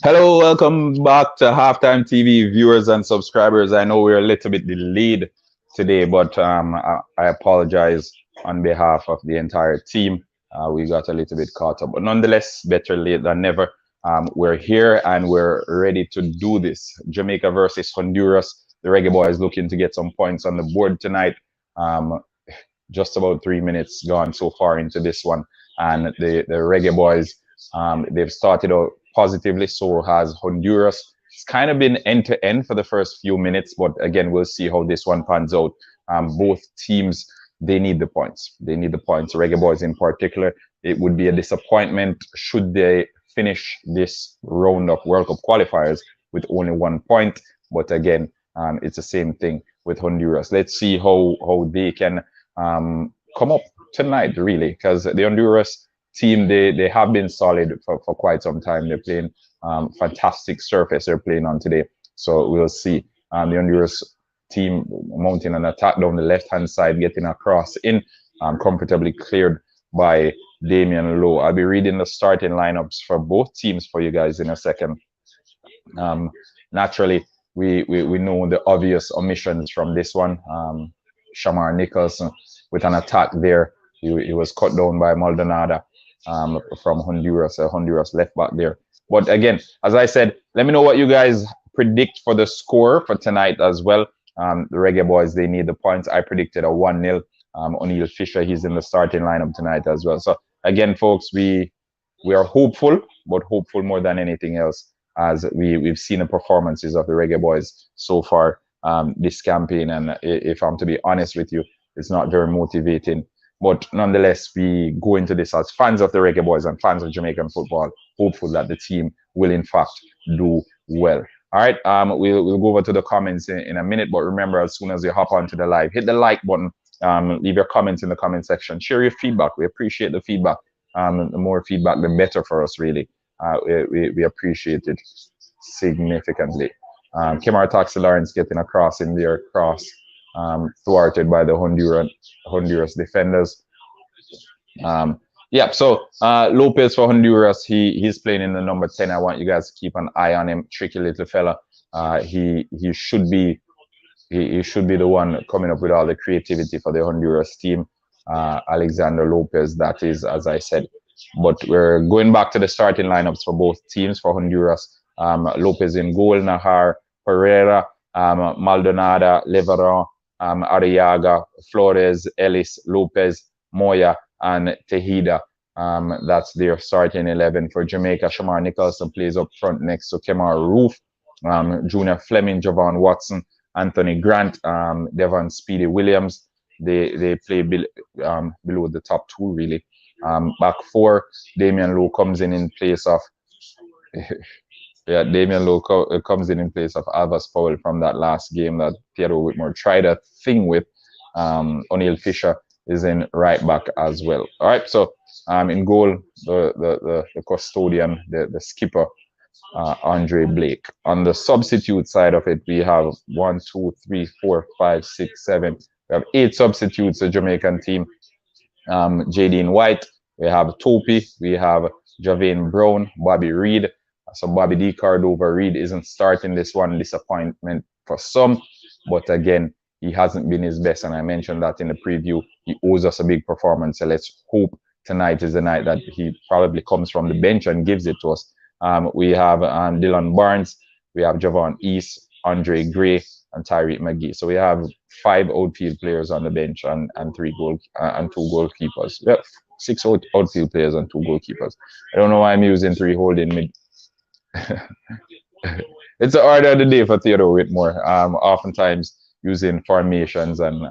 Hello, welcome back to Halftime TV viewers and subscribers. I know we're a little bit delayed today, but I apologize on behalf of the entire team. We got a little bit caught up, but nonetheless, better late than never. We're here and we're ready to do this. Jamaica versus Honduras. The Reggae Boyz looking to get some points on the board tonight. Um, just about 3 minutes gone so far into this one, and the Reggae Boyz, they've started out positively. So has Honduras. It's kind of been end to end for the first few minutes, but again, we'll see how this one pans out. Both teams, they need the points. They need the points. Reggae Boyz in particular, it would be a disappointment should they finish this round of World Cup qualifiers with only 1 point. But again, it's the same thing with Honduras. Let's see how they can come up tonight, really, because the Honduras team, they have been solid for quite some time. They're playing fantastic surface they're playing on today. So we'll see. The Honduras team mounting an attack down the left-hand side, getting across in, comfortably cleared by Damian Lowe. I'll be reading the starting lineups for both teams for you guys in a second. Naturally, we know the obvious omissions from this one. Shamar Nicholson with an attack there. He was cut down by Maldonado from Honduras, Honduras left back there. But again, as I said, let me know what you guys predict for the score for tonight as well. The Reggae Boyz, they need the points. I predicted a 1-0. O'Neill Fisher, he's in the starting lineup tonight as well. So again, folks, we are hopeful, but hopeful more than anything else, as we've seen the performances of the Reggae Boyz so far this campaign. And if I'm to be honest with you, it's not very motivating. But nonetheless, we go into this as fans of the Reggae Boyz and fans of Jamaican football, hopeful that the team will in fact do well. All right, we'll go over to the comments in a minute. But remember, as soon as you hop onto the live, hit the like button, leave your comments in the comment section, share your feedback. We appreciate the feedback. The more feedback, the better for us, really. We appreciate it significantly. Kemar Taxi Lawrence getting across in there, thwarted by the Honduras defenders. Yeah, so Lopez for Honduras, he's playing in the number 10. I want you guys to keep an eye on him. Tricky little fella. He should be the one coming up with all the creativity for the Honduras team. Alexander Lopez, that is, as I said. But we're going back to the starting lineups for both teams. For Honduras, Lopez in goal, Nahar, Pereira, Maldonado, Leveron, Arriaga, Flores, Ellis, Lopez, Moya, and Tejeda. That's their starting 11. For Jamaica, Shamar Nicholson plays up front next to Kemar Roof, Junior Fleming, Javon Watson, Anthony Grant, Devon Speedy Williams. They play below the top two, really. Back four, Damian Lowe comes in place of yeah, Damian Lowe comes in place of Alvas Powell from that last game that Theodore Whitmore tried a thing with. O'Neill Fisher is in right back as well. All right, so in goal, the custodian, the skipper, Andre Blake. On the substitute side of it, we have 1, 2, 3, 4, 5, 6, 7. We have 8 substitutes, the Jamaican team. Jadine White, we have Topi, we have Javane Brown, Bobby Reed. So Bobby D. Cardova Reed isn't starting this one. Disappointment for some, but again, he hasn't been his best, and I mentioned that in the preview. He owes us a big performance, so let's hope tonight is the night that he probably comes from the bench and gives it to us. We have Dylan Barnes, we have Javon East, Andre Gray, and Tyreek McGee. So we have 5 outfield players on the bench and 2 goalkeepers. Yeah, 6 outfield players and 2 goalkeepers. I don't know why I'm using 3 holding mid. It's the order of the day for Theodore Whitmore. Oftentimes using formations and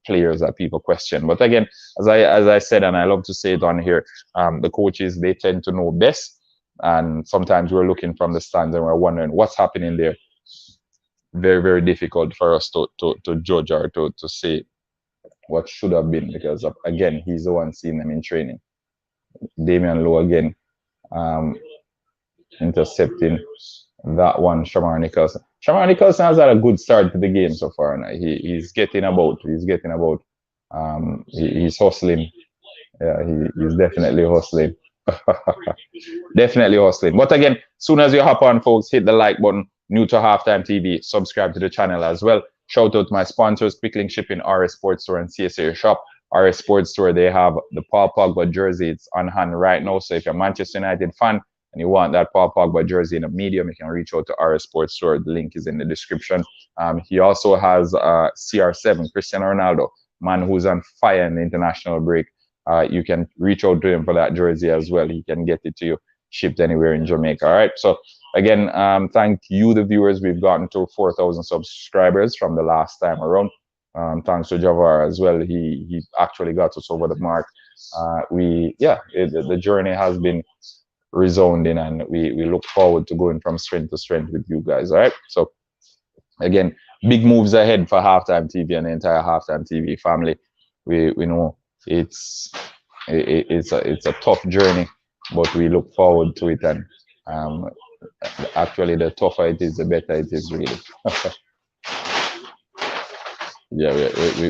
players that people question. But again, as I said, and I love to say it on here, the coaches, they tend to know best. And sometimes we're looking from the stands and we're wondering what's happening there. Very, very difficult for us to judge or to say what should have been, because again, he's the one seeing them in training. Damian Lowe again, intercepting that one. Shamar Nicholson has had a good start to the game so far. Now he's getting about. He's hustling. Yeah, he's definitely hustling. Definitely hustling. But again, soon as you hop on, folks, hit the like button. New to Halftime TV, subscribe to the channel as well. Shout out to my sponsors, Quick Shipping, RS Sports Store, and CSA Shop. RS Sports Store, they have the Paul Pogba jersey. It's on hand right now. So if you're a Manchester United fan and you want that Paul Pogba jersey in a medium, you can reach out to RS Sports Store. The link is in the description. He also has CR7, Cristiano Ronaldo, man who's on fire in the international break. You can reach out to him for that jersey as well. He can get it to you shipped anywhere in Jamaica. All right. So again, thank you, the viewers. We've gotten to 4,000 subscribers from the last time around. Thanks to Javar as well. He actually got us over the mark. The journey has been resounding, and we look forward to going from strength to strength with you guys. All right. So again, big moves ahead for Halftime TV and the entire Halftime TV family. We know it's a tough journey, but we look forward to it, and actually the tougher it is, the better it is, really. Yeah,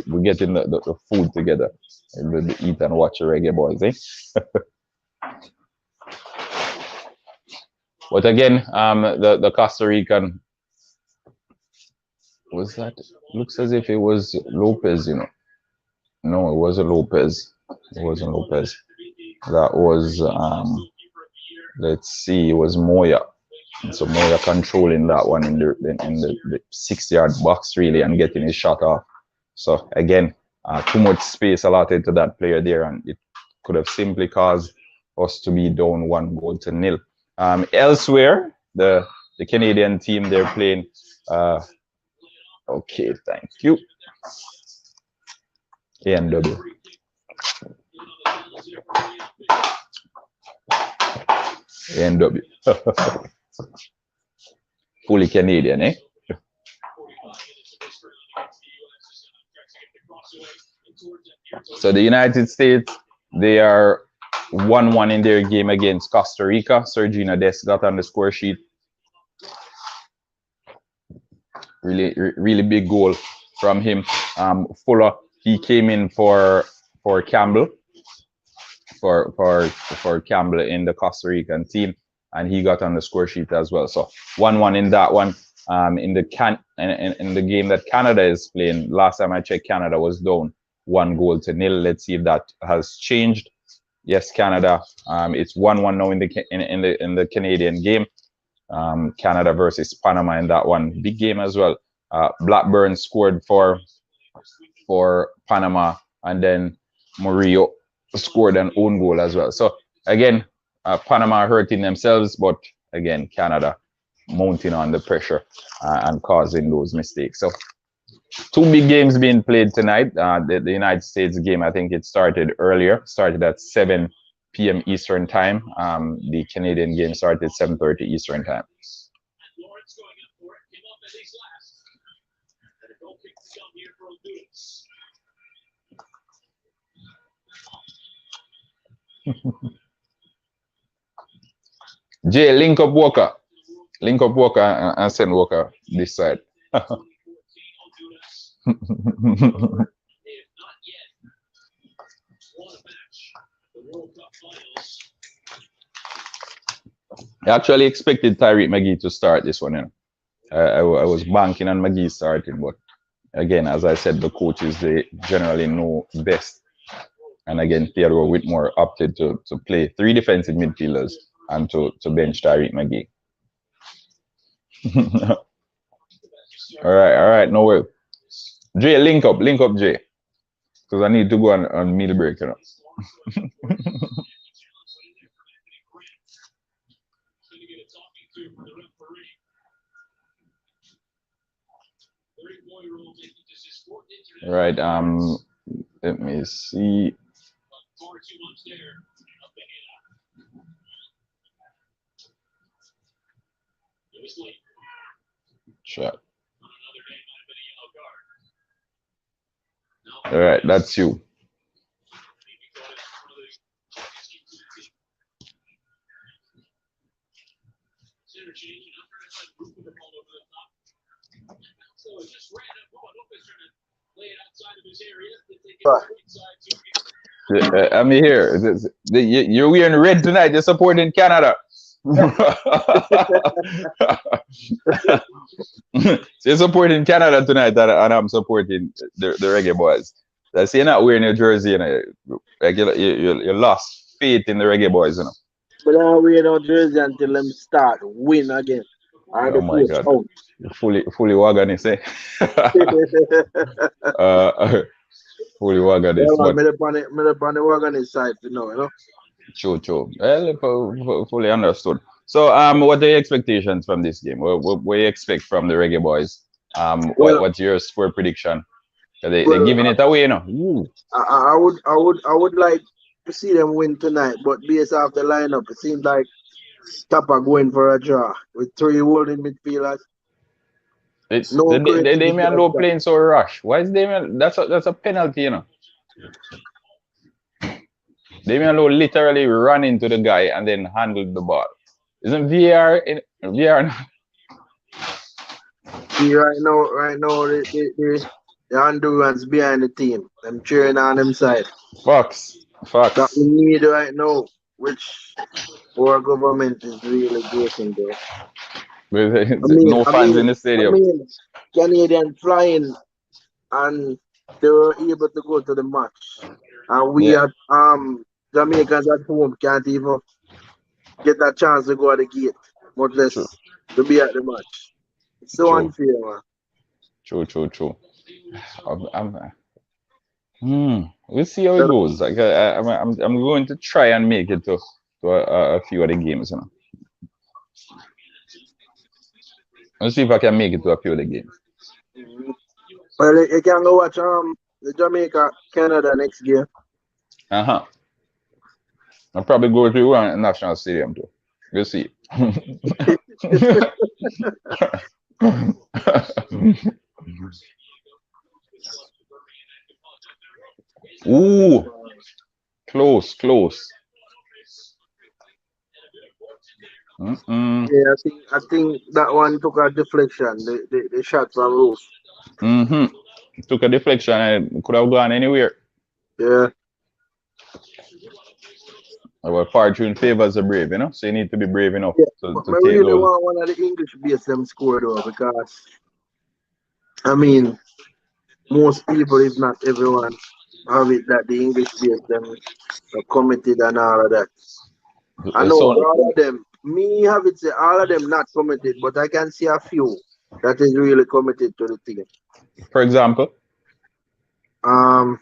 we're getting the food together, and we eat and watch the Reggae Boyz, eh? But again, the Costa Rican, was that, looks as if it was Lopez, you know. No, it wasn't Lopez. It wasn't Lopez. That was let's see, it was Moya. So Moya controlling that one in the 6-yard box, really, and getting his shot off. So again, too much space allotted to that player there, and it could have simply caused us to be down 1-0. Elsewhere, the Canadian team, they're playing. Okay, thank you. ANW. ANW. Fully Canadian, eh? So the United States, they are 1-1 in their game against Costa Rica. Sergina Dest got on the score sheet. Really big goal from him. Fuller, he came in for Campbell, for Campbell in the Costa Rican team, and he got on the score sheet as well. So 1-1 in that one. In the game that Canada is playing, last time I checked, Canada was down 1-0. Let's see if that has changed. Yes, Canada. It's 1-1 now in the Canadian game. Canada versus Panama in that one, big game as well. Blackburn scored for Panama, and then Murillo scored an own goal as well. So again, Panama hurting themselves, but again, Canada mounting on the pressure and causing those mistakes. So 2 big games being played tonight. The United States game, I think it started earlier, started at 7 p.m. Eastern time. The Canadian game started 7:30 Eastern time. Jay, link up Walker and send Walker this side. I actually expected Tyreek McGee to start this one. You know? I was banking on McGee starting, but again, as I said, the coaches, they generally know best. And again, Theodore Whitmore opted to play 3 defensive midfielders and to bench Tyreek McGee. All right, no worries. Jay, link up, Jay, because I need to go on meal break, you know. All right, let me see. Shot. All right, that's you. I'm here. You're wearing red tonight. You're supporting Canada. You're supporting Canada tonight, and I'm supporting the Reggae Boys. I see you're not wearing your jersey, you know. Like you lost faith in the Reggae Boys, you know. But I wear no jersey until them start win again. Or Oh the my coach God, out. fully wagon, you say. uh, fully wagon Yeah, is, man, but me up on the wagon side, you know. true. Well, fully understood. So, what are your expectations from this game? What you expect from the Reggae Boys? Well, What's your score prediction? They're well, giving it away, you know. Ooh. I would like to see them win tonight, but based off the lineup, it seems like Tapa going for a draw with three holding midfielders. It's No the creativity Damian up Lowe top. playing so rush. Why is Damian? That's a penalty, you know. Damian Lowe literally ran into the guy and then handled the ball. Isn't VAR in VAR? See, right now, the Hondurans behind the team. Them cheering on them side. Fox, That we Fox. need right now, which our government is really breaking there. I With mean, no I fans in mean, the I stadium. mean, Canadian flying and they were able to go to the match. And we Yeah, at Jamaicans at home can't even get that chance to go at the gate, much true, less to be at the match. It's so true, unfair, man. true. We'll see how it So, goes. Like I'm going to try and make it to a few of the games, you know. Let's see if I can make it to a few of the games. mhm. Well, you can go watch the Jamaica Canada next game. Uh-huh. I'll probably go to one national stadium too. We'll see. Ooh, close. Mm-mm. Yeah, I think that one took a deflection. The shot from roof. Mm-hmm. Took a deflection and could have gone anywhere. Yeah, Our fortune favors the brave, you know. So you need to be brave enough yeah. But to I take really those. want one of the English base them score though because I mean most people, if not everyone, have it that the English base them are committed and all of that. I know So, all of them. Me have it say all of them not committed, but I can see a few that is really committed to the team. for example, Um,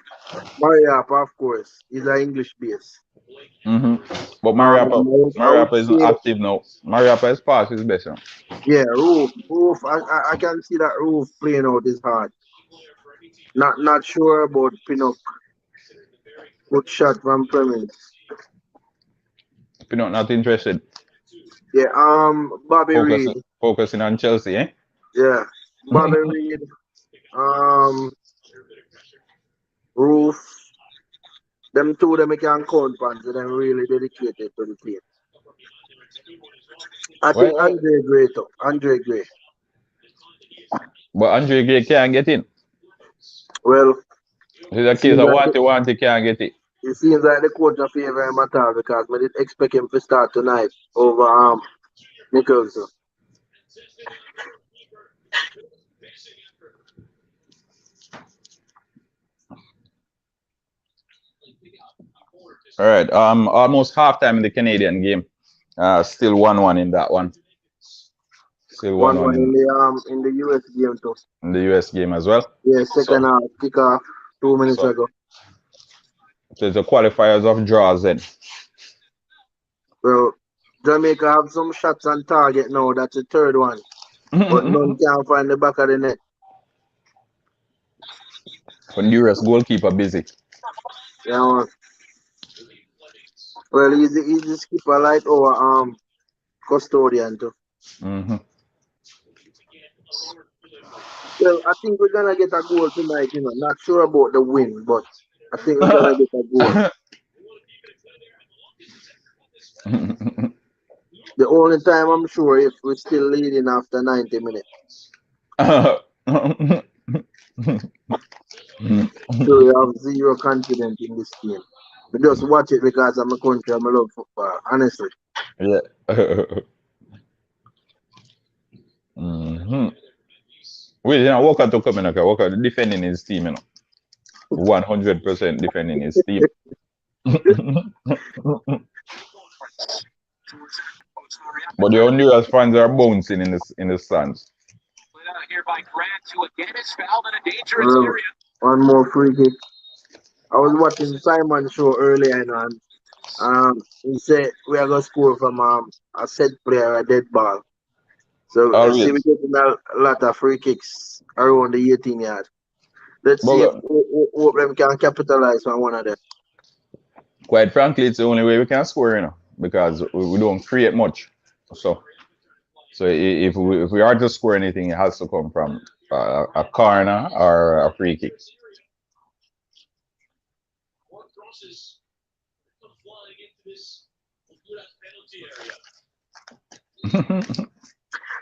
Mariapa, of course, is an English base. mm-hmm. But I would Mariapa isn't say, active now. Mariapa is past his best, you know. yeah, Roof. I can see that Roof playing out his heart. Not sure about Pinnock. Good shot from premise. If you're not interested, Yeah, Bobby Reed. focusing on Chelsea, eh? Yeah, Bobby Reed. Um, Roof. Them two them I can count on, so them really dedicated to the team. I think Well, Andre Gray too. Andre Gray. but Andre Gray can't get in. Well, It's a case seems of like want he can't get it. it seems like the coach of favor him at all because we did expect him to start tonight over Nicholson. All right. Almost halftime in the Canadian game. Still 1-1 in that one. Still 1-1 1-1 in the US game too. in the US game as well. Yeah, So, second half kick off 2 minutes so ago. there's the qualifiers of draws then. Well, Jamaica have some shots on target now. That's the third one, but none can find the back of the net. Honduras goalkeeper busy. Yeah, man. Well, he's the skipper like our custodian too. Mm-hmm. Well, I think we're gonna get a goal tonight. Not sure about the win, but I think we're gonna get a goal. The only time I'm sure if we're still leading after 90 minutes. So we have zero confidence in this team. I just watch it because I'm a country. I'm a love football. Honestly. Yeah. Mm-hmm. Wait, you know, Walker to come in, okay? Walker defending his team, you know. 100% defending his team. But the Honduras fans are bouncing in the stands. One more free kick. I was watching Simon show earlier, you know, and he said we are gonna score from a set play or a dead ball. So I see we're Always. getting a lot of free kicks around the 18 yard. Let's see if But them can capitalize on one of them. quite frankly, it's the only way we can score, you know, because we don't create much. So if we are to score anything, it has to come from a corner or a free kick.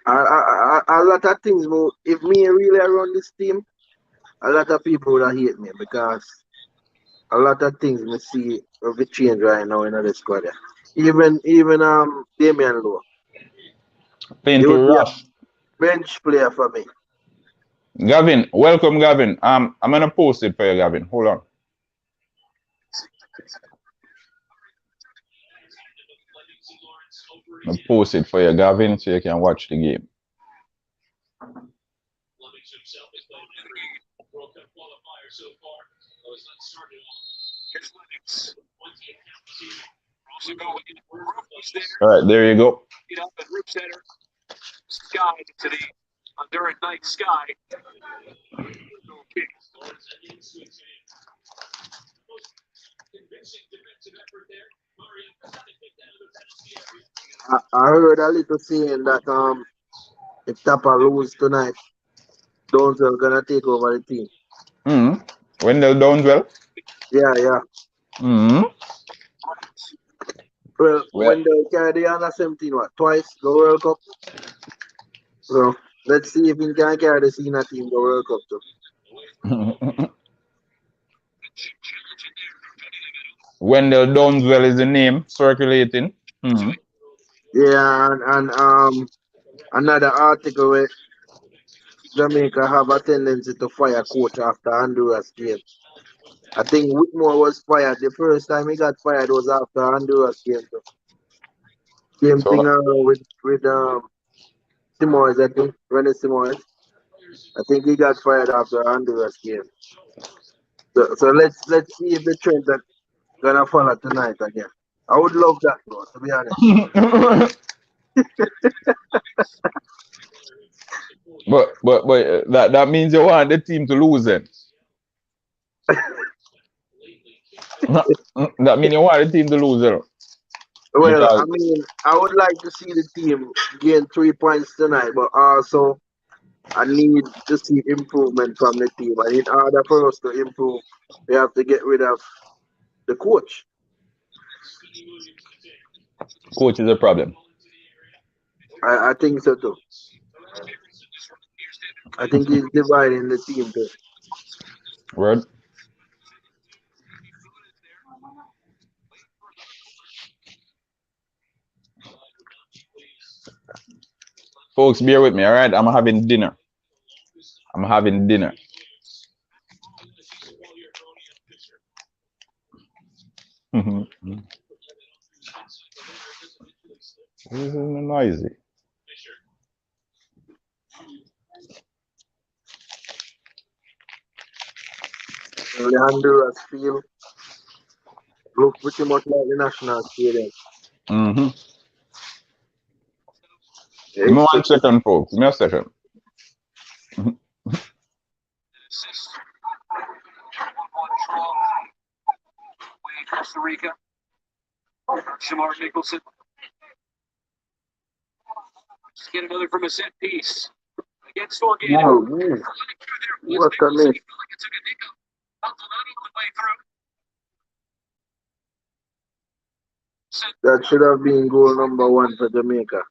A lot of things, if me really run this team, a lot of people would hate me because a lot of things we see will be changed right now in the squad. Even Damian Lowe. He Painful would be a rush. bench player for me. Gavin, welcome, Gavin. I'm gonna post it for you, Gavin. Hold on. I'll post it for you, Gavin, so you can watch the game. All right, there you go. I heard a little saying that if Tapa lose tonight, Donzel gonna take over the team. Mm-hmm. Wendell Downswell. Yeah. Mm-hmm. Well, Well, when they carry the under 17, twice the World Cup. So let's see if he can carry the senior team the World Cup too. Wendell Downswell is the name circulating. Mm-hmm. Yeah, and another article where Jamaica have a tendency to fire coach after Honduras game. I think Whitmore was fired. The first time he got fired was after Honduras game. So same thing So, with Simoes, I think. Rennie Simoes. I think he got fired after Honduras game. So let's see if the trend that gonna follow tonight again. I would love that, bro, to be honest. but that means you want the team to lose then. That means you want the team to lose then. Well, I Because mean, I would like to see the team gain 3 points tonight, but also I need to see improvement from the team. And in order for us to improve, we have to get rid of the coach. coach is a problem. I think so too. I think he's dividing the team too. Word. Folks, bear with me, all right? I'm having dinner. This is noisy. The Honduras field look pretty much like the national stadium. Mm-hmm. Give me It's 1 second, folks. Give me a second. Costa Rica. Shamar Nicholson. Get another from a set piece. Against Guile. wow, what a miss. That should have been goal number 1 for Jamaica.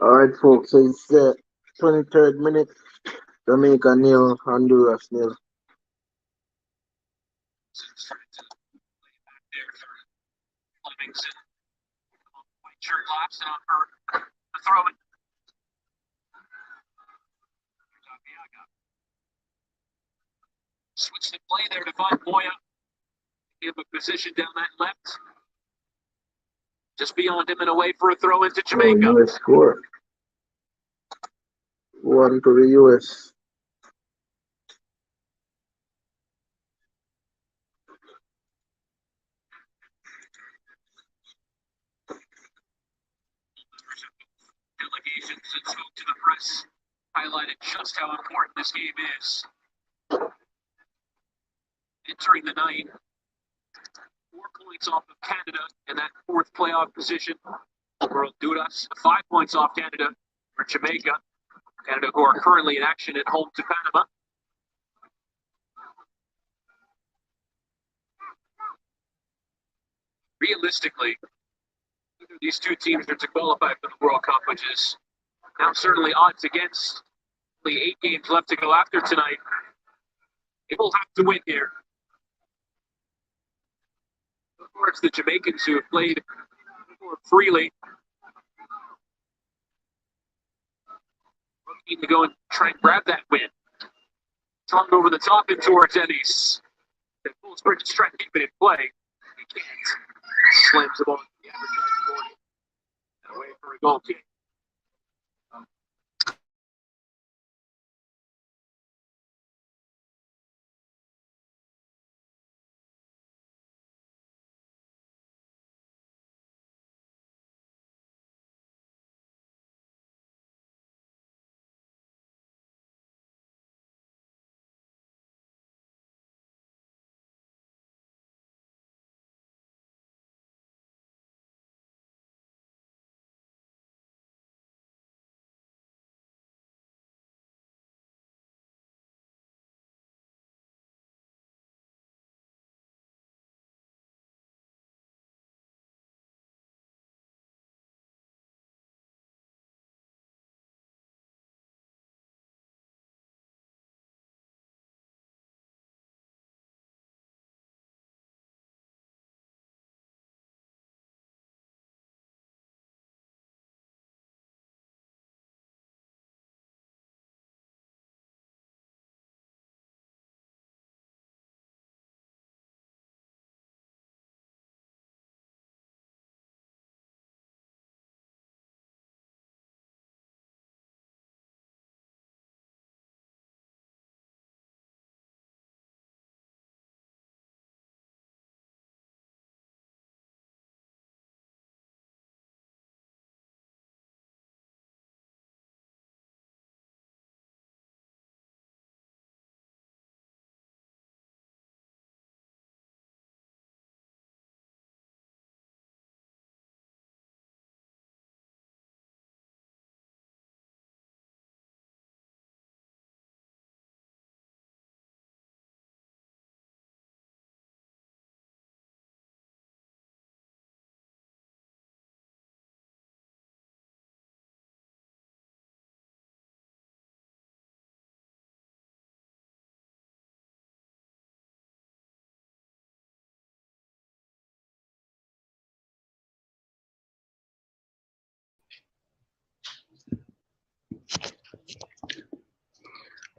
All right, folks. So it's 23rd minute. Jamaica nil, Honduras nil. Switch the play there to find Moya. Give a position down that left. Just beyond him and away for a throw into Jamaica. US score. 1 to the US. Delegations and spoke to the press, highlighted just how important this game is. Entering the night, 4 points off of Canada in that 4th playoff position for Honduras, 5 points off Canada for Jamaica. Canada, who are currently in action at home to Panama. Realistically, either of these two teams are to qualify for the World Cup, which is now certainly odds against. Only 8 games left to go after tonight. They will have to win here. Of course, the Jamaicans who have played more freely need to go and try and grab that win. Tongue over the top and towards Eddies. The full sprint is trying to keep it in play. He can't. Slams the ball. Away for a goal kick.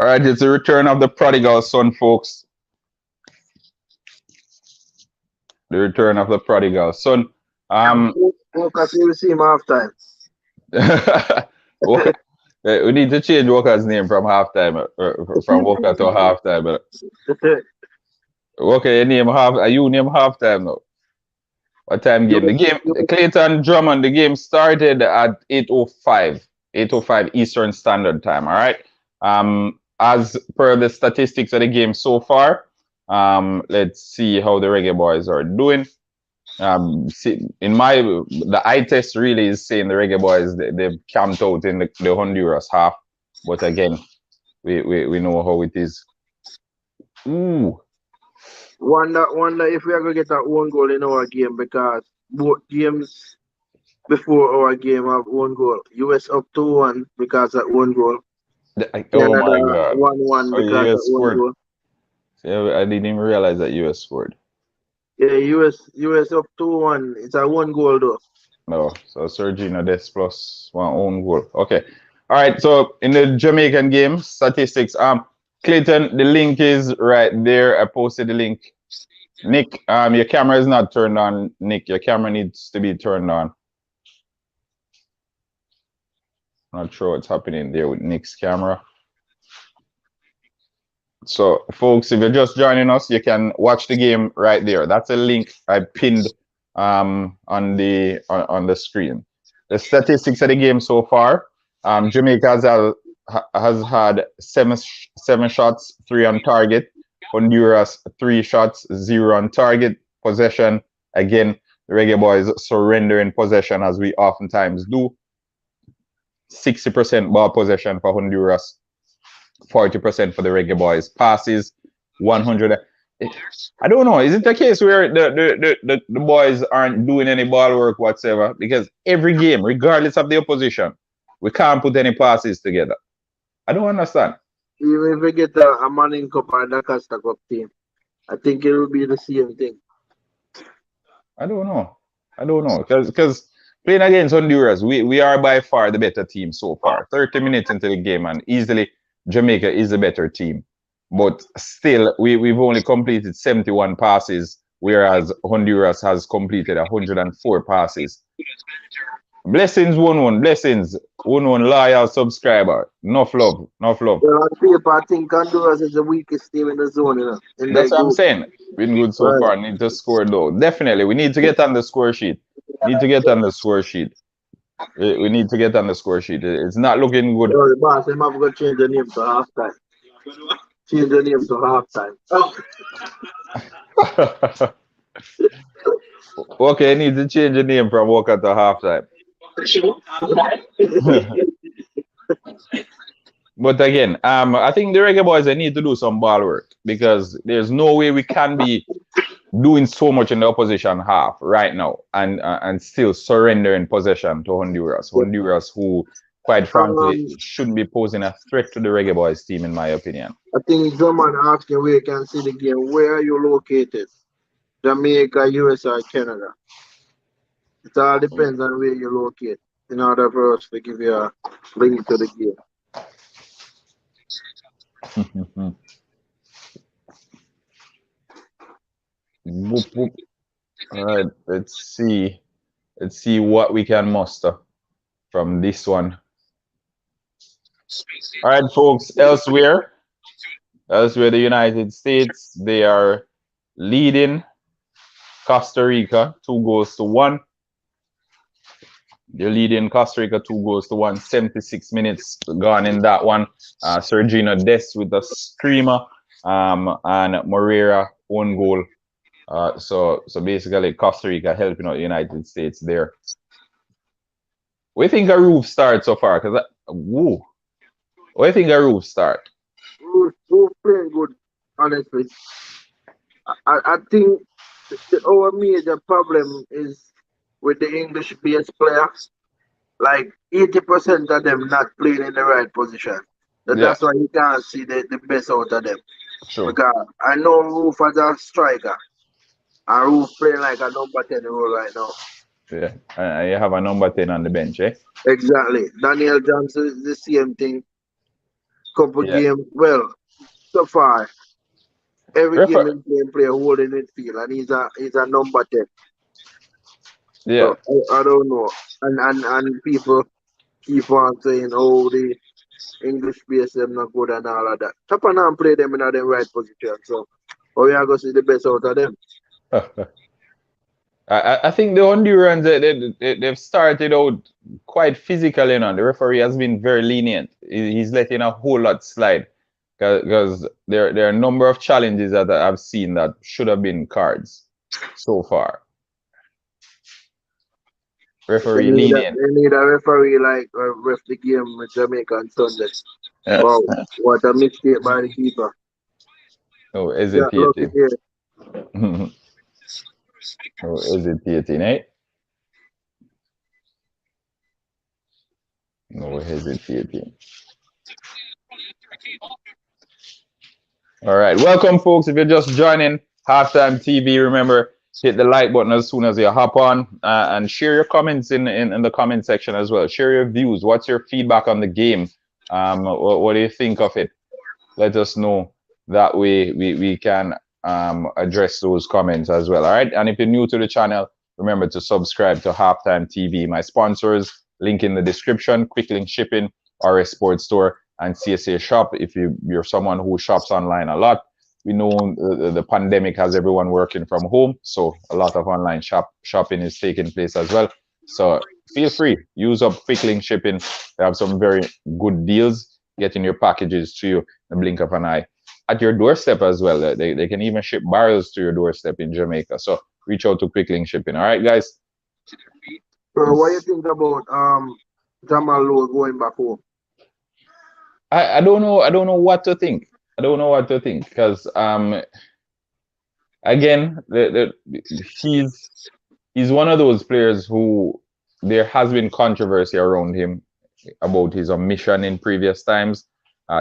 All right, it's the return of the prodigal son, folks. The return of the prodigal son. Walker, you see him half time. We need to change Walker's name from halftime, from Walker to halftime. Okay, you name halftime now. What time game? The game, Clayton Drummond, the game started at 8:05 Eastern Standard Time, all right? As per the statistics of the game so far, let's see how the Reggae Boyz are doing. The eye test really is saying the Reggae Boyz, they've camped out in the Honduras half. But again, we know how it is. Ooh. Wonder if we are gonna get our own goal in our game, because both games before our game have one goal. US up 2-1 because of one goal. Oh Canada my God. 1-1 Oh, because of US one scored. goal. Yeah, I didn't even realize that US scored. Yeah, US up 2-1. It's a one goal though. No, so Sergino Des plus one own goal. Okay. All right. So in the Jamaican game, statistics. Clayton, the link is right there. I posted the link. Nick, your camera is not turned on. Nick, your camera needs to be turned on. Not sure what's happening there with Nick's camera. So, folks, if you're just joining us, you can watch the game right there. That's a link I pinned on the screen. The statistics of the game so far: Jamaica has had seven shots, 3 on target. Honduras 3 shots, 0 on target. Possession, again, the Reggae Boyz surrendering possession as we oftentimes do. 60% ball possession for Honduras, 40% for the Reggae Boyz. Passes 100. I don't know. Is it a case where the boys aren't doing any ball work whatsoever? Because every game, regardless of the opposition, we can't put any passes together. I don't understand. Even if we get a Manning Cup or the Costa Cup team, I think it will be the same thing. I don't know. Because playing against Honduras, we are by far the better team so far. 30 minutes into the game, and easily Jamaica is the better team. But still, we've only completed 71 passes, whereas Honduras has completed 104 passes. Blessings, 1-1. Blessings, 1-1 loyal subscriber. Enough love. On paper, I think Honduras is the weakest team in the zone. That's what I'm saying. Been good so far. Need to score though. Definitely, we need to get on the score sheet. We need to get on the score sheet. It's not looking good. The boss, I'm going to change the name to halftime. Change the name to halftime. Okay, I need to change the name from Walker to halftime. But again, I think the Reggae Boyz, they need to do some ball work, because there's no way we can be doing so much in the opposition half right now and still surrendering possession to Honduras. Honduras, who, quite frankly, shouldn't be posing a threat to the Reggae Boyz team, in my opinion. I think someone asking where you can see the game. Where are you located? Jamaica, US, or Canada? It all depends on where you locate in order for us to give you a link to the game. Whoop, whoop. All right, let's see what we can muster from this one. All right, folks, elsewhere, the United States, they are leading Costa Rica 2-1. They're leading Costa Rica 2-1. 76 minutes gone in that one. Sergino Des with a screamer, and Moreira one goal. So basically Costa Rica helping out the United States there. What do you think a roof start so far? What do you think a roof start? Roof playing good, honestly. I think our major problem is with the English-based players. Like 80% of them not playing in the right position. That's why you can't see the best out of them. Sure. Because I know Roof as a striker, and Roof playing like a number 10 role right now. Yeah, you have a number 10 on the bench, eh? Exactly. Daniel Johnson is the same thing. Couple games, well, so far, every game he's play holding midfield, and he's a number 10. Yeah. So, I don't know. And people keep on saying, oh, the English players them not good and all of that. Chapman play them in the right position. So we are going to see the best out of them. I think the Hondurans, they've started out quite physical, The referee has been very lenient. He's letting a whole lot slide, because there are a number of challenges that I've seen that should have been cards so far. Referee lenient. They need a referee like ref the game with Jamaica on Sunday. Wow, what a mistake by the keeper. No Yeah, look at hesitating. here. No hesitating, eh? No hesitating. All right, welcome, folks. If you're just joining Halftime TV, remember hit the like button as soon as you hop on, and share your comments in the comment section as well. Share your views. What's your feedback on the game? What do you think of it? Let us know. That way we can address those comments as well. All right. And if you're new to the channel, remember to subscribe to Halftime TV. My sponsors, link in the description, Quick Link Shipping, RS Sports Store, and CSA Shop. If you're someone who shops online a lot, we know the pandemic has everyone working from home, so a lot of online shopping is taking place as well. So feel free, use up Quick Link Shipping. They have some very good deals, getting your packages to you in the blink of an eye at your doorstep as well. They can even ship barrels to your doorstep in Jamaica. So reach out to Quick Link Shipping. All right, guys. So what do you think about Jamal Lowe going back home? I don't know. I don't know what to think. I don't know what to think because again, he's one of those players who there has been controversy around him about his omission in previous times.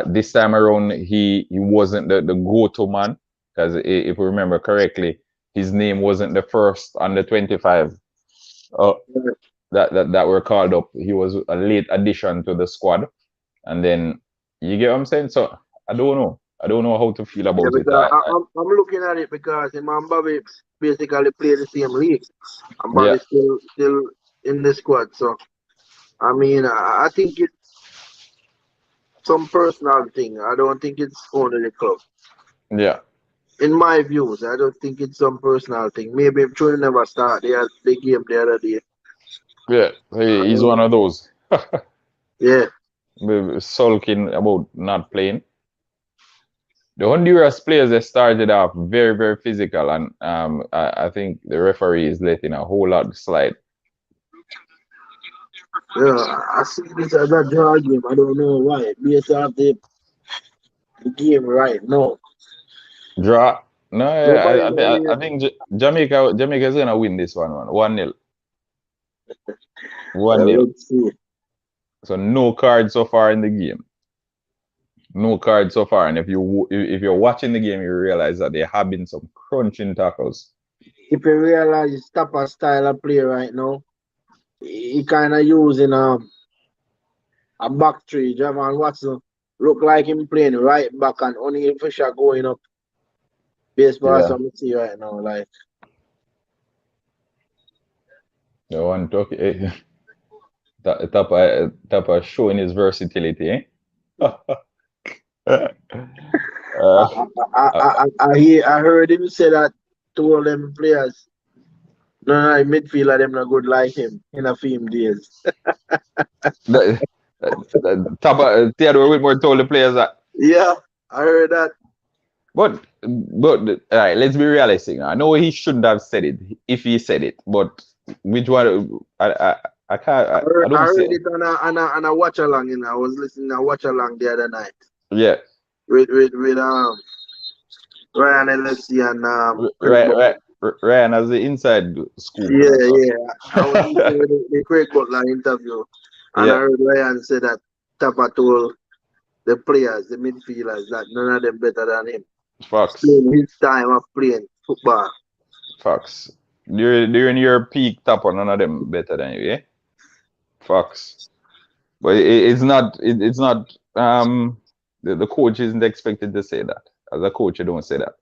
This time around, he wasn't the go-to man because if we remember correctly, his name wasn't the first on the 25 that were called up. He was a late addition to the squad, and then you get what I'm saying. So I don't know. I don't know how to feel about it. I'm looking at it because him and Bobby basically play the same league, and Bobby's still in the squad. So I mean, I think it's some personal thing. I don't think it's only the club. Yeah. In my views, I don't think it's some personal thing. Maybe if Troy never start the game the other day. Yeah, he's one of those. Yeah. Sulking about not playing. The Honduras players, they started off very, very physical, and I think the referee is letting a whole lot slide. Yeah, I see this as a draw game. I don't know why. Based off the game right now. Draw? No, I think Jamaica is gonna win this one 1-0. 1-0. Let's see. So no card so far in the game. No card so far, and if you're watching the game, you realize that there have been some crunching tackles. If you realize Tapper style of play right now, he kind of using a back three. Jamal Watson look like him playing right back and only Fisher going up. Baseball, so I see right now, like. The one talk, Tapper showing his versatility, eh? I heard him say that to all them players. No, midfielder them not good like him in a film days. Tapper Theodore Whitmore told the players that. Yeah, I heard that. But all right, let's be realistic. I know he shouldn't have said it if he said it, but which one? I can't. I heard it on a watch along. I was listening to watch along the other night. Yeah. With Ryan LFC and Ryan as the inside scoop. Yeah. I was listening to the Craig Butler interview, and I heard Ryan say that Tapper told the players, the midfielders, that none of them better than him. Facts. His time of playing football. Facts. During your peak, Tapper, none of them better than you, yeah? Facts. But it's not. The coach isn't expected to say that. As a coach, you don't say that.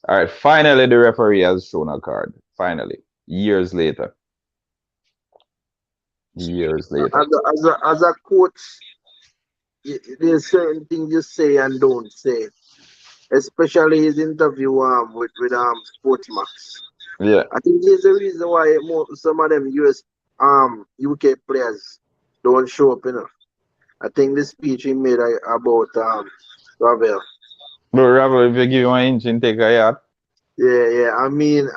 All right. Finally, the referee has shown a card. Finally, years later. Years later. As a coach, there's certain things you say and don't say. Especially his interview with Sportsmax. Yeah. I think there's a reason why some of them UK players don't show up enough. I think the speech he made about Ravel. But Ravel, if you give him an inch and take a yard. Yeah. I mean,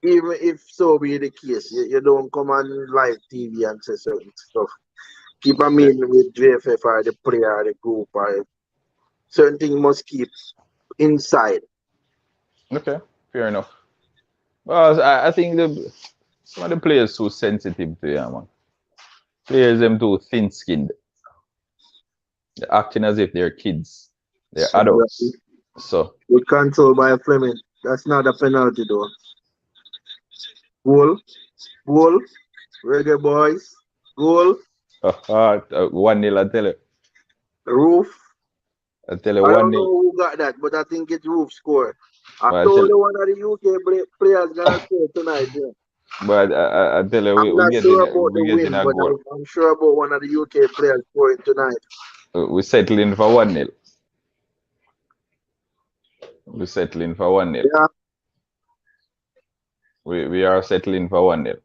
even if so be the case, you don't come on live TV and say certain stuff. keep a meeting with JFF or the player or the group or certain things must keep inside. Okay, fair enough. Well, I think some of the players too sensitive to you, man. Players them too thin-skinned. They're acting as if they're kids. They're adults. So Good control by Fleming. That's not a penalty though. Goal. Goal. Reggae Boyz. Goal. 1-0, I tell you. Roof. I tell you I don't 1-0. know who got that, but I think it's Roof score. I But I told tell, you one of the UK players gonna score tonight. Yeah. but I tell you, I'm we not getting sure about the we getting win, a but goal. I'm sure about one of the UK players scoring tonight. We settling for 1-0. We settling for 1-0. Yeah, We are settling for 1-0.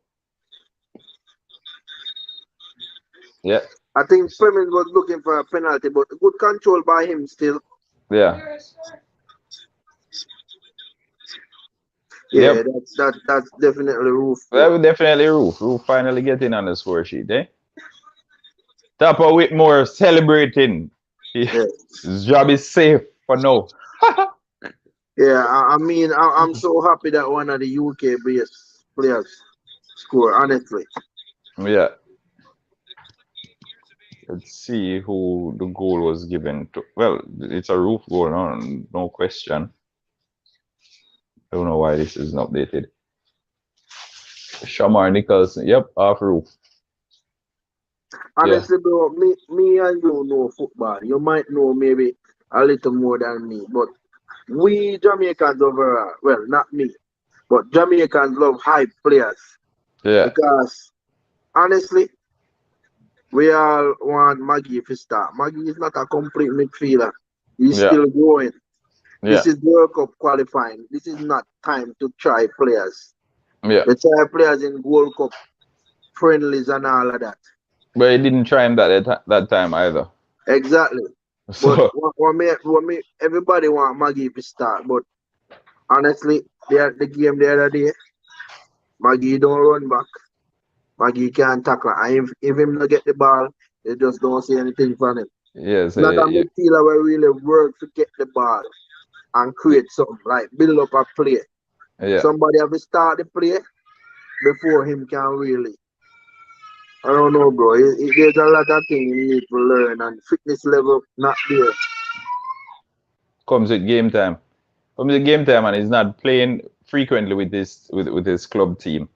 Yeah. I think Fleming was looking for a penalty, but good control by him still. Yeah. Yeah, Yep. that's definitely Roof. Well, definitely Roof. Roof finally getting on the score sheet, eh? Tapa Whitmore celebrating. Yeah. His job is safe for now. Yeah, I mean, I'm so happy that one of the UK based players score, honestly. Yeah. Let's see who the goal was given to. Well, it's a Roof goal, no question. I don't know why this isn't updated. Shamar Nicholson, yep, off Roof. Honestly, bro, me and you know football. You might know maybe a little more than me, but we Jamaicans overall, well, not me, but Jamaicans love hype players Yeah. because honestly, we all want Maggie to start. Maggie is not a complete midfielder. He's Yeah. still growing. Yeah. This is World Cup qualifying. This is not time to try players. Yeah. They try players in World Cup friendlies and all of that. But he didn't try him that time either. Exactly. So But everybody want Maggie to start. But honestly, the game the other day, Maggie don't run back. Maggie can't tackle. And if him not get the ball, they just don't say anything from him. yes, Not a midfielder where really work to get the ball and create something, like build up a play. yeah. Somebody have to start the play before him can really. I don't know, bro. There's a lot of things you need to learn, and fitness level not there. Comes with game time. Comes with game time, and he's not playing frequently with his club team.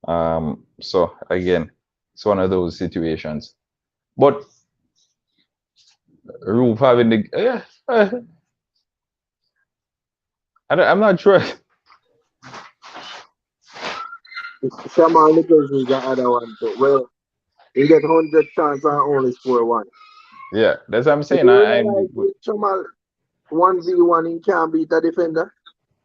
So again, it's one of those situations. But Roof having the I'm not sure. Shaman Nichols is the other one too. Well, he get 100 chance and only score one. Yeah, that's what I'm saying. Shaman 1v1, he can't beat a defender.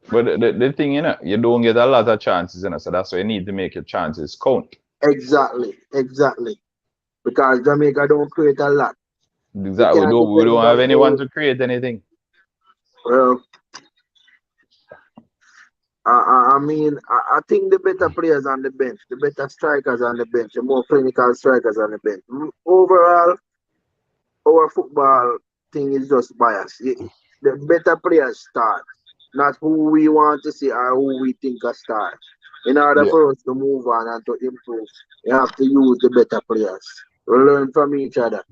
But the thing, you don't get a lot of chances, so that's why you need to make your chances count. Exactly. Because Jamaica don't create a lot. Exactly. We don't have anyone to create anything. Well, I mean, I think the better players on the bench, the better strikers on the bench, the more clinical strikers on the bench. Overall, our football thing is just biased. The better players start, not who we want to see or who we think are start. In order for us to move on and to improve, we have to use the better players. We learn from each other.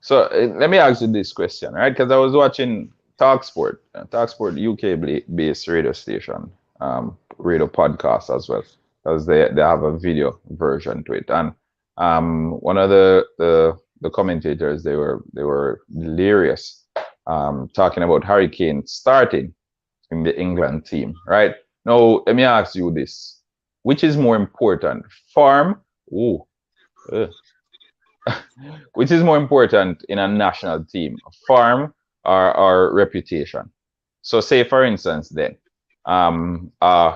So let me ask you this question, right? Because I was watching TalkSport UK-based radio station, radio podcast as well, because they have a video version to it, and one of the commentators, they were delirious, talking about Harry Kane starting in the England team, right? Now let me ask you this: which is more important, form? Which is more important in a national team, form or reputation? So say for instance then, Shamar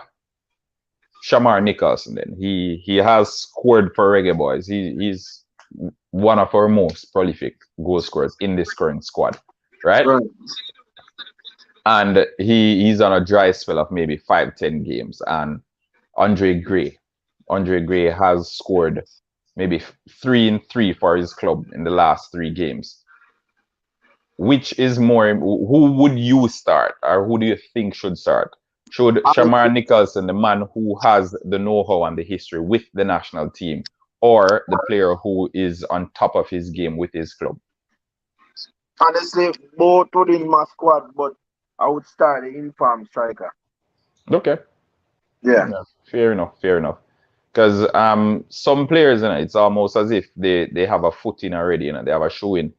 Nicholson then, he has scored for Reggae Boyz. He's one of our most prolific goal scorers in this current squad, right? And he's on a dry spell of maybe 5-10 games. And Andre Gray has scored maybe 3-3 for his club in the last 3 games. Which is more, who would you start, or who do you think should start? Should Shamar Nicholson, the man who has the know-how and the history with the national team, or the player who is on top of his game with his club? Honestly, both within my squad, but I would start the informed striker. Okay. Yeah. Fair enough. Fair enough. Because some players, it's almost as if they have a footing already, they have a showing.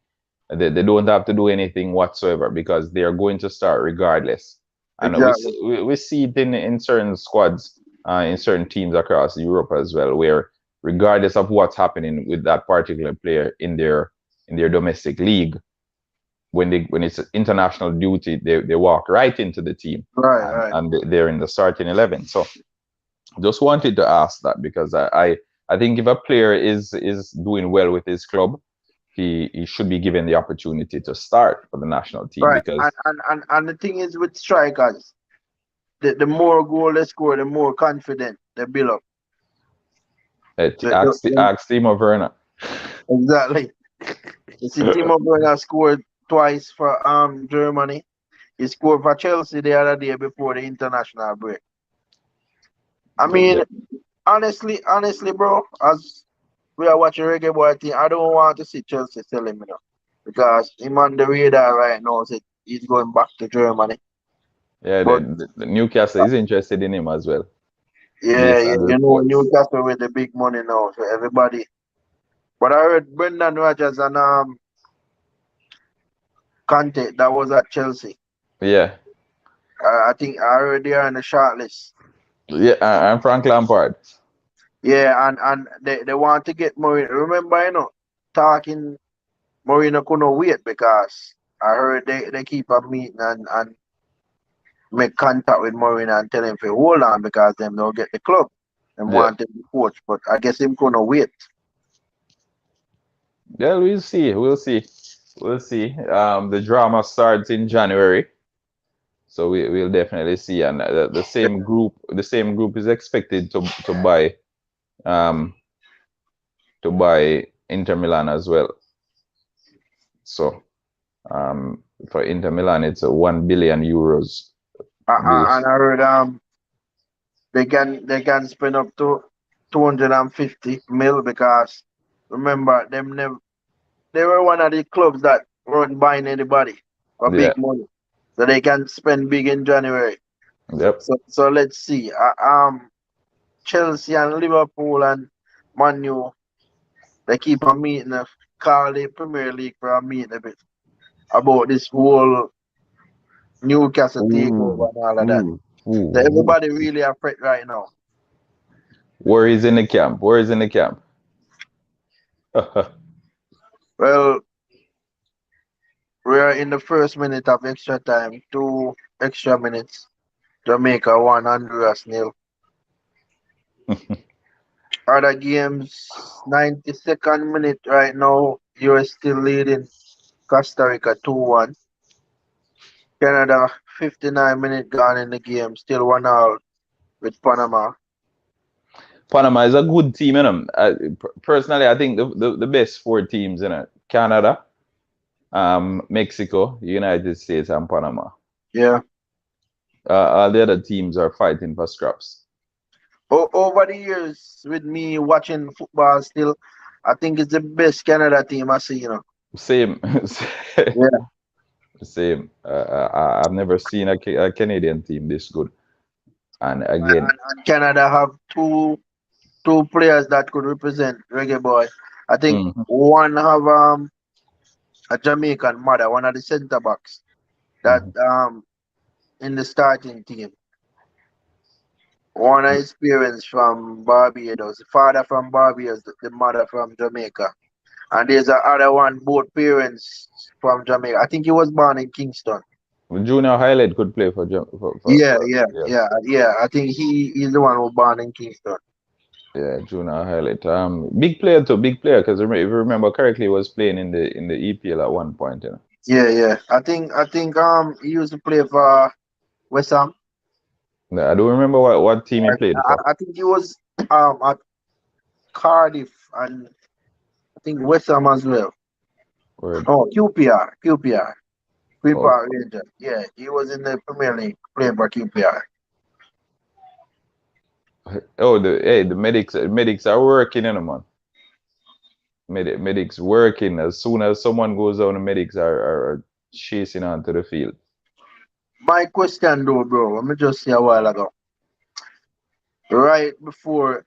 They don't have to do anything whatsoever because they are going to start regardless. And Exactly. we see it in certain squads, in certain teams across Europe as well, where regardless of what's happening with that particular player in their domestic league, when it's international duty, they walk right into the team, Right. and they're in the starting 11. So just wanted to ask that because I think if a player is doing well with his club, he should be given the opportunity to start for the national team. Right. Because And the thing is with strikers, the more goal they score, the more confident they build up. ask Timo Werner. Exactly. You see, Timo Werner scored twice for Germany. He scored for Chelsea the other day before the international break. I mean, honestly, bro, as we are watching Reggae Boy team, I don't want to see Chelsea sell him, because him on the radar right now said he's going back to Germany. Yeah, but, the Newcastle is interested in him as well. Yeah, Newcastle with the big money now, so everybody. But I heard Brendan Rodgers and Conte that was at Chelsea. Yeah. I think I heard they are in the shortlist. Yeah, and Frank Lampard. Yeah, and they want to get Mourinho. Remember, talking Mourinho couldn't wait because I heard they keep a meeting and make contact with Mourinho and tell him to hold on because them don't get the club and want him to coach. But I guess him couldn't wait. Yeah, we'll see. The drama starts in January, so we'll definitely see. And the same group is expected to buy Inter Milan as well. So for Inter Milan, it's a 1 billion euros. And I heard they can spend up to 250 mil because remember they were one of the clubs that weren't buying anybody for big money, so they can spend big in January. Yep. So let's see. Chelsea and Liverpool and Man U, they keep a meeting, call the Premier League for a meeting a bit about this whole Newcastle takeover and all of that. So everybody really afraid right now. Where is in the camp? Well, we are in the first minute of extra time, 2 extra minutes. Jamaica 1, Honduras 0. Other games, 92nd minute right now, US still leading Costa Rica 2-1. Canada, 59 minutes gone in the game, still 1-0 with Panama. Panama is a good team, personally, I think the best 4 teams in it: Canada, Mexico, United States, and Panama. Yeah. All the other teams are fighting for scraps. Over the years, with me watching football still, I think it's the best Canada team I see, Same. Yeah. Same. I've never seen a Canadian team this good. And again, and Canada have two players that could represent Reggae Boy. I think one have a Jamaican mother, one of the centre backs that in the starting team. One experience from Barbados, the father from Barbados, the mother from Jamaica. And there's the other one, both parents from Jamaica. I think he was born in Kingston. Junior Highlight could play for Yeah. I think he's the one who born in Kingston. Yeah, Junior Highlight. Big player, because if you remember correctly, he was playing in the EPL at one point. Yeah. I think he used to play for West Ham. I don't remember what team he played for. I think he was at Cardiff and I think West Ham as well. Word. Oh, QPR. Queen Oh, Park Rangers. Yeah, he was in the Premier League playing for QPR. the medics are working, man. Medics working. As soon as someone goes down, the medics are chasing onto the field. My question though, bro, let me just say a while ago. Right before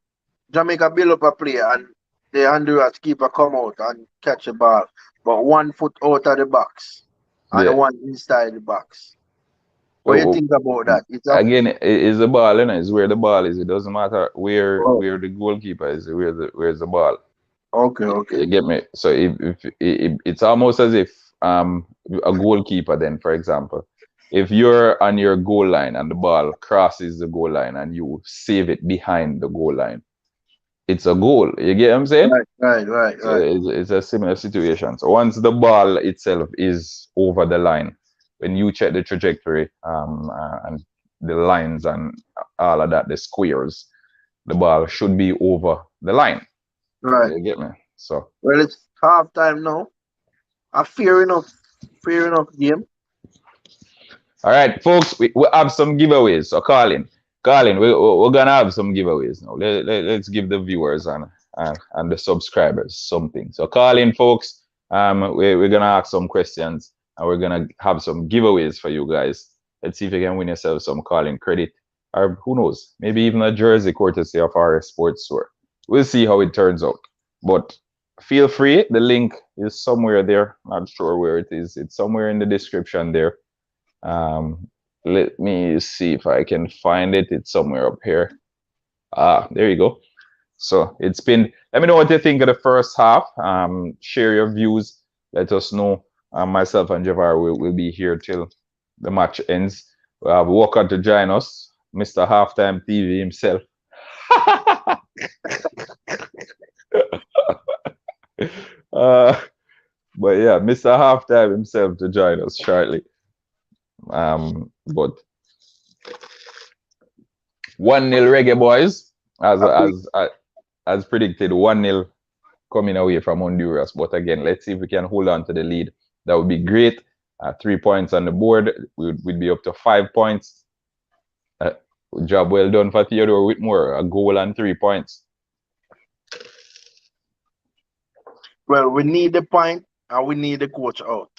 Jamaica build up a play and the Honduras keeper come out and catch a ball, but 1 foot out of the box and Yeah. one inside the box. What do you think about that? It's a Again, it's the ball, it's where the ball is. It doesn't matter where the goalkeeper is, where's the ball. okay. You get me? So if it's almost as if a goalkeeper then, for example, if you're on your goal line and the ball crosses the goal line and you save it behind the goal line, it's a goal. You get what I'm saying? Right. So it's a similar situation. So once the ball itself is over the line, when you check the trajectory and the lines and all of that, the squares, the ball should be over the line. Right. You get me? So Well, it's half time now. A fair enough game. all right, folks, we have some giveaways. So Colin, we're gonna have some giveaways now. Let's give the viewers and the subscribers something. So Colin, folks, we're gonna ask some questions and we're gonna have some giveaways for you guys. Let's see if you can win yourself some Colin credit, or who knows, maybe even a jersey courtesy of our sports store. We'll see how it turns out. But feel free. The link is somewhere there. Not sure where it is. It's somewhere in the description there. Let me see if I can find it. It's somewhere up here. There you go. So it's been, let me know what you think of the first half. Share your views. Let us know. Myself and Javar will be here till the match ends. We have Walker to join us, Mr. Halftime TV himself. But yeah, Mr. Halftime himself to join us shortly. But 1-0 Reggae Boyz, as predicted, 1-0 coming away from Honduras. But again, let's see if we can hold on to the lead. That would be great. 3 points on the board. We'd be up to 5 points. Job well done for Theodore Whitmore. A goal and 3 points. Well, we need the point and we need the coach out.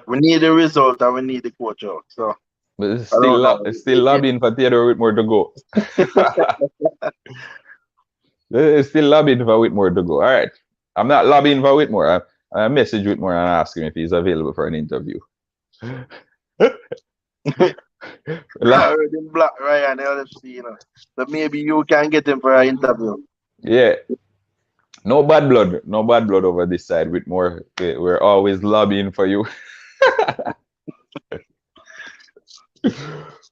We need the result and we need the coach out. So but it's still lobbying for Theodore Whitmore to go. It's still lobbying for Whitmore to go. All right. I'm not lobbying for Whitmore. I message Whitmore and ask him if he's available for an interview. I already blocked Ryan LFC, you know. So maybe you can get him for an interview. Yeah. No bad blood. No bad blood over this side, Whitmore. We're always lobbying for you.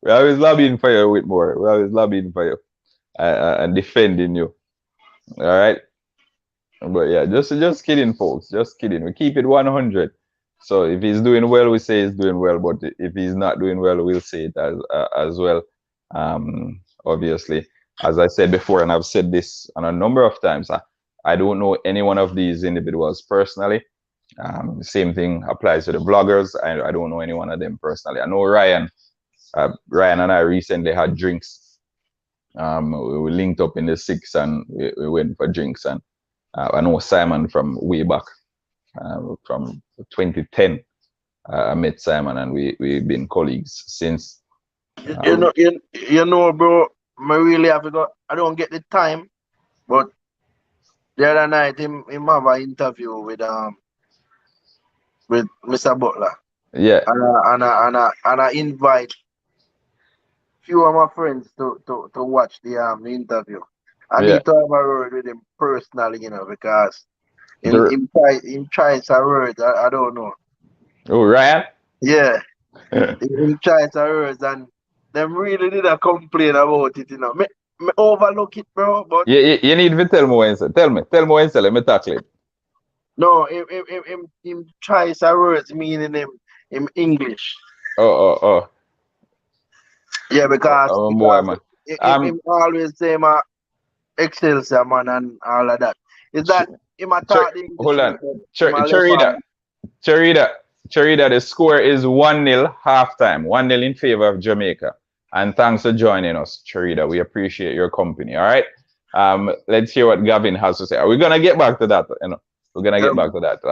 We're always lobbying for you, Whitmore. We're always lobbying for you and defending you. All right. But yeah, just kidding, folks. Just kidding. We keep it 100. So if he's doing well, we say he's doing well. But if he's not doing well, we'll say it as well. Obviously, as I said before, and I've said this on a number of times, I don't know any one of these individuals personally. The same thing applies to the bloggers. I don't know any one of them personally. I know Ryan. Ryan and I recently had drinks. We linked up in the 6 and we went for drinks. And I know Simon from way back, from 2010. I met Simon and we've been colleagues since. You know, bro, I really have to go. I don't get the time, but the other night him have an interview with Mr. Butler. Yeah. And I invite few of my friends to watch the interview. I need to have a word with him personally, you know, because him tries a word. I don't know. Oh, Ryan? Yeah. Him tries a words and them really did a complain about it, you know. Me overlook it, bro. But you need to tell me what instead. Tell me what instead. Let me tackle it. No, him tries a words meaning him English. Oh. Yeah, because boy, man. him always say Excelsior man and all of that. Is that him attack the English? Hold on. Cherida, the score is 1-0 halftime. 1-0 in favor of Jamaica. And thanks for joining us, Cherida. We appreciate your company. All right. Let's hear what Gavin has to say. We're gonna get back to that. We're gonna get back to that.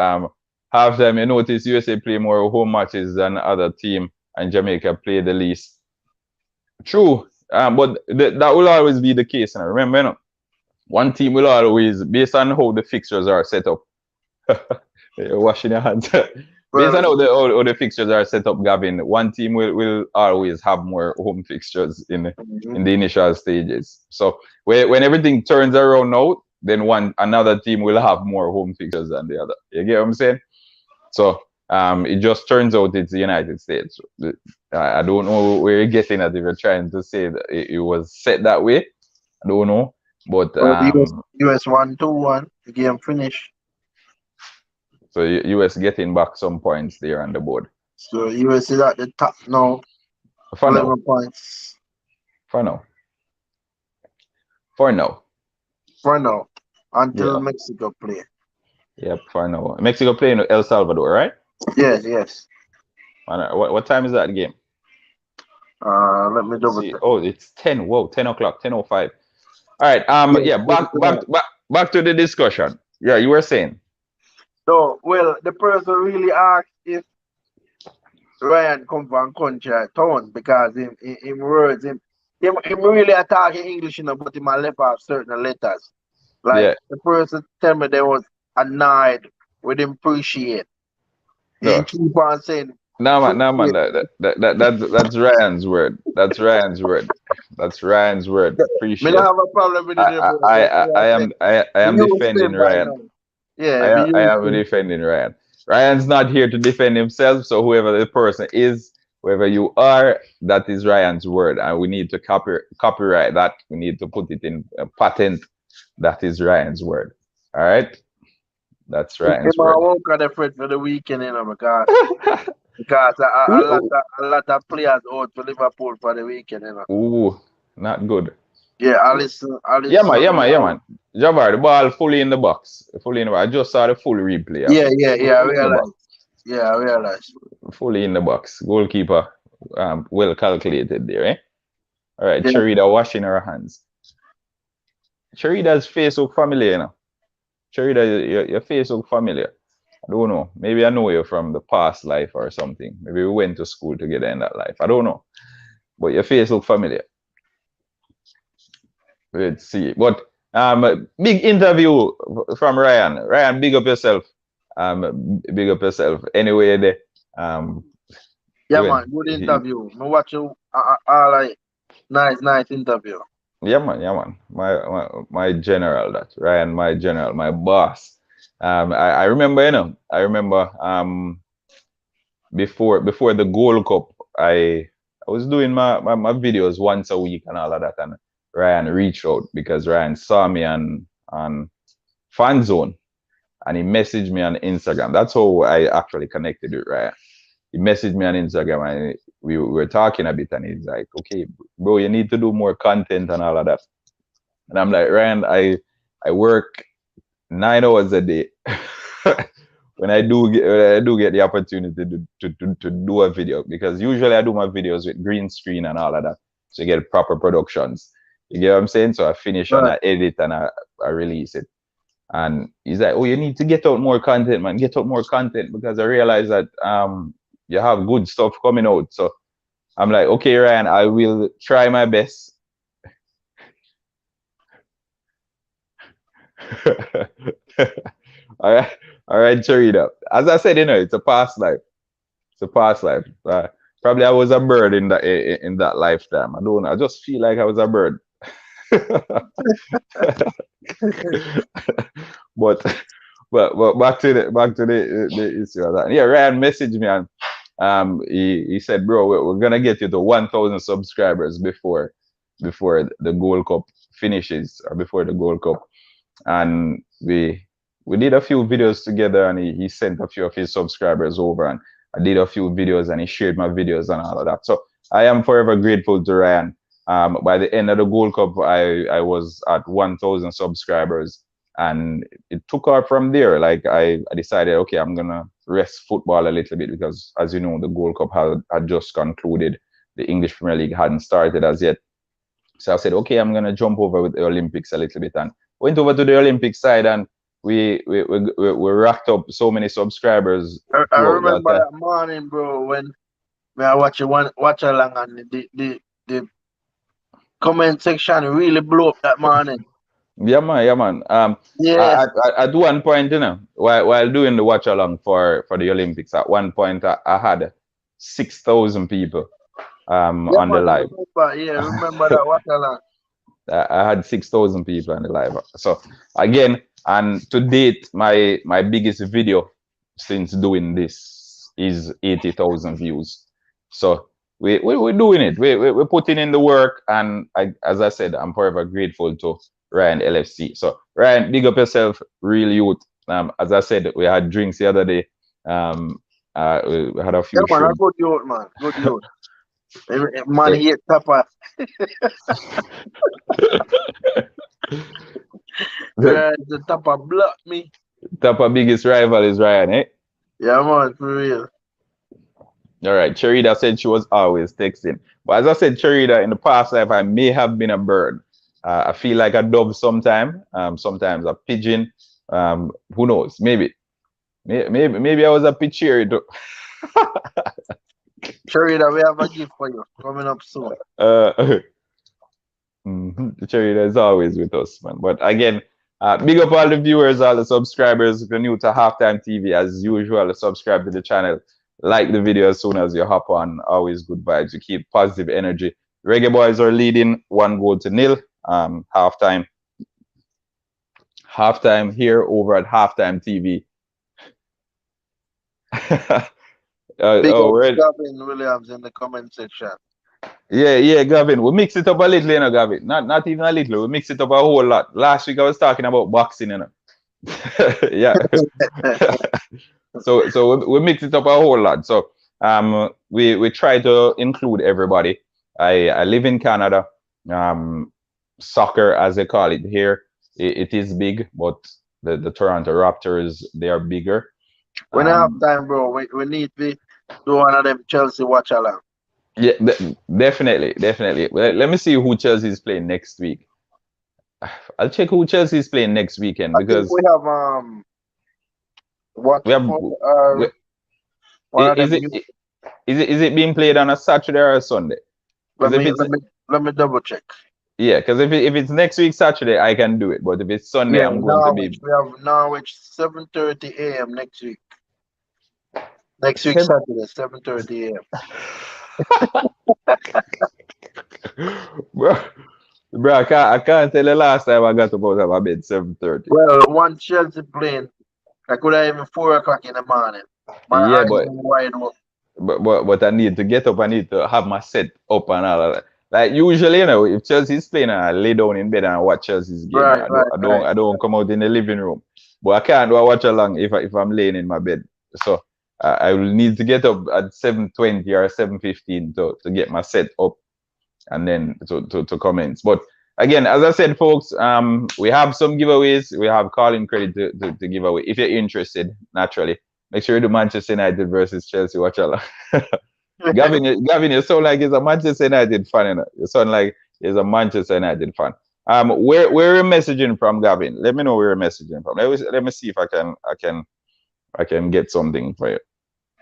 Halftime, you notice USA play more home matches than other team, and Jamaica play the least. True. But that will always be the case. Remember, one team will always, based on how the fixtures are set up. You're washing your hands. Based on how the fixtures are set up, Gavin, one team will always have more home fixtures in the initial stages. So when everything turns around now, then another team will have more home fixtures than the other. You get what I'm saying? So it just turns out it's the United States. I don't know where you're getting at if you're trying to say that it was set that way. I don't know. But US 1-2-1, the game finished. So US getting back some points there on the board. So US is at the top now. For 11 now. points. For now. Until Mexico play. Yep, for now. Mexico playing El Salvador, right? Yes. What time is that game? Let me double check. Oh, it's 10. Whoa, 10 o'clock, 10:05. All right. Back to the discussion. Yeah, you were saying. So, well, the person really asked if Ryan come from country town because in words, him really attacking English, but he might left off certain letters. Like the person tell me they was annoyed with appreciate. He keep on saying. No man. That's Ryan's word. That's Ryan's word. Appreciate. Me don't have a problem with it. I am defending Ryan. Yeah, I am defending Ryan. Ryan's not here to defend himself, so whoever the person is, whoever you are, that is Ryan's word, and we need to copyright that. We need to put it in a patent. That is Ryan's word. All right, that's Ryan's word. I won't got afraid for the weekend, because a lot of players out for Liverpool for the weekend, Ooh, not good. Yeah, I listen. Yeah, man. Jabbar, the ball fully in the box. I just saw the full replay. I realized. Fully in the box. Goalkeeper, well calculated there, eh? All right, Cherida washing her hands. Cherida's face look familiar, Cherida, your face look familiar. I don't know. Maybe I know you from the past life or something. Maybe we went to school together in that life. I don't know. But your face look familiar. Let's see. But big interview from Ryan. Ryan, big up yourself. Anyway, man, good interview. I watch you all like nice interview. Yeah, man. My general, that Ryan, my general, my boss. I remember, before the Gold Cup, I was doing my videos once a week and all of that, and Ryan reached out because Ryan saw me on Fan Zone, and he messaged me on Instagram. That's how I actually connected with Ryan. He messaged me on Instagram, and we were talking a bit, and he's like, "Okay, bro, you need to do more content and all of that." And I'm like, Ryan, I work 9 hours a day. When I do get the opportunity to do a video, because usually I do my videos with green screen and all of that, so you get proper productions. You get what I'm saying? So I finish and I edit and I release it. And he's like, "Oh, you need to get out more content, man. Get out more content," because I realize that you have good stuff coming out. So I'm like, "Okay, Ryan, I will try my best." All right, Cherida. As I said, it's a past life. Probably I was a bird in that lifetime. I don't know. I just feel like I was a bird. but back to the issue of that. Yeah, Ryan messaged me and he said, "Bro, we're gonna get you to 1,000 subscribers before the Gold Cup finishes, or before the Gold Cup." And we did a few videos together, and he sent a few of his subscribers over, and I did a few videos, and he shared my videos and all of that. So I am forever grateful to Ryan. By the end of the Gold Cup, I was at 1,000 subscribers, and it took off from there. Like I decided, okay, I'm gonna rest football a little bit because, as you know, the Gold Cup had just concluded. The English Premier League hadn't started as yet. So I said, okay, I'm gonna jump over with the Olympics a little bit, and went over to the Olympic side, and we racked up so many subscribers. I remember that morning, bro, when I watch along, and the comment section really blew up that morning. Yeah, man, yeah, man. Yeah. At one point, you know, while doing the watch along for the Olympics, at one point I had 6,000 people on the live. Remember that watch along. I had 6,000 people on the live. So again, and to date, my biggest video since doing this is 80,000 views. So we're doing it. We're putting in the work, and as I said, I'm forever grateful to Ryan LFC. So Ryan, big up yourself, real youth. As I said, we had drinks the other day. We had a few. Yeah, man, good youth, man. Good youth. Man, he hit Tapa. The Tapa blocked me. Tapa biggest rival is Ryan, eh? Yeah, man, for real. All right, Cherida said she was always texting. But as I said, Cherida, in the past life, I may have been a bird. I feel like a dove sometimes, sometimes a pigeon. Who knows? Maybe I was a pitcher too. Cherida, we have a gift for you coming up soon. Cherida is always with us, man. But again, big up all the viewers, all the subscribers. If you're new to Halftime TV, as usual, subscribe to the channel. Like the video as soon as you hop on. Always good vibes. You keep positive energy. Reggae Boyz are leading 1-0. Halftime here over at Halftime TV. Gavin Williams in the comment section. Yeah, Gavin. We mix it up a little, you know, Gavin. Not even a little. We mix it up a whole lot. Last week I was talking about boxing, you know. Yeah. So we mix it up a whole lot. So we try to include everybody. I live in Canada. Soccer, as they call it here, it is big, but the Toronto Raptors, they are bigger. When I have time, bro, we need to do one of them Chelsea watch along. Yeah, definitely. Well, let me see who Chelsea is playing next week. I'll check who Chelsea is playing next weekend because we have is it being played on a Saturday or a Sunday? Let me double check. Yeah, because if it's next week Saturday, I can do it. But if it's Sunday, I'm going to be. We have Norwich 7:30 a.m. next week. Next week Saturday 7:30 a.m. Bro, I can't tell the last time I got about my bed 7:30. Well, one Chelsea playing, I could have even 4 o'clock in the morning. My eyes wide open. But I need to get up. I need to have my set up and all of that. Like usually, you know, if Chelsea's playing, I lay down in bed and I watch Chelsea's game. I don't come out in the living room. But I can't do a watch along if I'm laying in my bed. So I will need to get up at 7:20 or 7:15 to get my set up and then to commence. But again, as I said, folks, we have some giveaways. We have calling credit to give away. If you're interested, naturally, make sure you do Manchester United versus Chelsea watch along. Gavin, you sound like he's a Manchester United fan. You know? You sound like he's a Manchester United fan. Where are you messaging from, Gavin? Let me know where you're messaging from. Let me see if I can get something for you.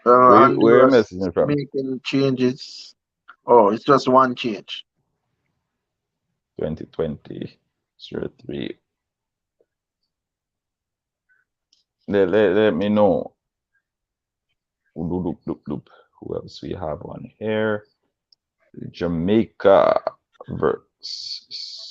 Where are you messaging from? Making changes. Oh, it's just one change. 2020 03. Let me know. Who else we have on here? Jamaica versus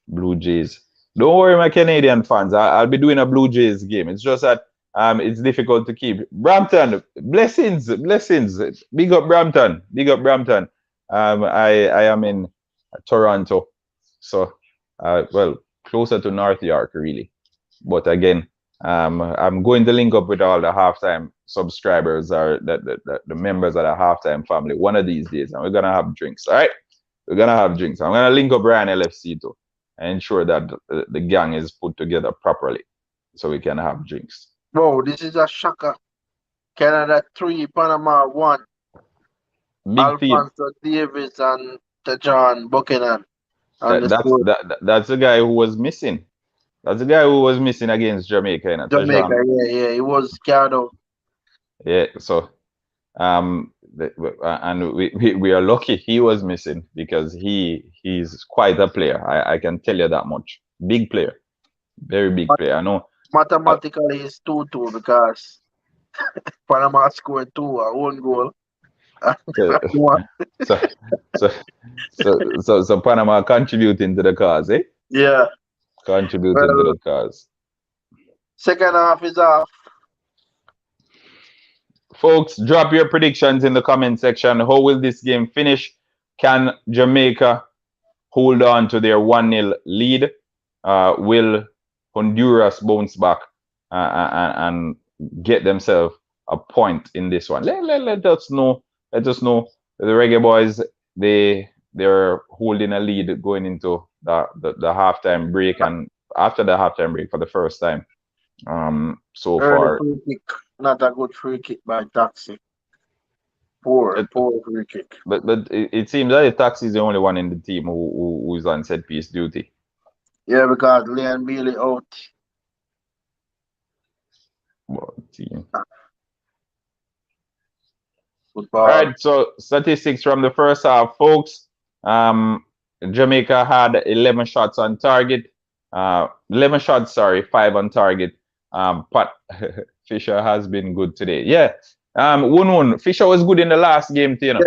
Blue Jays. Don't worry, my Canadian fans. I'll be doing a Blue Jays game. It's just that it's difficult to keep. Brampton, blessings. Big up Brampton. I am in Toronto, so well, closer to North York, really. But again, I'm going to link up with all the halftime subscribers or the members of the halftime family one of these days, and we're gonna have drinks. All right, we're gonna have drinks. I'm gonna link up Ryan LFC too and ensure that the gang is put together properly so we can have drinks. Bro, this is a shocker. Canada 3, Panama 1. Big team. Alfonso Davis and Tajon Buchanan. That's the guy who was missing. That's the guy who was missing against Jamaica. Jamaica, yeah, he was scared of. Yeah, so and we are lucky he was missing because he's quite a player. I can tell you that much. Big player, very big player. I know. Mathematically, it's 2-2 because Panama scored 2, a own goal. So Panama contributing to the cause, eh? Yeah. Contributing to the cause. Second half is off. Folks, drop your predictions in the comment section. How will this game finish? Can Jamaica hold on to their 1-0 lead? Will Honduras bounce back and get themselves a point in this one? Let us know. Let us know. The Reggae Boyz, they're holding a lead going into the halftime break, and after the halftime break for the first time. So far, free kick, not a good free kick by Taxi. Poor free kick. But it seems that Taxi is the only one in the team who's on set piece duty. Yeah, because Leon Bailey out. Team. Football. All right, so statistics from the first half, folks. Jamaica had 11 shots on target. 11 shots, sorry, 5 on target. But Fisher has been good today. Yeah. Fisher was good in the last game, you know.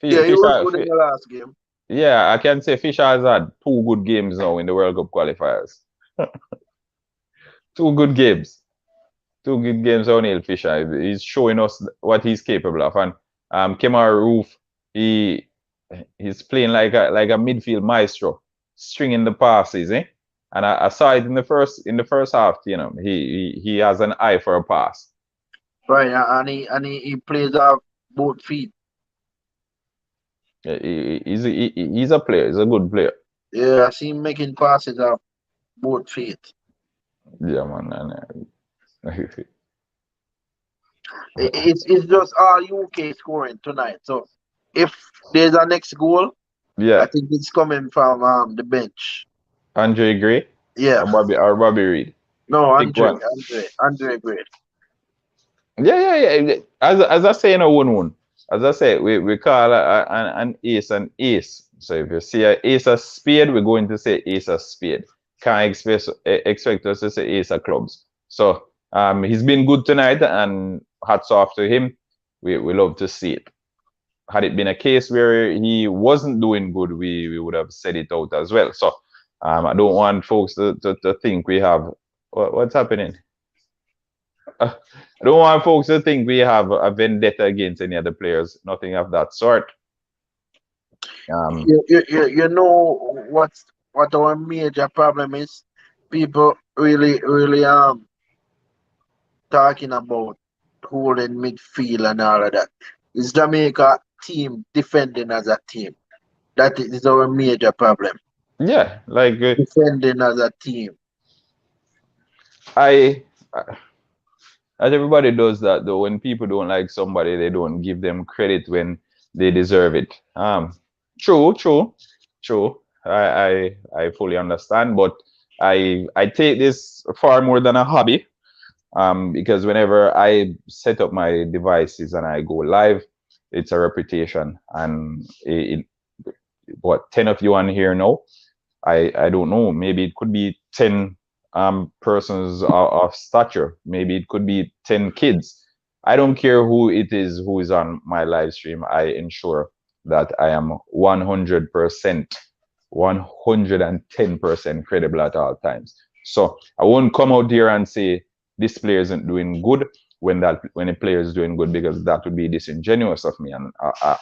Yeah, he was good in the last game. Yeah, I can say Fisher has had 2 good games now in the World Cup qualifiers. 2 good games. 2 good games, O'Neil Fisher. He's showing us what he's capable of. And Kemar Roof, he's playing like a midfield maestro, stringing the passes, eh? And I saw it in the first half, you know. He has an eye for a pass. Right, and he plays off both feet. He's a player. He's a good player. Yeah, I see him making passes off both feet. Yeah, man. It's just all UK scoring tonight. So if there's a next goal, yeah, I think it's coming from the bench. Andre Gray? Yeah. Or Bobby Reed? No, Andre Gray. Yeah. As I say in a 1-1, as I say, we call an ace an ace. So if you see an ace of spade, we're going to say ace of spade. Can't expect us to say ace of clubs. So he's been good tonight, and hats off to him. We love to see it. Had it been a case where he wasn't doing good, we would have said it out as well. So I don't want folks to think we have what's happening. I don't want folks to think we have a vendetta against any other players. Nothing of that sort. You know what our major problem is? People really talking about holding midfield and all of that. Is Jamaica team defending as a team? That is our major problem. Yeah, like defending as a team. As everybody does that though. When people don't like somebody, they don't give them credit when they deserve it. True. I fully understand, but I take this far more than a hobby. Because whenever I set up my devices and I go live, it's a reputation. And what 10 of you on here know? I don't know. Maybe it could be 10 persons of stature. Maybe it could be 10 kids. I don't care who it is who is on my live stream. I ensure that I am 100%, 110% credible at all times. So I won't come out here and say this player isn't doing good when a player is doing good, because that would be disingenuous of me. And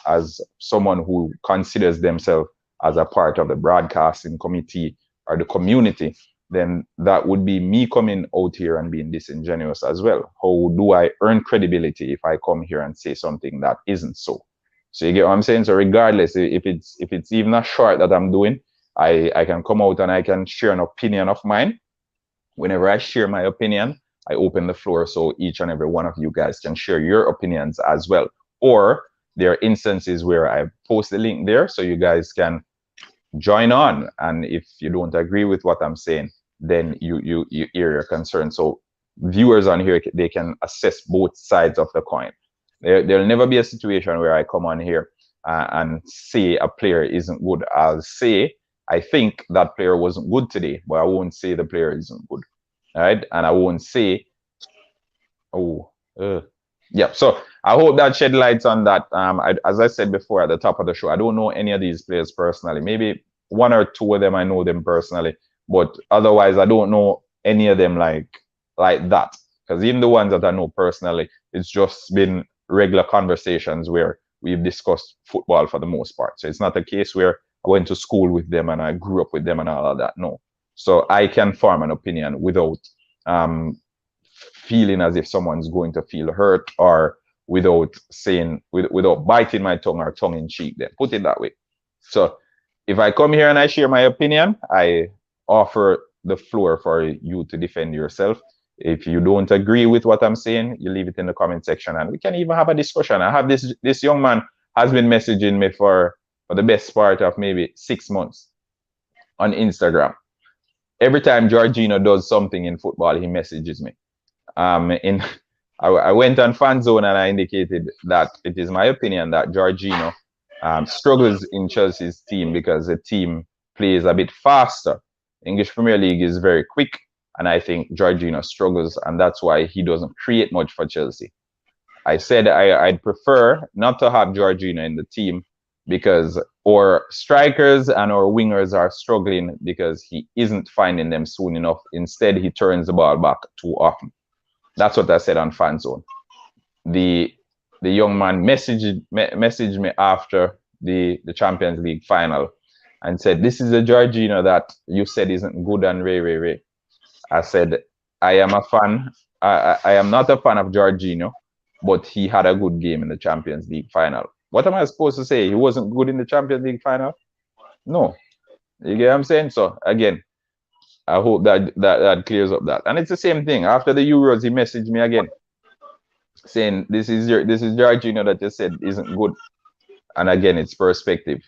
as someone who considers themselves as a part of the broadcasting committee or the community, then that would be me coming out here and being disingenuous as well. How do I earn credibility if I come here and say something that isn't so? So you get what I'm saying? So regardless, if it's even a short that I'm doing, I can come out and I can share an opinion of mine. Whenever I share my opinion, I open the floor so each and every one of you guys can share your opinions as well. Or there are instances where I post the link there so you guys can join on. And if you don't agree with what I'm saying, then you hear your concern. So viewers on here, they can assess both sides of the coin. There'll never be a situation where I come on here and say a player isn't good. I'll say, I think that player wasn't good today, but I won't say the player isn't good. All right. And I won't say, yeah. So I hope that shed lights on that. As I said before at the top of the show, I don't know any of these players personally. Maybe one or two of them I know them personally, but otherwise I don't know any of them like that. Because even the ones that I know personally, it's just been regular conversations where we've discussed football for the most part. So it's not a case where I went to school with them and I grew up with them and all of that. No. So I can form an opinion without feeling as if someone's going to feel hurt, or without saying, without biting my tongue or tongue in cheek, then put it that way. So if I come here and I share my opinion, I offer the floor for you to defend yourself. If you don't agree with what I'm saying, you leave it in the comment section and we can even have a discussion. I have this young man has been messaging me for the best part of maybe 6 months on Instagram. Every time Jorginho does something in football, he messages me. I went on Fan Zone and I indicated that it is my opinion that Jorginho struggles in Chelsea's team because the team plays a bit faster. English Premier League is very quick, and I think Jorginho struggles, and that's why he doesn't create much for Chelsea. I said I'd prefer not to have Jorginho in the team because our strikers and our wingers are struggling because he isn't finding them soon enough. Instead, he turns the ball back too often. That's what I said on Fan Zone. The young man messaged me after the Champions League final and said, "This is a Jorginho that you said isn't good and Ray. I said, I am a fan. I am not a fan of Jorginho, but he had a good game in the Champions League final. What am I supposed to say? He wasn't good in the Champions League final? No. You get what I'm saying? So again, I hope that clears up that. And it's the same thing. After the Euros, he messaged me again, saying this is Jorginho that you said isn't good. And again, it's perspective,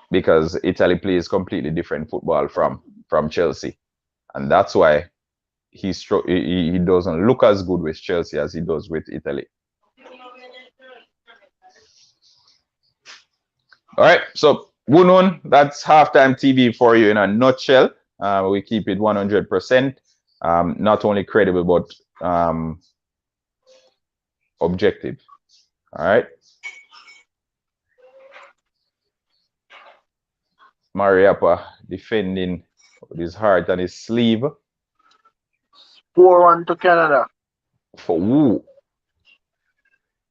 because Italy plays completely different football from Chelsea, and that's why he doesn't look as good with Chelsea as he does with Italy. All right, so Gunun, that's halftime TV for you in a nutshell. We keep it 100%, not only credible but objective. All right. Mariappa defending with his heart and his sleeve. 4-1 to Canada. For who?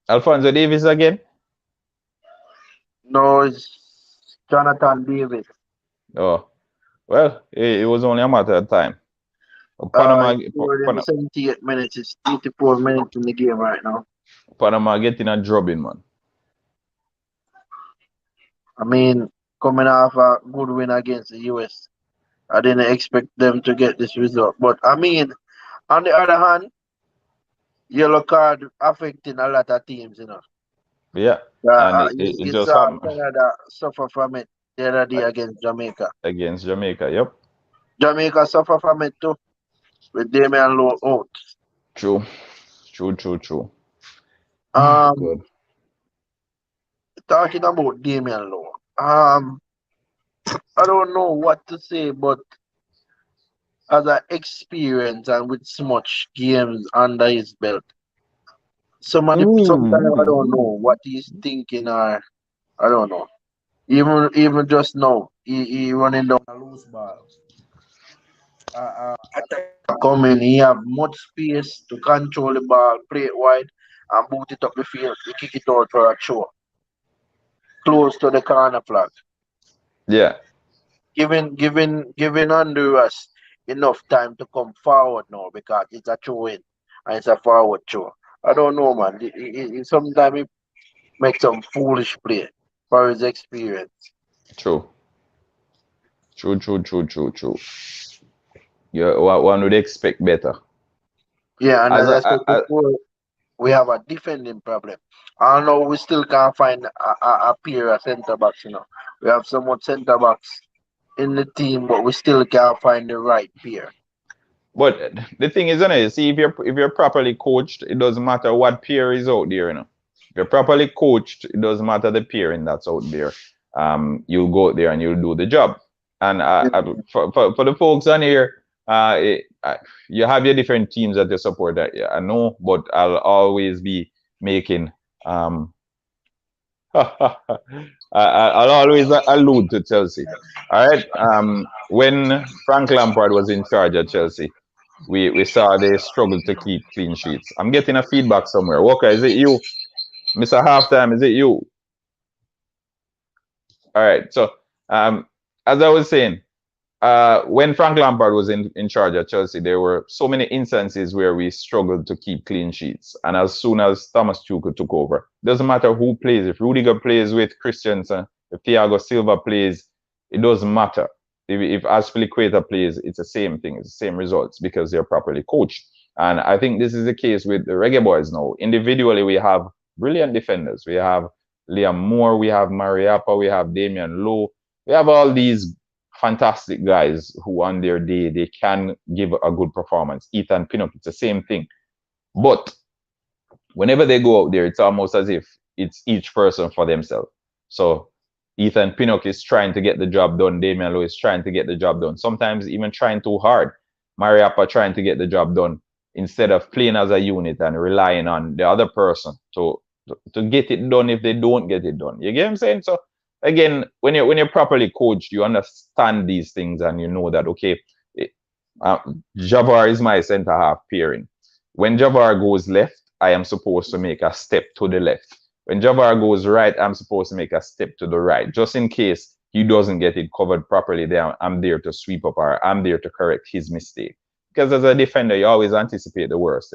Alphonso Davies again? No, it's Jonathan David. Oh, well, it was only a matter of time. Panama 78 minutes. It's 84 minutes in the game right now. Panama getting a drubbing, man. I mean, coming off a good win against the US, I didn't expect them to get this result. But I mean, on the other hand, yellow card affecting a lot of teams, you know. Yeah. You just saw Canada suffer from it the other day against Jamaica. Against Jamaica, yep. Jamaica suffer from it too, with Damian Lowe out. True. Good. Talking about Damian Lowe, I don't know what to say, but as an experience and with so much games under his belt, sometimes I don't know what he's thinking, or I don't know. Even just now, he running down a loose ball. Coming, he have much space to control the ball, play it wide, and boot it up the field. He kick it out for a throw, close to the corner flag. Yeah. Giving Honduras enough time to come forward now because it's a throw in and it's a forward throw. I don't know, man. Sometimes he makes some foolish play for his experience. True. Yeah, one would expect better. Yeah, and As as I I, said before, we have a defending problem. I know we still can't find a pair of centre backs, We have so much centre backs in the team, but we still can't find the right pair. but the thing is, you see, if you're properly coached, it doesn't matter what pair is out there, If you're properly coached, it doesn't matter the pairing that's out there. You'll go out there and you'll do the job. And for the folks on here, you have your different teams that you support. I know, but I'll always be making. I'll always allude to Chelsea. All right. When Frank Lampard was in charge at Chelsea, we saw they struggled to keep clean sheets. I'm getting a feedback somewhere. Walker, is it you? Mr. Halftime, is it you? All right. So, as I was saying, when Frank Lampard was in charge at Chelsea, there were so many instances where we struggled to keep clean sheets. And as soon as Thomas Tuchel took over, doesn't matter who plays. If Rudiger plays with Christensen, if Thiago Silva plays, it doesn't matter. If Azpilicueta plays, it's the same thing. It's the same results because they're properly coached. And I think this is the case with the Reggae Boyz now. Individually, we have brilliant defenders. We have Liam Moore, we have Mariappa, we have Damian Lowe. We have all these fantastic guys who on their day, they can give a good performance. Ethan Pinnock, it's the same thing. But whenever they go out there, it's almost as if it's each person for themselves. So Ethan Pinnock is trying to get the job done. Damian Lowe is trying to get the job done. Sometimes even trying too hard. Mariappa trying to get the job done instead of playing as a unit and relying on the other person to get it done if they don't get it done. You get what I'm saying? So again, when you're properly coached, you understand these things and you know that, okay, Javar is my center half pairing. When Javar goes left, I am supposed to make a step to the left. When Javar goes right, I'm supposed to make a step to the right, just in case he doesn't get it covered properly. There, I'm there to sweep up or I'm there to correct his mistake. Because as a defender, you always anticipate the worst.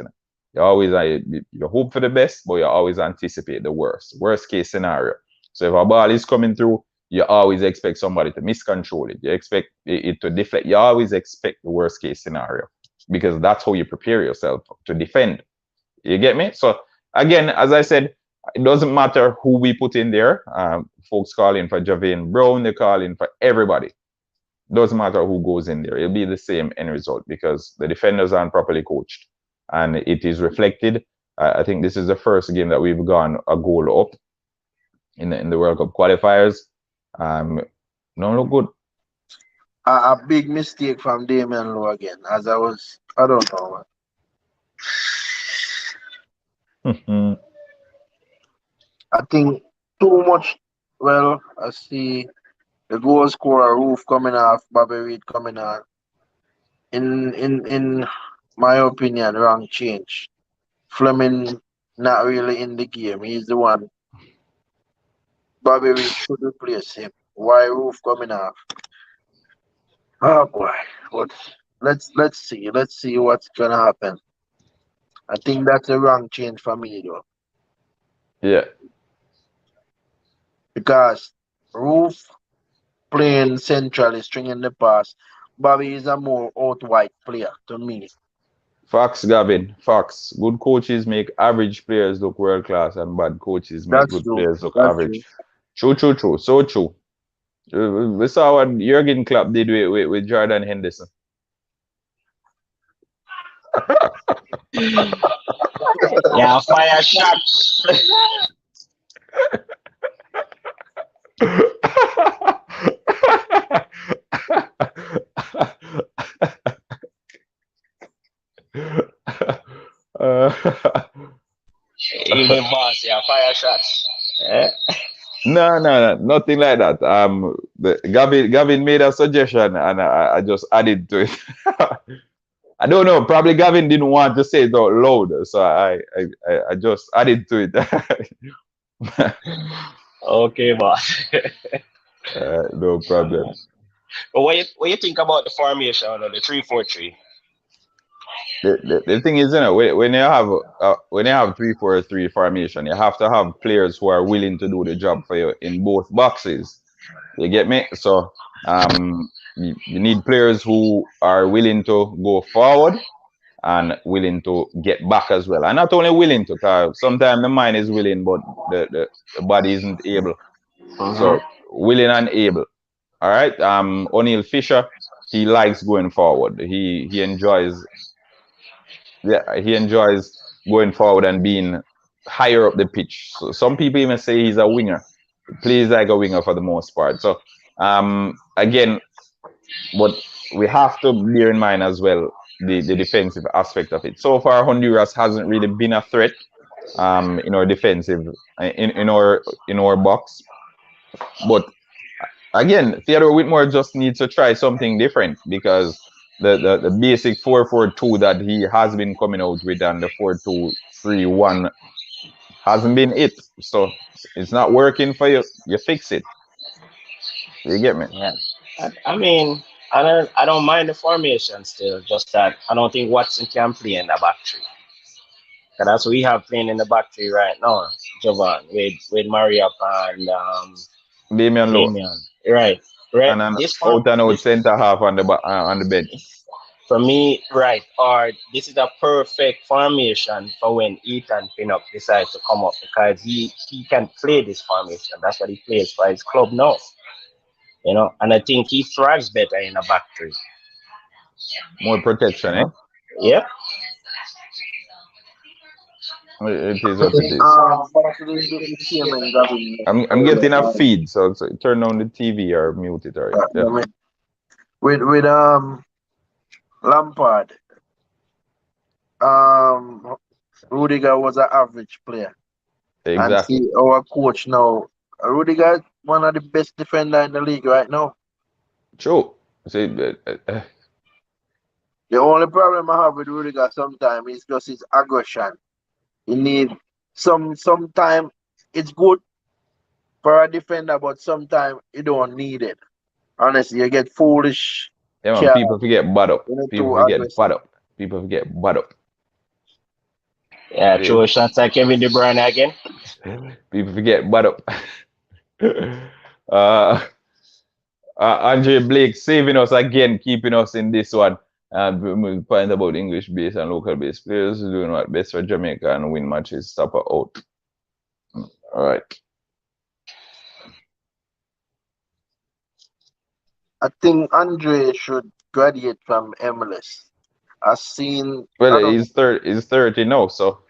You always you hope for the best, but you always anticipate the worst case scenario. So if a ball is coming through, you always expect somebody to miscontrol it. You expect it to deflect. You always expect the worst case scenario because that's how you prepare yourself to defend. You get me? So again, as I said, it doesn't matter who we put in there. Folks calling for Javane Brown, they're calling for everybody. Doesn't matter who goes in there. It'll be the same end result because the defenders aren't properly coached. And it is reflected. I think this is the first game that we've gone a goal up in the World Cup qualifiers. No look good. A big mistake from Damian Lowe again. I don't know. I think too much. Well, I see the goal scorer Roof coming off, Bobby Reid coming on. In my opinion, wrong change. Fleming not really in the game. He's the one. Bobby Reid should replace him. Why Roof coming off? Oh boy. But let's see. Let's see what's gonna happen. I think that's a wrong change for me though. Yeah. Because Roof playing centrally, stringing the pass. Bobby is a more out-wide player to me. Facts, Gavin. Facts. Good coaches make average players look world class, and bad coaches make good players look average. True. So true. We saw what Jurgen Klopp did with Jordan Henderson. Yeah, fire shots. Even boss, yeah, fire shots. No, nothing like that. Gavin made a suggestion and I just added to it. I don't know. Probably Gavin didn't want to say it out loud, so I just added to it. Okay, boss. No problem. But what you think about the formation or the 3-4-3? The thing is, when you have 3-4-3 formation, you have to have players who are willing to do the job for you in both boxes. You get me? So you need players who are willing to go forward and willing to get back as well. And not only willing to, because sometimes the mind is willing, but the body isn't able. So willing and able. All right. O'Neal Fisher, he likes going forward. He enjoys going forward and being higher up the pitch. So some people even say he's a winger. He plays like a winger for the most part. So again, but we have to bear in mind as well the defensive aspect of it. So far, Honduras hasn't really been a threat in our defensive in our box. But again, Theodore Whitmore just needs to try something different, because the basic 4-4-2 that he has been coming out with and the 4-2-3-1 hasn't been it. So it's not working for you. You fix it. You get me? Yeah. I mean, I don't mind the formation still, just that I don't think Watson can play in the back three. Because that's what we have playing in the back three right now, Jovan, with Mariap and Damian Lowe. Right. And an out and out centre half on the bench. For me, right, or this is a perfect formation for when Ethan Pinnock decides to come up, because he can play this formation. That's what he plays for his club now. And I think he thrives better in a back three. More protection, eh? Yep. It is what it is. I'm getting a feed, so turn on the TV or mute it, or yeah. With Lampard, Rudiger was an average player. Exactly. And see our coach now, Rudiger, one of the best defender in the league right now. True. See, the only problem I have with Rudiger sometimes is just his aggression. You need sometimes it's good for a defender, but sometimes you don't need it. Honestly, you get foolish. Yeah, man, people forget butt up. People forget butt up. People forget butt up. Yeah, true. Shots like Kevin De Bruyne again. People forget butt up. Andre Blake saving us again, keeping us in this one. And point about English-based and local-based players doing what best for Jamaica and win matches, stop her out. All right. I think Andre should graduate from MLS. I've seen. Well, he's 30 now, so.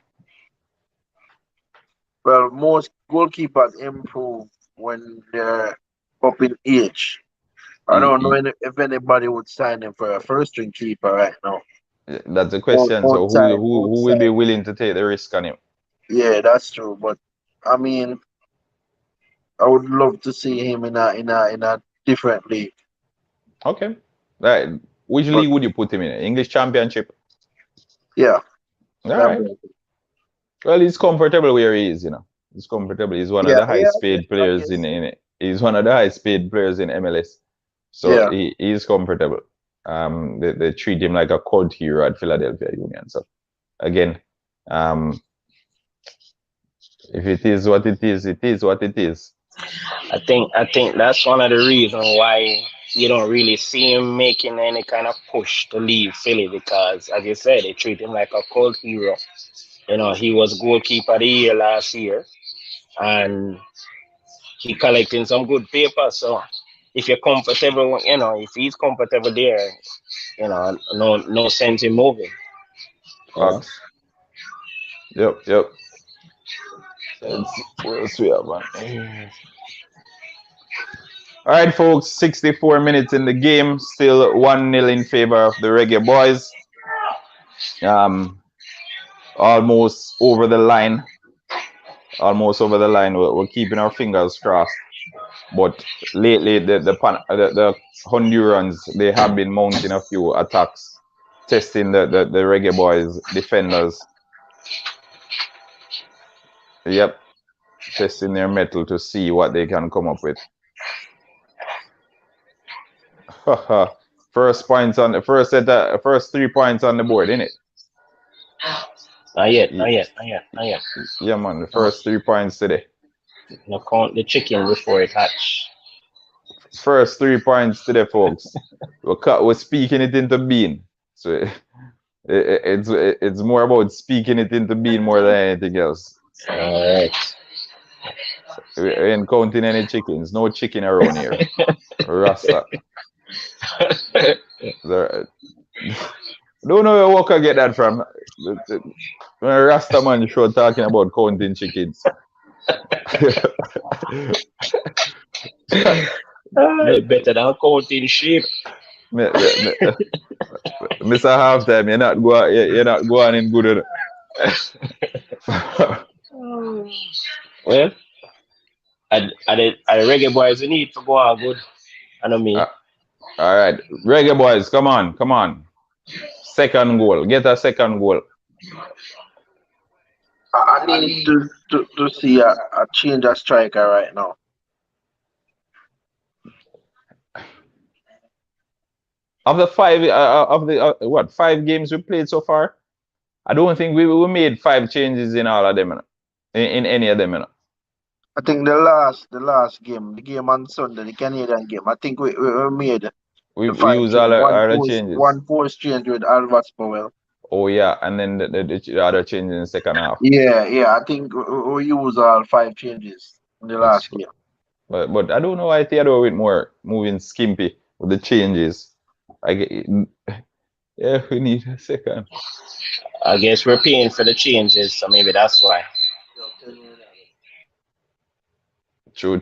Well, most goalkeepers improve when they're up in age. I don't know if anybody would sign him for a first-string keeper right now. That's the question. So who will be willing to take the risk on him? Yeah, that's true. But I mean, I would love to see him in a different league. Okay. All right. Which league would you put him in? English Championship? Yeah. All right. Well, he's comfortable where he is, He's comfortable. He's one of the highest paid players in it. He's one of the highest paid players in MLS. So he is comfortable. They treat him like a cult hero at Philadelphia Union. So again, if it is what it is, it is what it is. I think that's one of the reasons why you don't really see him making any kind of push to leave Philly, because, as you said, they treat him like a cult hero. He was goalkeeper of the year last year, and he collecting some good paper. So if you're comfortable, if he's comfortable there, no sense in moving. Yep. Let's see what else we have, man. All right, folks, 64 minutes in the game, still 1-0 in favor of the Reggae Boyz. Almost over the line. We're keeping our fingers crossed. But lately, the Hondurans, they have been mounting a few attacks, testing the Reggae Boyz defenders. Yep, testing their mettle to see what they can come up with. First points on the first set, first 3 points on the board, innit? Not yet. Yeah, man, the first 3 points today. No count the chicken before it hatch. First 3 points today, folks. We're speaking it into being. So it's more about speaking it into being more than anything else. Alright. We ain't counting any chickens. No chicken around here. Rasta. Don't know where Walker get that from. When a Rasta man show talking about counting chickens. Better than counting sheep. Mr. Halftime, you're not going in good enough. Well, the Reggae Boyz need to go on good. I know me. All right, Reggae Boyz, come on. Second goal. Get a second goal. I need to see a change of striker right now. Of the 5 games we played so far, I don't think we made 5 changes in all of them, in any of them. I think the last game, the game on Sunday, the Canadian game, I think we made we used all the changes. One forced change with Alvas Powell. Oh yeah, and then the other change in the second half. Yeah. I think we use all 5 changes in the last game. But I don't know why Theodore with more moving skimpy with the changes. Yeah, we need a second. I guess we're paying for the changes, so maybe that's why. True.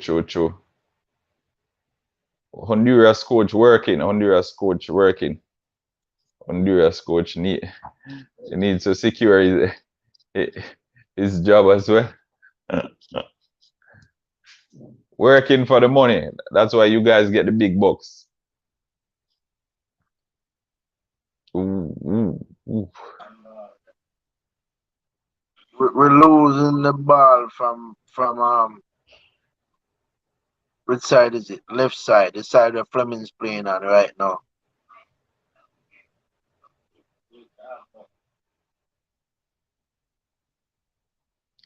Honduras coach working. Honduras coach needs to secure his job as well. Working for the money. That's why you guys get the big bucks. Ooh. We're losing the ball from which side is it? Left side, the side where Fleming's playing on right now.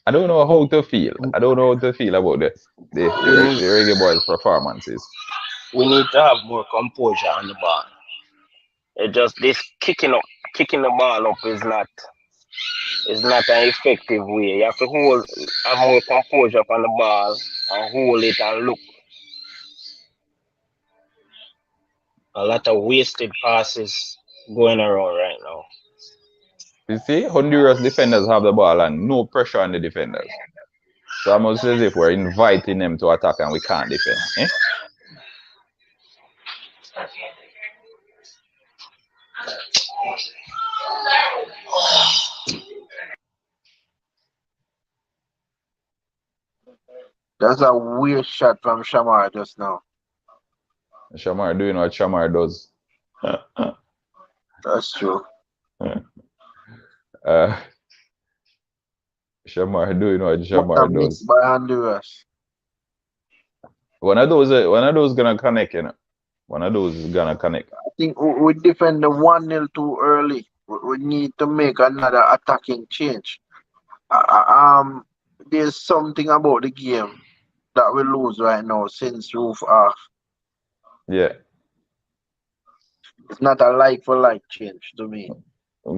I don't know how to feel. about the Reggae Boyz performances. We need to have more composure on the ball. It just this kicking the ball up is not an effective way. You have to have more composure on the ball and hold it and look. A lot of wasted passes going around right now. You see, Honduras defenders have the ball and no pressure on the defenders. So almost as if we're inviting them to attack and we can't defend. Eh? That's a weird shot from Shamar just now. Shamar doing what Shamar does. That's true. Shamar doing what Shamar does. By Honduras. One of those gonna connect, you know. One of those is gonna connect. I think we defend the 1-0 too early. We need to make another attacking change. There's something about the game that we lose right now since roof off. Yeah. It's not a like for like change to me.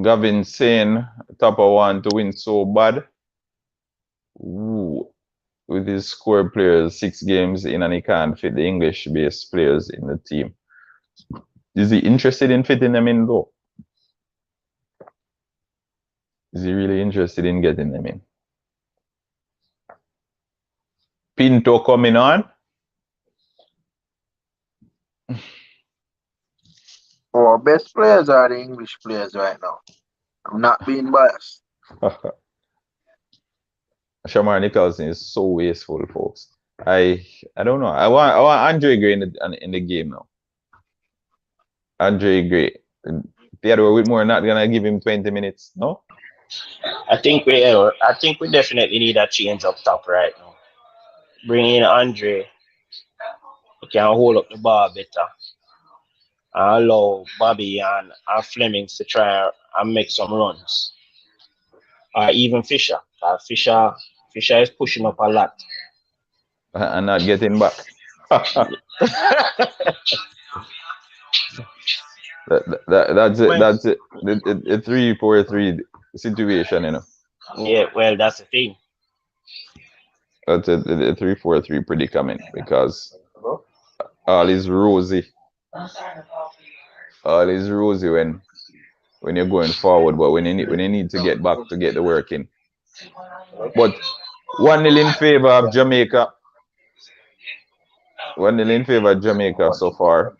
Gavin saying top of 1 to win so bad. Ooh. With his squad players 6 games in and he can't fit the English based players in the team. Is he interested in fitting them in though? Is he really interested in getting them in? Pinto coming on. Our best players are the English players right now. I'm not being biased. Shamar Nicholson is so wasteful, folks. I don't know. I want Andre Gray in the game now. Andre Gray. Theodore Whitmore not gonna give him 20 minutes, no? I think we definitely need a change up top right now. Bring in Andre. He can hold up the ball better. and allow Bobby and Flemings to try and make some runs. Or even Fisher. Fisher is pushing up a lot. And not getting back. That's it. That's it. The 3-4-3 situation, you know. Yeah, well, that's the thing. That's it. The 3-4-3 predicament because all is rosy. All is rosy when you're going forward, but when you need to get back to get the work in. But 1-0 in favor of Jamaica. 1-0 in favor of Jamaica so far.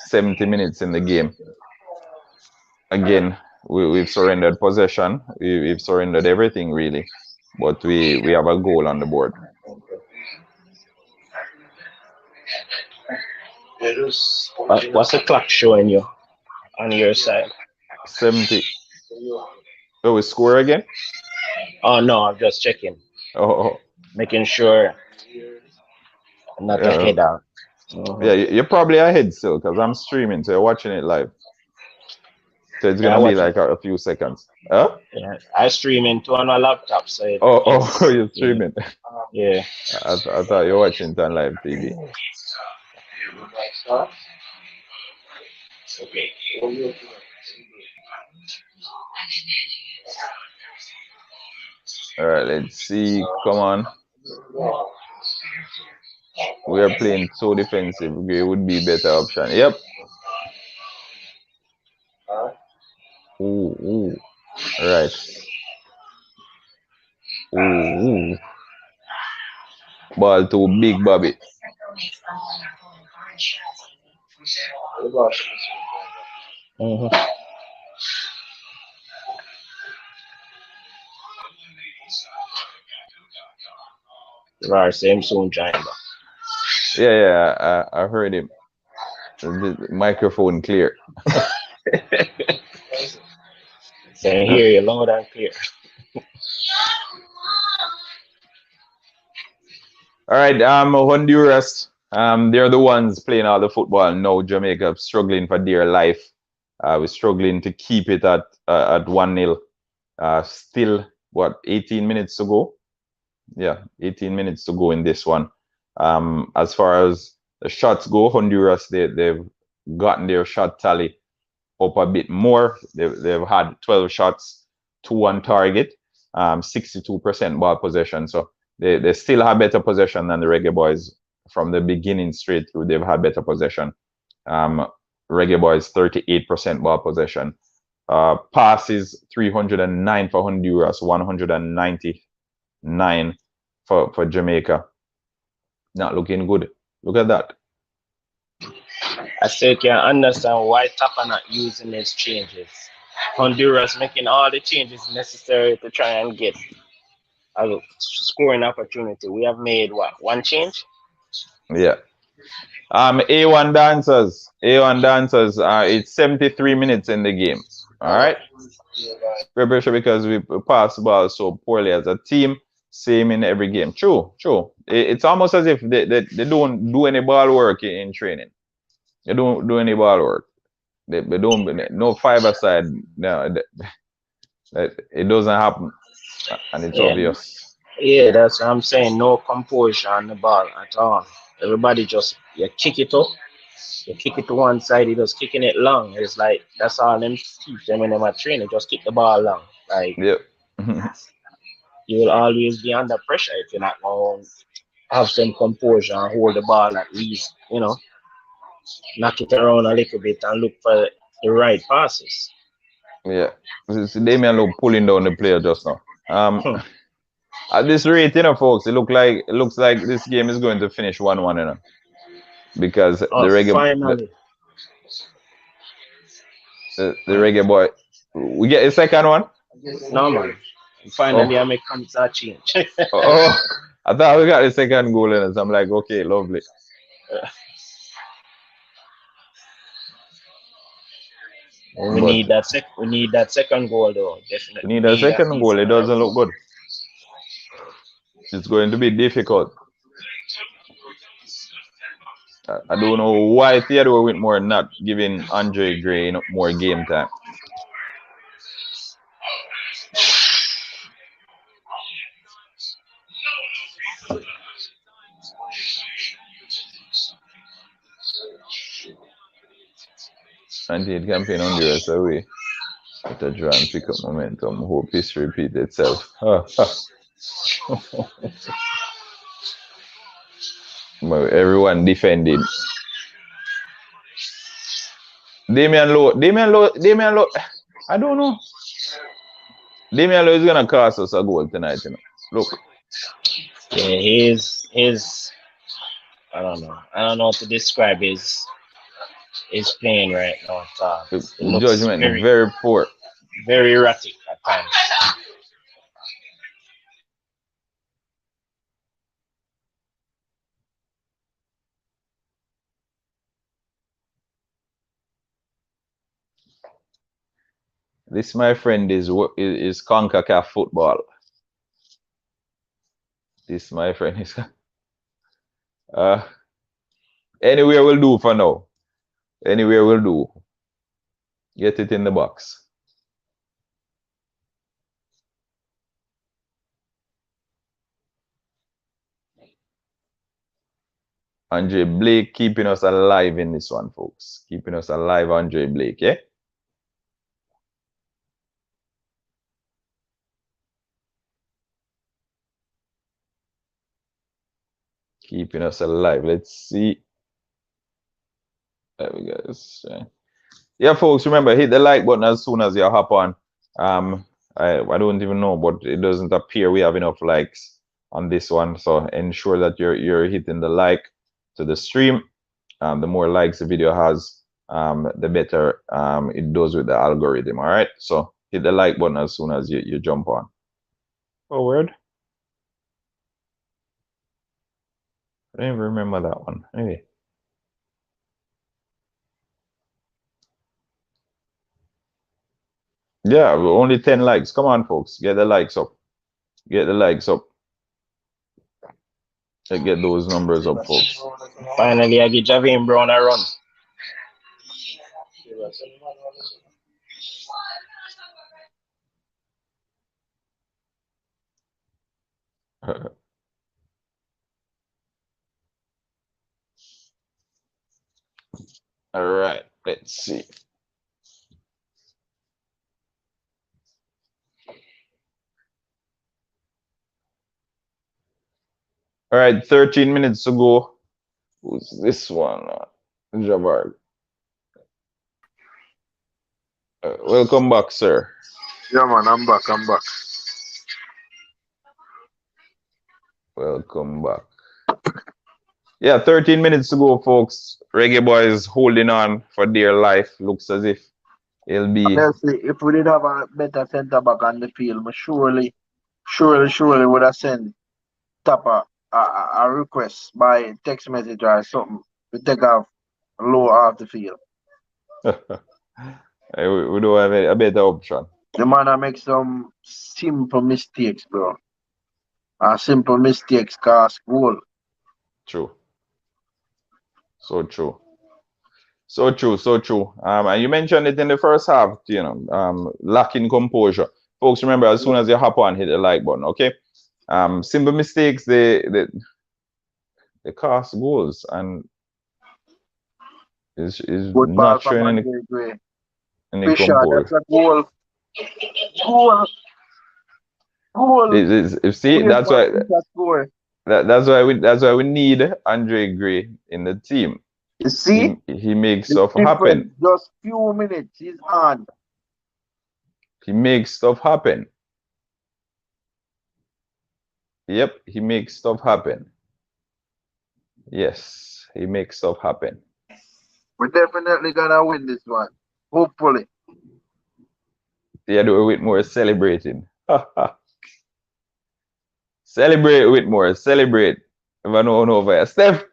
70 minutes in the game. Again, we've surrendered possession. We've surrendered everything really, but we have a goal on the board. What's the clock showing you on your side? 70. So we score again? Oh no, I'm just checking. Oh, making sure I'm not ahead out. Yeah, you're probably ahead still because I'm streaming, so you're watching it live. So it's gonna be like a few seconds. Huh? Yeah, I stream into on my laptop, so you're streaming. Yeah. I thought you were watching it on live TV. All right, let's see. Come on. We are playing so defensive. It would be a better option. Yep. Ooh. Right. Ooh. Ball to Big Bobby. Right, same soon, Giant. Yeah, I heard him. The microphone clear. Can hear you loud and clear. All right, Honduras. They're the ones playing all the football now. Jamaica struggling for dear life. We're struggling to keep it at 1-0. Still, what, 18 minutes to go? Yeah, 18 minutes to go in this one. As far as the shots go, Honduras they've gotten their shot tally up a bit more. They've had 12 shots, 2 on target, 62% ball possession. So they still have better possession than the Reggae Boyz from the beginning straight through. They've had better possession. Reggae Boyz 38% ball possession. Passes 309 for Honduras, 199 for Jamaica. Not looking good. Look at that. I still can't understand why Tapa not using these changes. Honduras making all the changes necessary to try and get a scoring opportunity. We have made what, 1 change? Yeah. A1 dancers. It's 73 minutes in the game. All right. Pressure because we pass the ball so poorly as a team. Same in every game. True. It's almost as if they don't do any ball work in training. They don't do any ball work. They don't. No 5-a-side. No, it doesn't happen, and it's obvious. Yeah, that's what I'm saying. No composure on the ball at all. Everybody just kick it up. You kick it to one side. You just kicking it long. It's like that's all them teach them when they're training. Just kick the ball long. Like yep. You will always be under pressure if you're not going to have some composure and hold the ball at least, knock it around a little bit and look for the right passes. Yeah. Damian look pulling down the player just now. At this rate, folks, it looks like this game is going to finish 1-1, because the Reggae the Reggae Boy, we get a second one. No man. Finally, I make that change. I thought we got the second goal in it. So I'm like, okay, lovely. We need that second goal though, definitely. We need a second goal. It doesn't look good. It's going to be difficult. I don't know why Theodore Whitmore not giving Andre Gray more game time. Anti-hate campaign Honduras away. Let a draw and pick up momentum. Hope history repeat itself. But everyone defending. Damian Lowe. I don't know. Damian Lowe is gonna cost us a goal tonight, you know. Look. Yeah, he's I don't know. I don't know how to describe his playing right now. It looks Judgment very poor. Very erratic at times. This, my friend, is CONCACAF football. This, my friend, is anywhere will do for now. Anywhere will do. Get it in the box. Andre Blake keeping us alive in this one, folks. Keeping us alive, Andre Blake, yeah? Keeping us alive. Let's see. There we go. Yeah, folks, remember, hit the like button as soon as you hop on. I don't even know, but it doesn't appear we have enough likes on this one. So ensure that you're hitting the like to the stream. The more likes the video has, the better it does with the algorithm. All right. So hit the like button as soon as you jump on. Forward. I don't even remember that one. Anyway. Yeah, only 10 likes. Come on, folks. Get the likes up. Get the likes up. Let's get those numbers up, folks. Finally, I get Javin Brown a run. All right, let's see. All right, 13 minutes to go. Who's this one? Javard. Welcome back, sir. Yeah, man, I'm back. Welcome back. Yeah, 13 minutes to go, folks. Reggae Boyz holding on for dear life. Looks as if it'll be. Honestly, if we did have a better centre back on the field, we surely would have sent Tapper a request by text message or something to take off Low off the field. We don't have a better option. The man make some simple mistakes, bro. Simple mistakes cause goal. True. So true. So true. And you mentioned it in the first half, you know, lacking composure. Folks, remember, as soon as you hop on, hit the like button, okay? Simple mistakes, they cost goals, and is not showing any Fisher, composure. that's a goal. You see, that's why we need Andre Gray in the team. You see, he makes stuff happen. Just few minutes, he's on. He makes stuff happen. Yep, he makes stuff happen. Yes, he makes stuff happen. We're definitely gonna win this one. Hopefully. Theodore Whitmore celebrating. Celebrate, Whitmore. Celebrate. If I know over here. Steph.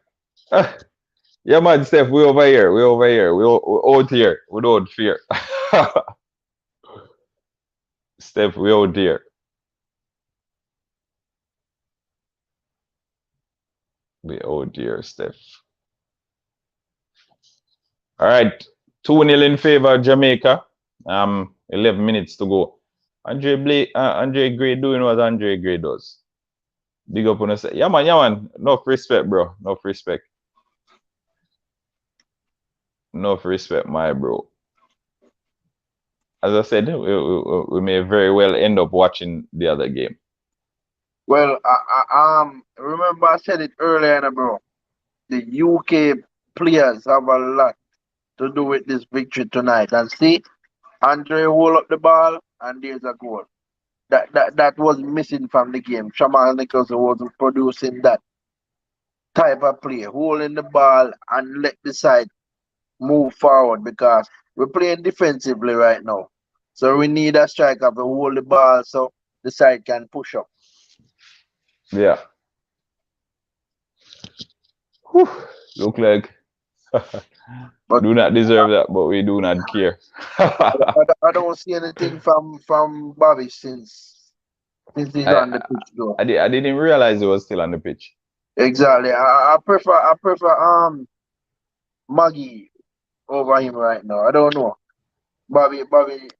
Yeah, man, Steph, we over here. We out here. Without fear. Steph, we out here. We out here, Steph. All right, 2-0 in favor of Jamaica. 11 minutes to go. Andre Gray doing what Andre Gray does. Big up on us. Yeah man, yeah man. Enough respect, bro. Enough respect. Enough respect, my bro. As I said, we may very well end up watching the other game. Well, remember I said it earlier, bro. The UK players have a lot to do with this victory tonight. And see, Andre hold up the ball, and there's a goal. That was missing from the game. Shamal Nicholson wasn't producing that type of play, holding the ball and let the side move forward because we're playing defensively right now. So we need a striker to hold the ball so the side can push up. Yeah. Whew. Look like But do not deserve that, but we do not care. I don't see anything from Bobby since he's on the pitch though. I didn't realize he was still on the pitch. Exactly. I prefer Maggie over him right now. I don't know. Bobby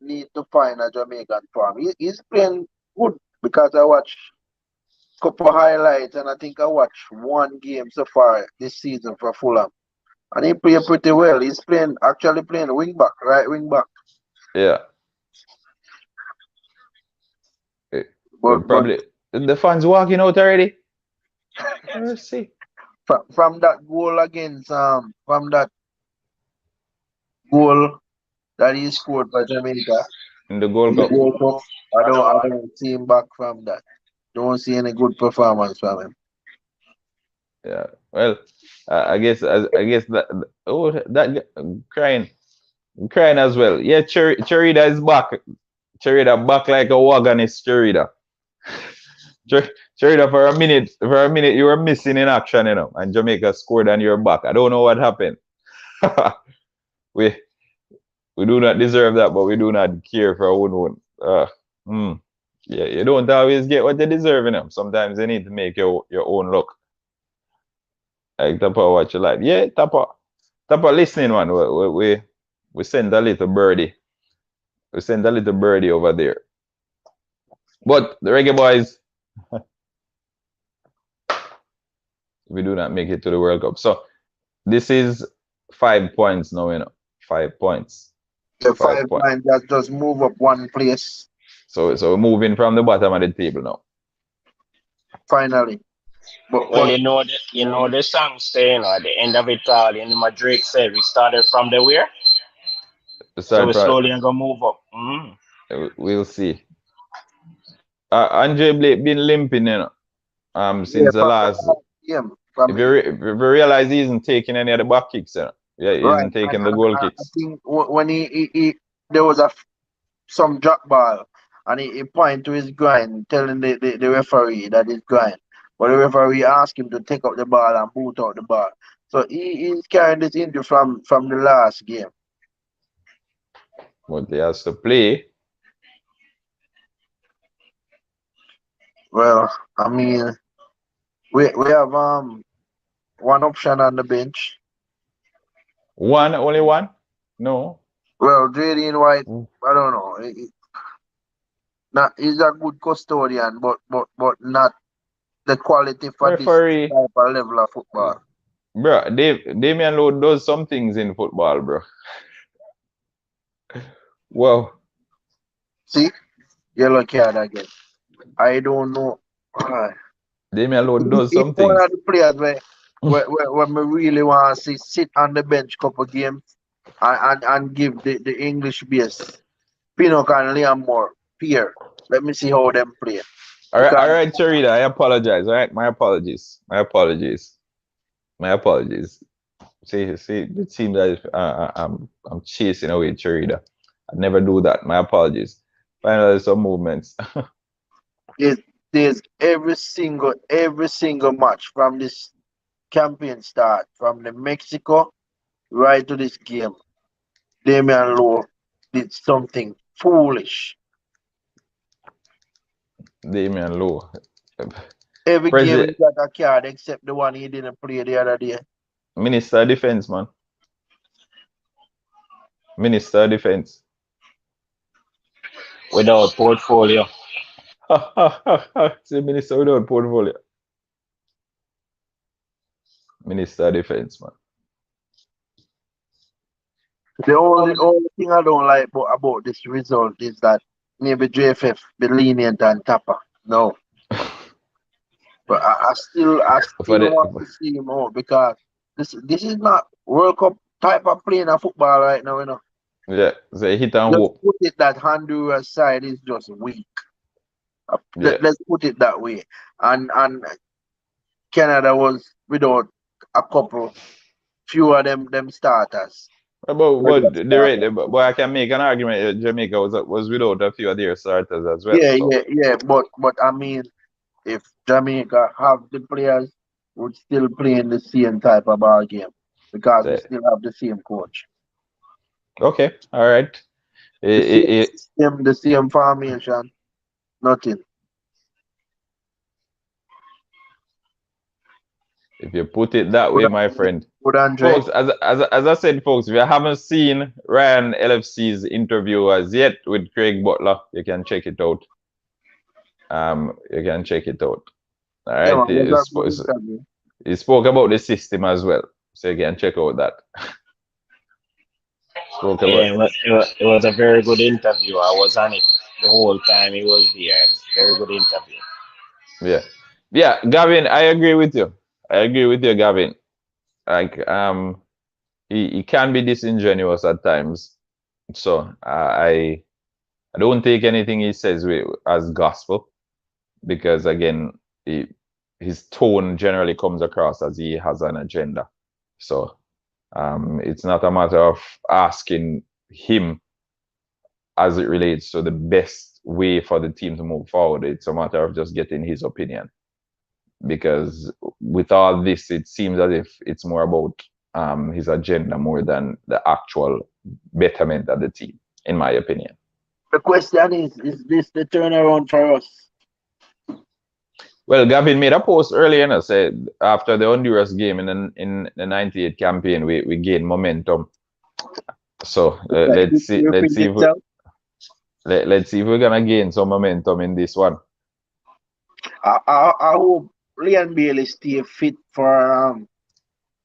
need to find a Jamaican farm. He's playing good because I watched a couple highlights and I think I watched one game so far this season for Fulham. And he played pretty well. He's actually playing wing back, right wing back. Yeah. But probably the fans walking out already. Let's see. From that goal against from that goal that he scored for Jamaica In the Gold Cup. I don't see him back from that. Don't see any good performance from him. Yeah. Well, I guess that crying as well. Yeah, Cherida is back. Cherida back like a wagon is Cherida. Cherida for a minute you were missing in action, you know, and Jamaica scored and you're back. I don't know what happened. we do not deserve that, but we do not care for our own. Yeah, you don't always get what you deserve in them. Sometimes you need to make your own luck. Like Tapa, what you like. Yeah, Tapa listening, man. We send a little birdie. We send a little birdie over there. But the Reggae Boyz, we do not make it to the World Cup. So this is 5 points now, you know. 5 points. The 5 points that just move up one place. So we're moving from the bottom of the table now. Finally. But well, you know the song saying at the end of it all, Drake said we started from the where? So we slowly gonna move up. We'll see. Andre Blake been limping, you know, since the last. If you realize he isn't taking any of the back kicks, you know? Yeah, he isn't taking the goal kicks. I think when he there was some drop ball and he pointed to his grind, telling the referee that he's grind. But the referee asked him to take up the ball and boot out the ball. So he's carrying this injury from the last game. But he has to play. Well, I mean, we have one option on the bench. Only one? No. Well, Jaden White, I don't know. He's a good custodian, but not the quality for this type of level of football. Bro, Damian Lowe does some things in football, bro. Wow. See? Yellow card again. I don't know. Damian Lowe does some things. One of the players where we really want to see sit on the bench couple games and give the English base Pinnock and Liam Moore peer. Let me see how them play. All right, Cherida, I apologize. All right, my apologies. See, it seems that I'm chasing away Cherida. I never do that. My apologies. Finally, some movements. There's every single match from this campaign start, from the Mexico right to this game. Damian Lowe did something foolish. Damian Lowe. Every game he got a card except the one he didn't play the other day. Minister of Defense, man. Minister of Defense. Without portfolio. Say Minister without portfolio. Minister of Defense, man. The only thing I don't like about this result is that maybe JFF be lenient and Tapper. No. But I still want to see him out because this is not World Cup type of playing of football right now, you know. Yeah, so hit and Let's hope. put it that Honduras side is just weak. Let's put it that way. And Canada was without a few of them starters. But I can make an argument that Jamaica was without a few of their starters as well. Yeah. But I mean, if Jamaica have the players, would still playing the same type of ball game because we still have the same coach. Okay, all right. The same formation, nothing. If you put it that way, my friend. Folks, as I said, folks, if you haven't seen Ryan LFC's interview as yet with Craig Butler, you can check it out. You can check it out. All right. He spoke about the system as well, so you can check out that. It was a very good interview. I was on it the whole time he was there. Very good interview. Yeah, Gavin, I agree with you. Gavin. Like, he can be disingenuous at times. So I don't take anything he says as gospel, because again, his tone generally comes across as he has an agenda. So it's not a matter of asking him as it relates to the best way for the team to move forward. It's a matter of just getting his opinion. Because with all this, it seems as if it's more about his agenda more than the actual betterment of the team, in my opinion. The question is this the turnaround for us? Well, Gavin made a post earlier and said after the Honduras game in the 98 campaign, we gained momentum. So let's see if we're gonna gain some momentum in this one. I hope Leon Bailey stay fit for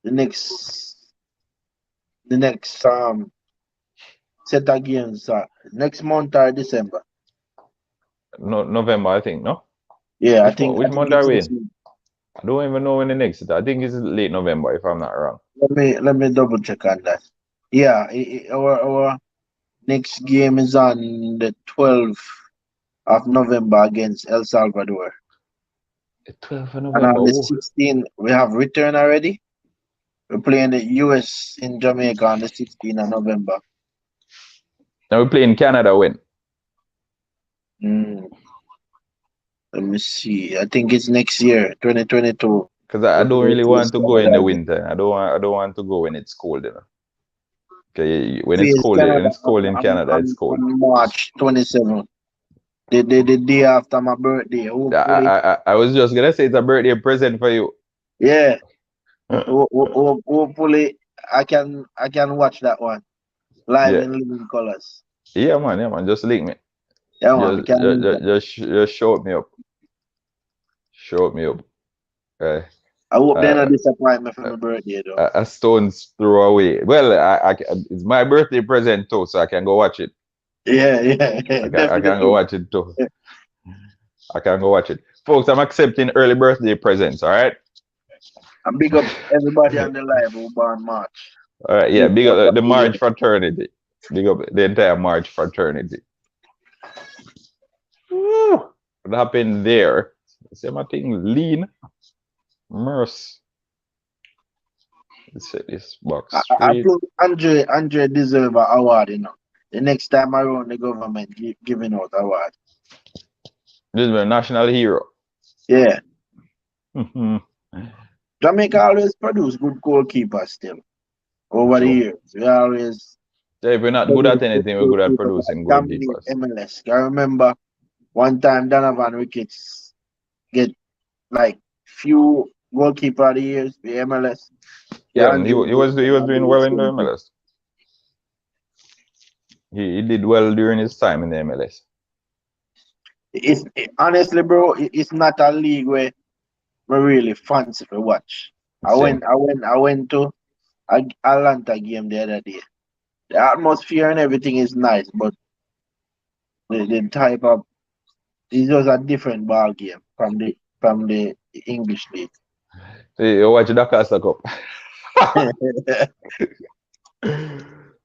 the next set of games next month or December. No, November, I think. No. Yeah, which month are we in? I don't even know when the next. I think it's late November, if I'm not wrong. Let me double check on that. Yeah, our next game is on the 12th of November against El Salvador. The 12th of November. And on the 16th, we have return already. We're playing the US in Jamaica on the 16th of November. Now we're playing Canada when? Let me see. I think it's next year, 2022. Because I don't really want to go in the winter. I don't want to go when it's cold, you know. Okay, when it's cold in Canada, it's cold. On March 27th. The day after my birthday. I was just gonna say it's a birthday present for you. Yeah. Hopefully I can watch that one live in living colors. Yeah, man. Just link me. Yeah, man. Just show me up. Okay. I hope they're not disappoint me for my birthday, though. A stone's throw away. Well, it's my birthday present too, so I can go watch it. Yeah. I can go watch it too. I can go watch it. Folks, I'm accepting early birthday presents, all right? And big up everybody on the live who born March. All right, yeah, big up the March fraternity. Big up the entire March fraternity. Woo! What happened there? See my thing lean. Merce. Let's set this box I think Andre deserve an award, you know. The next time around the government giving out award. This is a national hero. Yeah. Jamaica always produce good goalkeepers still. Over the years. We always. Yeah, if we're not good at anything, we're good at producing goalkeepers. MLS. I remember one time Donovan Ricketts get like few goalkeeper of the years, the MLS. Yeah, he was doing well in the MLS. He did well during his time in the MLS. Honestly, bro, it's not a league where we really fancy to watch. Same. I went to a Atlanta game the other day. The atmosphere and everything is nice, but the type of it's just a different ball game from the English league. You watch the Costa Cup.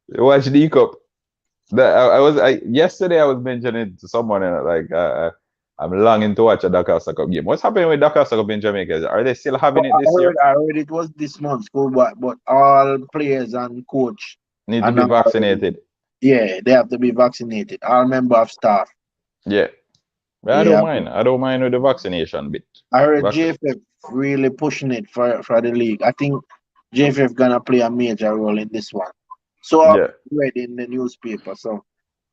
You watch the Cup. Yesterday I was mentioning to someone like I'm longing to watch a Dakar Cup game. What's happening with Dakar Cup in Jamaica? Are they still having it this year? I heard it was this month, school, but all players and coach Need to be vaccinated. Yeah, they have to be vaccinated. All member of staff. Yeah. I don't mind. I don't mind with the vaccination bit. I heard JFF really pushing it for the league. I think JFF gonna play a major role in this one. So I read in the newspaper. So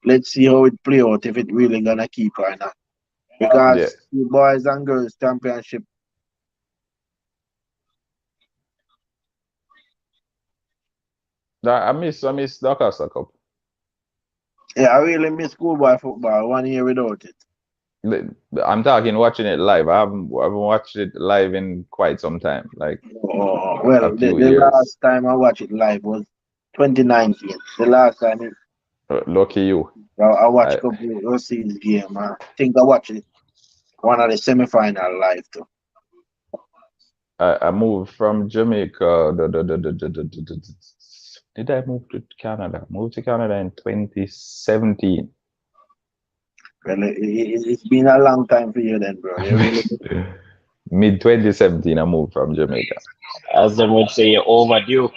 let's see how it play out, if it really gonna keep or not. Because the boys and girls championship. I miss Dakar Cup. Yeah, I really miss schoolboy football 1 year without it. I'm talking watching it live. I haven't watched it live in quite some time. Like, the last time I watched it live was 2019. The last time lucky you. I watched a couple of series game. I think I watched it one of the semi-final live too. I moved from Jamaica. Did I move to Canada? Moved to Canada in 2017. Well, it's been a long time for you then, bro. Mid 2017, I moved from Jamaica. As they would say, overdue.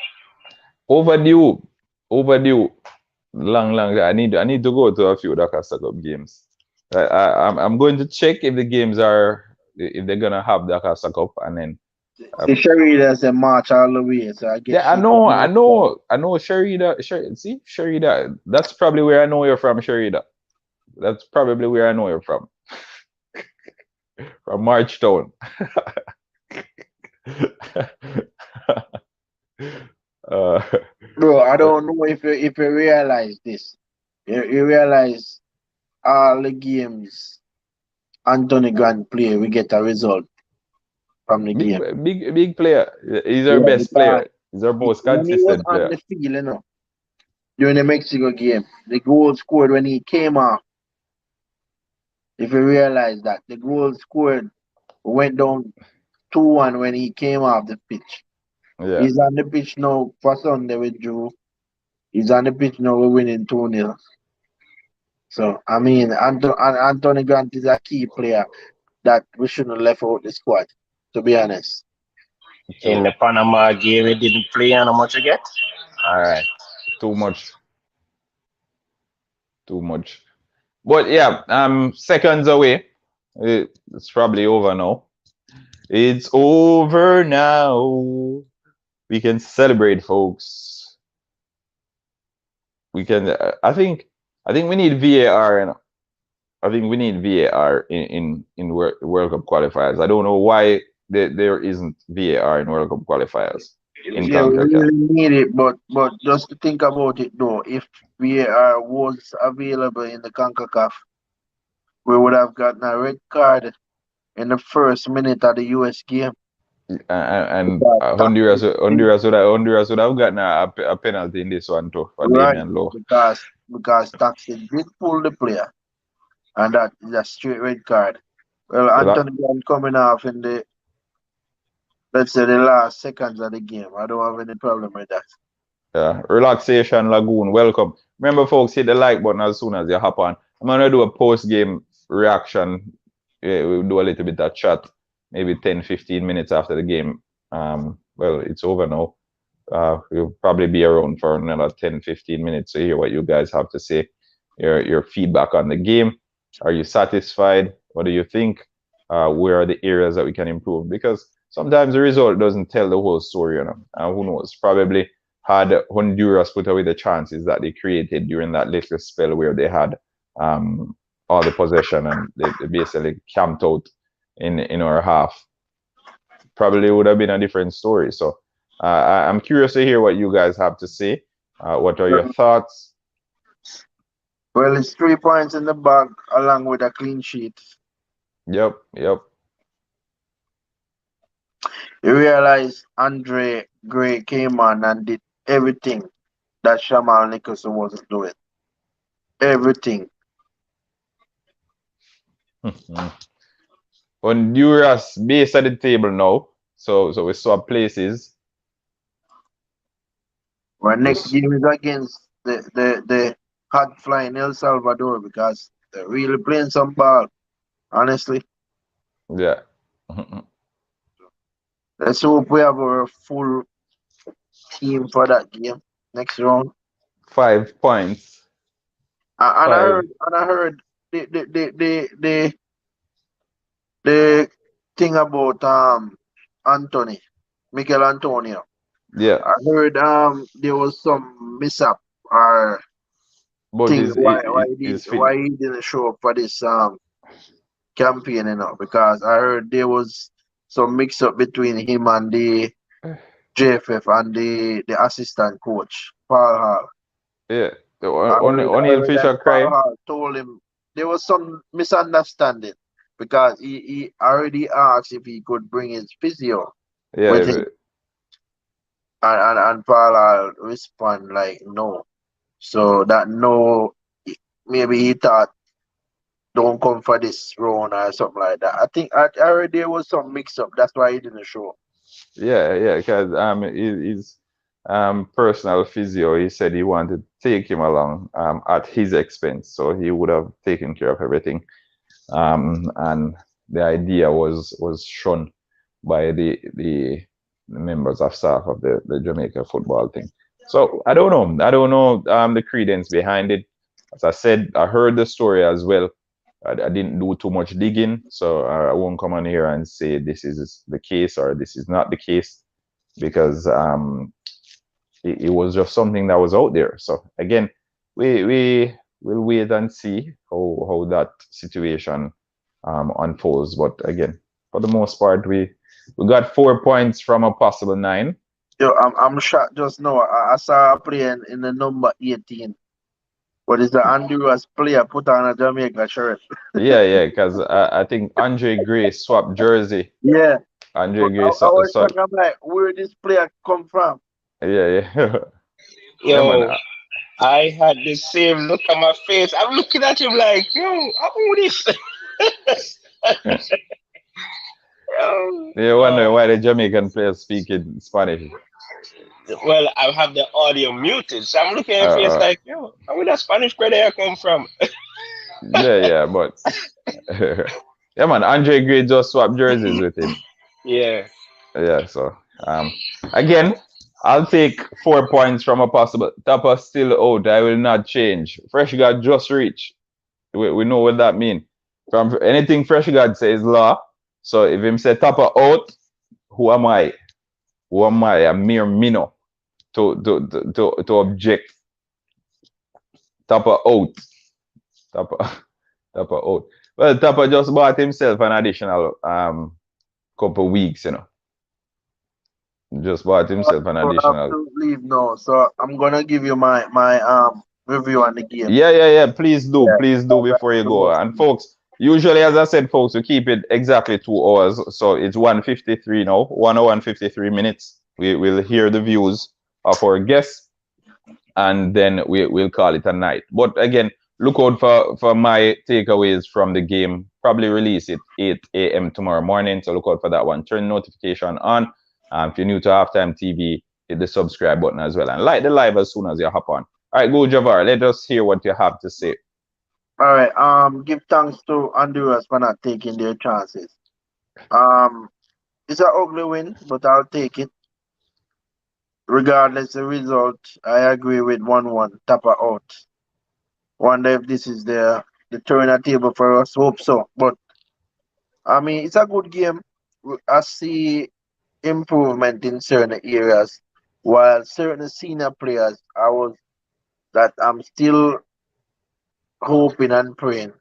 Overdue. Long. I need to go to a few Dakar Cup games. I'm going to check if the games if they're gonna have Dakar Cup, and then. The Sharida a march all the way, so I guess. Yeah, I know. Sharida. See, Sharida. That's probably where I know you're from, Sharida. That's probably where I know you're from. From Marchtown. Bro, I don't know if you realize this. You realize all the games Anthony Grant play, we get a result from the game. Big player. He's our best player. He's our most consistent player. On the field, during the Mexico game, the goal scored when he came off. If you realize that the goal scored went down 2-1 when he came off the pitch. Yeah. He's on the pitch now. For Sunday with Drew. He's on the pitch now. We're winning 2-0. So I mean, Anthony Grant is a key player that we shouldn't have left out the squad, to be honest. In the Panama game, he didn't play how much again? All right. Too much. But yeah, seconds away. It's probably over now. It's over now. We can celebrate, folks. We can. I think we need VAR. I think we need VAR in World Cup qualifiers. I don't know why there isn't VAR in World Cup qualifiers. Yeah, we really need it, but just to think about it though, if VAR was available in the CONCACAF, we would have gotten a red card in the first minute of the US game. And Honduras would have gotten a penalty in this one too for Damian Lowe. Because Taxi did pull the player, and that is a straight red card. Well, Anthony Grant coming off in the, let's say, the last seconds of the game. I don't have any problem with that. Yeah, Relaxation Lagoon, welcome. Remember, folks, hit the like button as soon as you hop on. I'm gonna do a post-game reaction. We'll do a little bit of chat, maybe 10-15 minutes after the game. Well, it's over now. We'll probably be around for another 10-15 minutes to hear what you guys have to say, your feedback on the game. Are you satisfied? What do you think? Where are the areas that we can improve? Because sometimes the result doesn't tell the whole story, who knows? Probably had Honduras put away the chances that they created during that little spell where they had all the possession and they basically camped out in our half. Probably would have been a different story. So I'm curious to hear what you guys have to say. What are your thoughts? Well, it's 3 points in the bag along with a clean sheet. Yep. You realize Andre Gray came on and did everything that Shamal Nicholson wasn't doing. Everything. Honduras base at the table now. So we swap places. Our next game is against the hot flying El Salvador because they're really playing some ball. Honestly. Yeah. Let's hope we have our full team for that game next round. 5 points. And I heard the thing about Anthony, Miguel Antonio. Yeah. I heard there was some mishap or But thing why fit. he didn't show up for this campaign, because I heard there was some mix up between him and the JFF and the assistant coach, Paul Hall. Yeah. I Only heard that Fisher Paul crying. Hall told him there was some misunderstanding because he already asked if he could bring his physio with him. And Paul Hall respond like no. So that no, maybe he thought don't come for this round or something like that. I think I heard there was some mix up. That's why he didn't show up. Yeah, because his personal physio, he said he wanted to take him along at his expense, so he would have taken care of everything. And the idea was shown by the members of staff of the Jamaica football thing. So I don't know the credence behind it. As I said, I heard the story as well. I didn't do too much digging, so I won't come on here and say this is the case or this is not the case, because it was just something that was out there. So again, we will wait and see how that situation unfolds. But again, for the most part, we got 4 points from a possible 9. Yo, I'm shocked just now. I saw a player in the number 18. What is the Honduras player put on a Jamaica shirt? Yeah, because I think Andre Gray swapped jersey. Yeah. Andre Gray I was swapped. talking, I'm like, where did this player come from? Yeah. Yo, Man. I had the same look on my face. I'm looking at him like, yo, who this? You wonder why the Jamaican players speak in Spanish. Well, I have the audio muted, so I'm looking at his face like, yo, where that Spanish player come from? Yeah, but yeah, man, Andre Gray just swapped jerseys with him. Yeah. So again, I'll take 4 points from a possible. Tapa still out. I will not change. Fresh God just reach. We know what that means. From anything Fresh God says law. So if him say Tapa out, who am I? Who am I? A mere minnow to object. Tapa out. Tapa out. Well, Tapa just bought himself an additional couple weeks, Just bought himself an additional. To leave now, so I'm gonna give you my review on the game. Yeah. Please do before you go. And folks, usually, as I said, folks, we keep it exactly 2 hours. So it's 1:53 now, 1 hour and 53 minutes. We will hear the views of our guests, and then we'll call it a night. But again, look out for my takeaways from the game. Probably release it 8 a.m. tomorrow morning. So look out for that one. Turn notification on. If you're new to Halftime TV, hit the subscribe button as well. And like the live as soon as you hop on. All right, go Javar. Let us hear what you have to say. All right. Give thanks to Honduras for not taking their chances. It's an ugly win, but I'll take it. Regardless of the result, I agree with 1-1. Tapa out. Wonder if this is the turn table for us. Hope so. But I mean, it's a good game. I see improvement in certain areas, while certain senior players, I'm still hoping and praying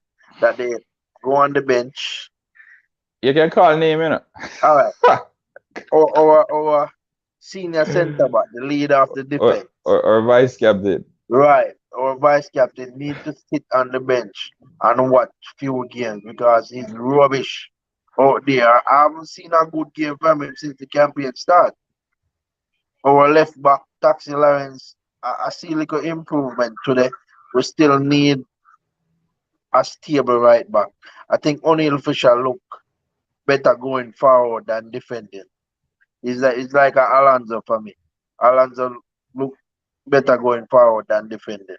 that they go on the bench. You can call name, All right. Or senior centre back, the leader of the defense. Or vice captain. Right. our vice captain need to sit on the bench and watch few games because he's rubbish out there. I haven't seen a good game from him since the campaign start. Our left back, Taxi Lawrence, I see little improvement today. We still need a stable right back. I think O'Neal Fisher look better going forward than defending. It's like a Alonso for me. Alonso look better going forward than defending.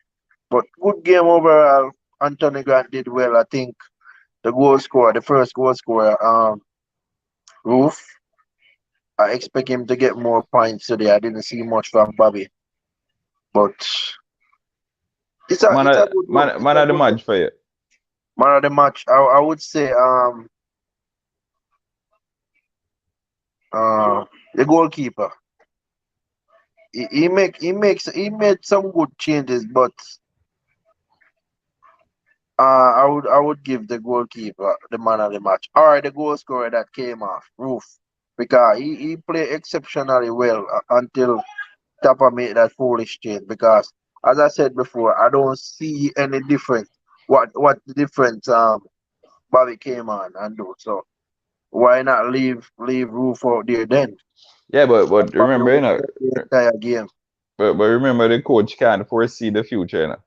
But good game overall. Anthony Grant did well. I think the goal scorer, the first goal scorer, Roof. I expect him to get more points today. I didn't see much from Bobby, but it's a Man, it's a of- good man, look. man of the match for you. Man of the match. I would say the goalkeeper. He made some good changes, but I would give the goalkeeper the man of the match or the goal scorer that came off Roof because he played exceptionally well until Tapa made that foolish change. Because as I said before, I don't see any difference. What the difference Bobby came on and do so. Why not leave Roof out there then? Yeah, but Bobby remember, you would know, play the entire game. but remember the coach can't foresee the future, you know.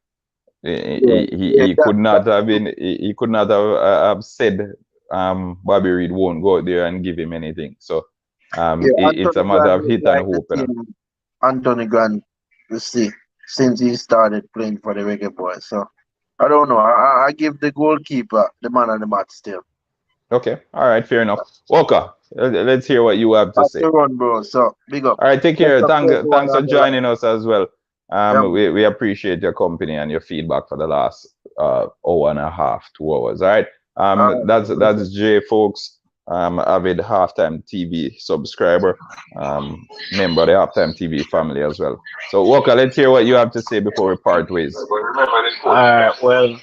Yeah, yeah, He could not have been he could not have said Bobby Reed won't go out there and give him anything. So yeah. it's a Anthony matter Grant of look hit and like the hope, you know. team Anthony Grant, you see, since he started playing for the Reggae Boys. So I don't know. I give the goalkeeper the man of the match still. Okay, all right, fair enough. Walker, let's hear what you have to That's say. the run, bro. So big up. All right, take Best care. of everyone Thanks for on the line. joining us as well. Yeah, We appreciate your company and your feedback for the last hour and a half, 2 hours. All right. That's Jay, folks. Avid halftime TV subscriber, member of the halftime TV family as well. So Walker, let's hear what you have to say before we part ways. Well,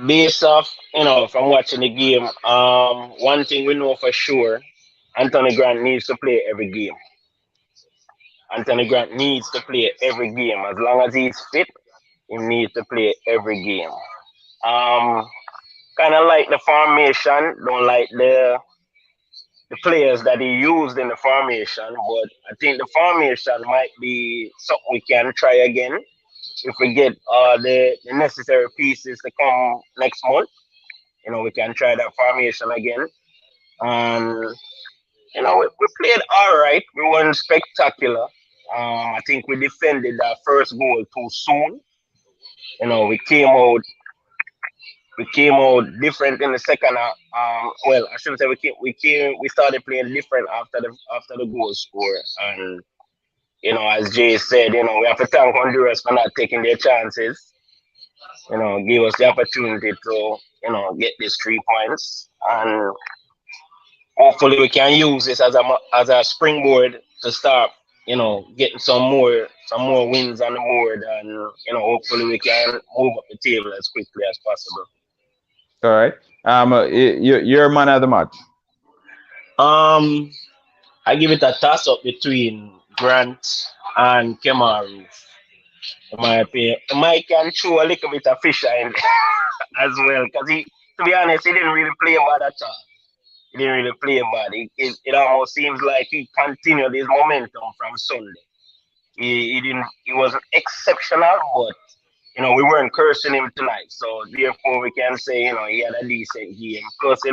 based off, from watching the game, one thing we know for sure, Anthony Grant needs to play every game. Anthony Grant needs to play every game. As long as he's fit, he needs to play every game. Um, Kind of like the formation, don't like the players that he used in the formation, but I think the formation might be something we can try again if we get the necessary pieces to come next month. We can try that formation again. And we played all right. We weren't spectacular. I think we defended that first goal too soon. We came out different in the second half. Well, I shouldn't say we started playing different after the goal score. And as Jay said, we have to thank Honduras for not taking their chances. Give us the opportunity to get these 3 points, and hopefully we can use this as a springboard to start getting some more wins on the board, and hopefully we can move up the table as quickly as possible. All right. You're man of the match. I give it a toss up between Grant and Kemaru. In my opinion, Mike can throw a little bit of Fisher in as well, because to be honest, he didn't really play bad at all. He didn't really play bad. It almost seems like he continued his momentum from Sunday. He didn't. He wasn't exceptional, but we weren't cursing him tonight. So therefore, we can say he had a decent game. Plus, he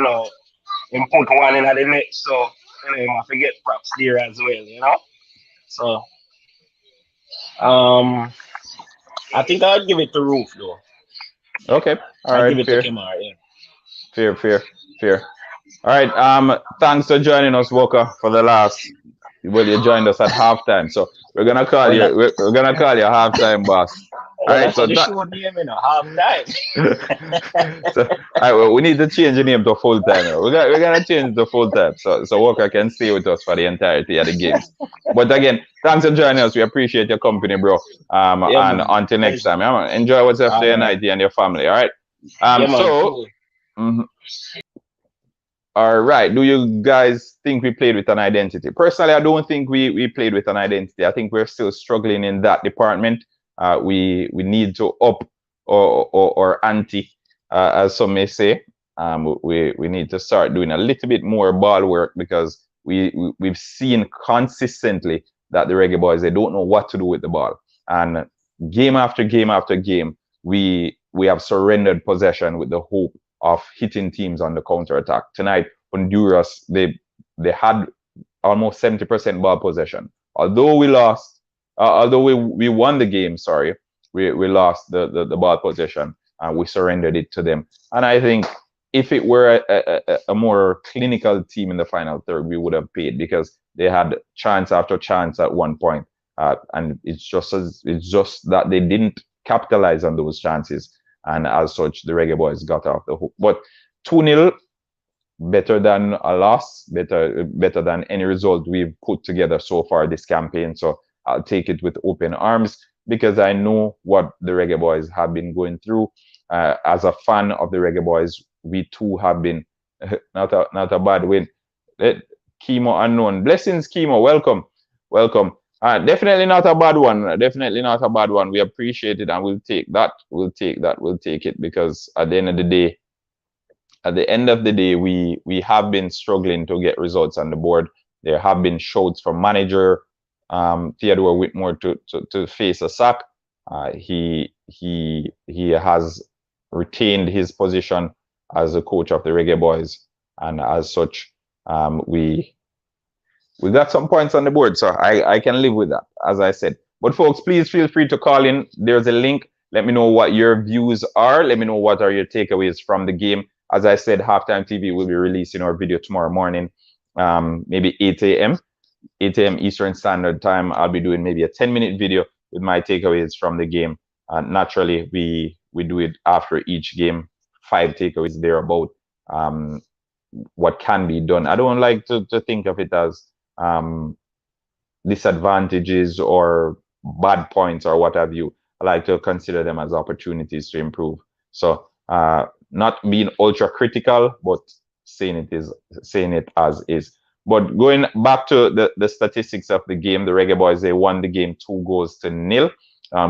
put one in at the net, so you have to get props there as well. So I think I'd give it to Roof though. Okay. All I'd right. give it Fair. to Kemar, yeah. Fair. All right. Thanks for joining us, Walker, for the last. Well, you joined us at halftime, so we're gonna call you. We're gonna call you halftime boss. All right. So halftime. So, all right. Well, we need to change the name to full time. We're gonna change it to full time, so Walker can stay with us for the entirety of the games. But again, thanks for joining us. We appreciate your company, bro. And man. until next time, yeah, man. Enjoy what's after your night and your family. All right. Cool. All right. Do you guys think we played with an identity? Personally, I don't think we played with an identity. I think we're still struggling in that department. we need to up or ante, as some may say. We need to start doing a little bit more ball work, because we've seen consistently that the Reggae Boyz, they don't know what to do with the ball, and game after game after game, we have surrendered possession with the hope of hitting teams on the counter attack. Tonight, Honduras, they had almost 70% ball possession. Although we lost, although we won the game, sorry, we lost the ball possession, and we surrendered it to them. And I think if it were a more clinical team in the final third, we would have paid, because they had chance after chance at one point, and it's just that they didn't capitalize on those chances, and as such, the Reggae Boyz got off the hook. But 2-0, better than a loss, better than any result we've put together so far this campaign. So I'll take it with open arms, because I know what the Reggae Boyz have been going through. As a fan of the Reggae Boyz, we too have been not a bad win. Chemo Unknown, blessings Chemo, welcome. Definitely not a bad one. Definitely not a bad one. We appreciate it, and we'll take that. We'll take it, because at the end of the day, we have been struggling to get results on the board. There have been shouts from manager Theodore Whitmore to face a sack. He has retained his position as the coach of the Reggae Boyz, and as such, we got some points on the board, so I can live with that, as I said. But folks, please feel free to call in. There's a link. Let me know what your views are. Let me know what are your takeaways from the game. As I said, Halftime TV will be releasing our video tomorrow morning, maybe 8 a.m. Eastern Standard Time. I'll be doing maybe a 10-minute video with my takeaways from the game. Naturally, we do it after each game, 5 takeaways thereabout. What can be done. I don't like to think of it as disadvantages or bad points or what have you. I like to consider them as opportunities to improve. So not being ultra critical, but saying it as is. But going back to the statistics of the game, the Reggae Boyz, they won the game 2-0.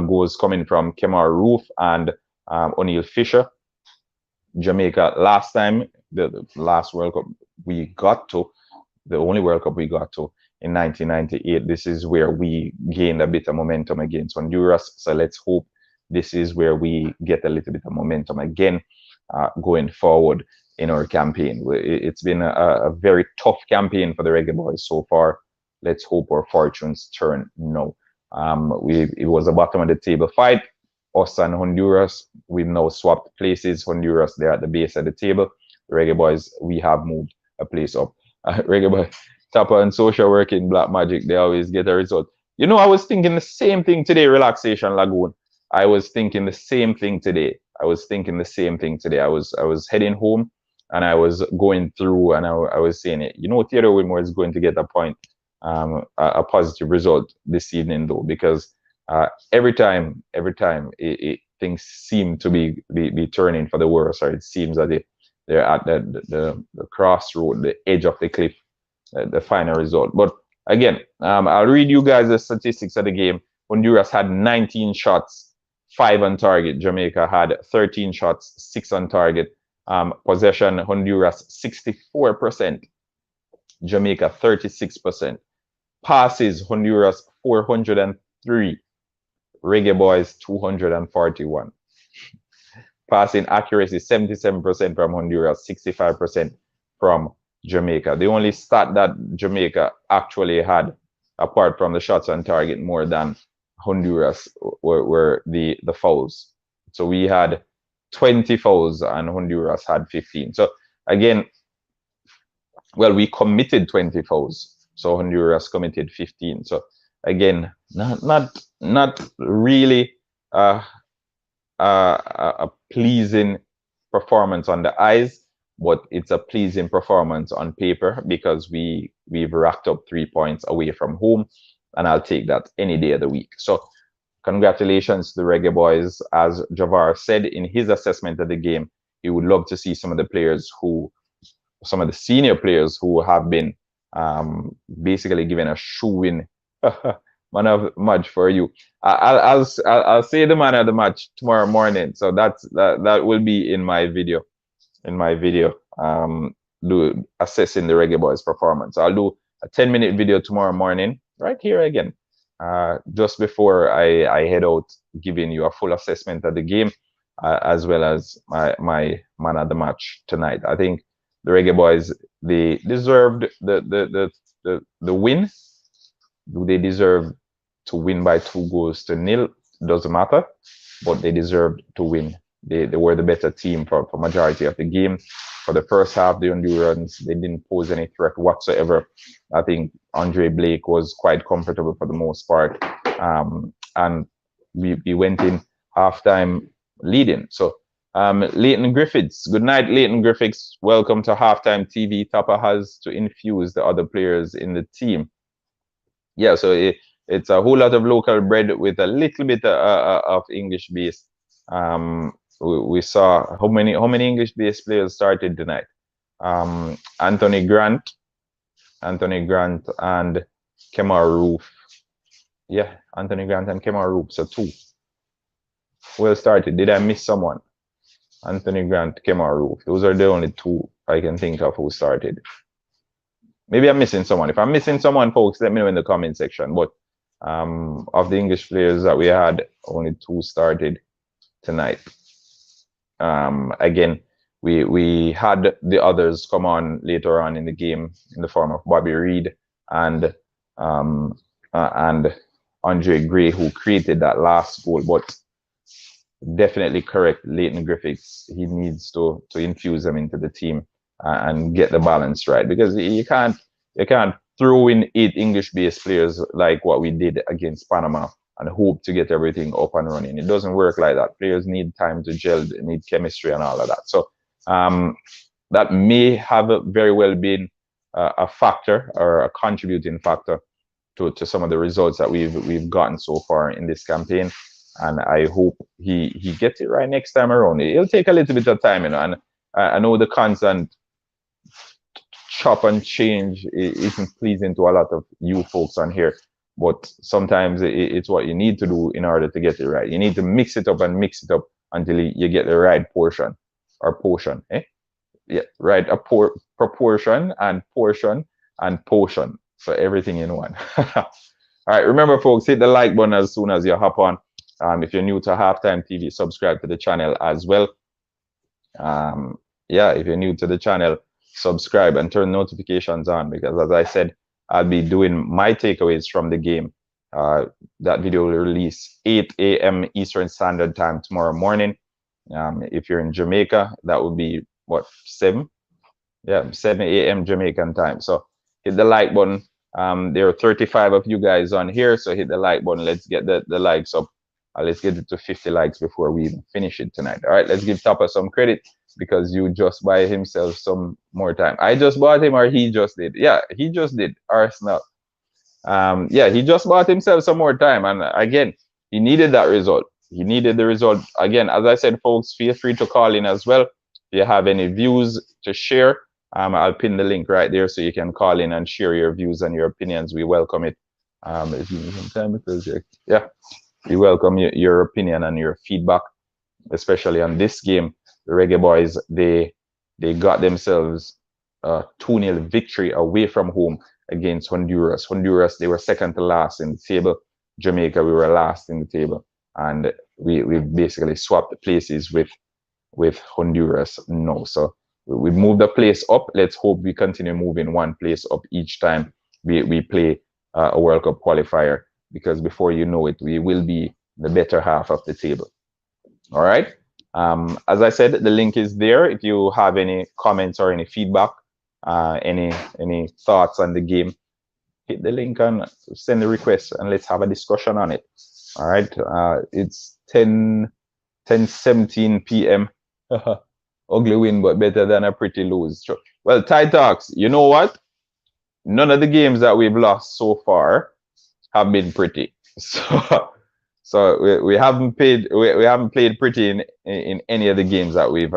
Goals coming from Kemar Roof and O'Neal Fisher. Jamaica, last time, the last World Cup we got to, the only World Cup we got to in 1998, this is where we gained a bit of momentum against Honduras. So let's hope this is where we get a little bit of momentum again going forward in our campaign. It's been a very tough campaign for the Reggae Boyz so far. Let's hope our fortunes turn now. It was a bottom of the table fight. Us and Honduras, we've now swapped places. Honduras, they're at the base of the table. The Reggae Boyz, we have moved a place up. Reggae Boyz, Tapper and Social work in Black Magic, they always get a result. You know, I was thinking the same thing today, Relaxation Lagoon. I was thinking the same thing today. I was heading home, and I was going through, and I was saying it. You know, Theodore Whitmore is going to get a point, a positive result this evening, though, because every time things seem to be turning for the worse, or it seems that they're at the crossroad, the edge of the cliff, the final result. But again, I'll read you guys the statistics of the game. Honduras had 19 shots, 5 on target. Jamaica had 13 shots, 6 on target. Possession, Honduras 64%, Jamaica 36%. Passes, Honduras 403, Reggae Boyz 241. Passing accuracy 77% from Honduras, 65% from Jamaica. The only stat that Jamaica actually had, apart from the shots on target more than Honduras, were the fouls. So we had 20 fouls and Honduras had 15. So again, well, we committed 20 fouls, so Honduras committed 15. So again, not really a pleasing performance on the eyes, but it's a pleasing performance on paper, because we've racked up 3 points away from home, and I'll take that any day of the week. So congratulations to the Reggae Boyz. As Javar said in his assessment of the game, he would love to see some of the senior players who have been basically given a shoe-in man of match for you. I'll say the man of the match tomorrow morning. So that will be in my video. Do assessing the Reggae Boyz performance. I'll do a 10-minute video tomorrow morning, right here again. Just before I head out, giving you a full assessment of the game, as well as my man of the match tonight. I think the Reggae Boyz, they deserved the win. Do they deserve to win by 2-0? Doesn't matter, but they deserved to win. They were the better team for majority of the game. For the first half, the Hondurans, they didn't pose any threat whatsoever. I think Andre Blake was quite comfortable for the most part. And we went in halftime leading. So Leighton Griffiths, good night, Leighton Griffiths. Welcome to Halftime TV. Tapa has to infuse the other players in the team. Yeah, so it's a whole lot of local bread with a little bit of English base. We saw how many English based players started tonight. Anthony Grant and Kemar Roof. Yeah, Anthony Grant and Kemar Roof, so 2. Well started. Did I miss someone? Anthony Grant, Kemar Roof. Those are the only 2 I can think of who started. Maybe I'm missing someone. If I'm missing someone, folks, let me know in the comment section. But of the English players that we had, only 2 started tonight. Again, we had the others come on later on in the game in the form of Bobby Reed and Andre Gray, who created that last goal. But definitely correct, Leighton Griffiths. He needs to infuse them into the team and get the balance right, because you can't throw in 8 English-based players like what we did against Panama and hope to get everything up and running. It doesn't work like that. Players need time to gel, they need chemistry and all of that. So that may have very well been a factor or a contributing factor to some of the results that we've gotten so far in this campaign. And I hope he gets it right next time around. It'll take a little bit of time, you know, and I know the constant chop and change isn't pleasing to a lot of you folks on here, but sometimes it's what you need to do in order to get it right. You need to mix it up until you get the right portion or potion, yeah, right, proportion and portion and potion, so everything in one. All right, remember folks, hit the like button as soon as you hop on. If you're new to Halftime TV, subscribe to the channel as well. Yeah, if you're new to the channel, subscribe and turn notifications on, because as I said, I'll be doing my takeaways from the game. That video will release 8 a.m. Eastern Standard Time tomorrow morning. If you're in Jamaica, that would be what, 7? Yeah, 7 a.m. Jamaican time. So hit the like button. There are 35 of you guys on here, so hit the like button. Let's get the likes up. Let's get it to 50 likes before we even finish it tonight. All right, let's give Tapa some credit, because you just buy himself some more time. I just bought him, or he just did? Yeah, he just did. Arsenal. Yeah, he just bought himself some more time, and again, he needed that result. He needed the result. Again, as I said, folks, feel free to call in as well. If you have any views to share, I'll pin the link right there so you can call in and share your views and your opinions. We welcome it. Yeah, we welcome your opinion and your feedback, especially on this game. The Reggae Boyz, they got themselves a 2-0 victory away from home against Honduras. Honduras, they were second to last in the table. Jamaica, we were last in the table. And we basically swapped places with Honduras now. So we moved a place up. Let's hope we continue moving one place up each time we play a World Cup qualifier, because before you know it, we will be the better half of the table. All right. As I said, the link is there. If you have any comments or any feedback, any thoughts on the game, hit the link and send the request, and let's have a discussion on it. All right. It's 10:17 p.m. Ugly win, but better than a pretty lose. Well, Ty Talks, you know what? None of the games that we've lost so far have been pretty. So we haven't played pretty in any of the games that we've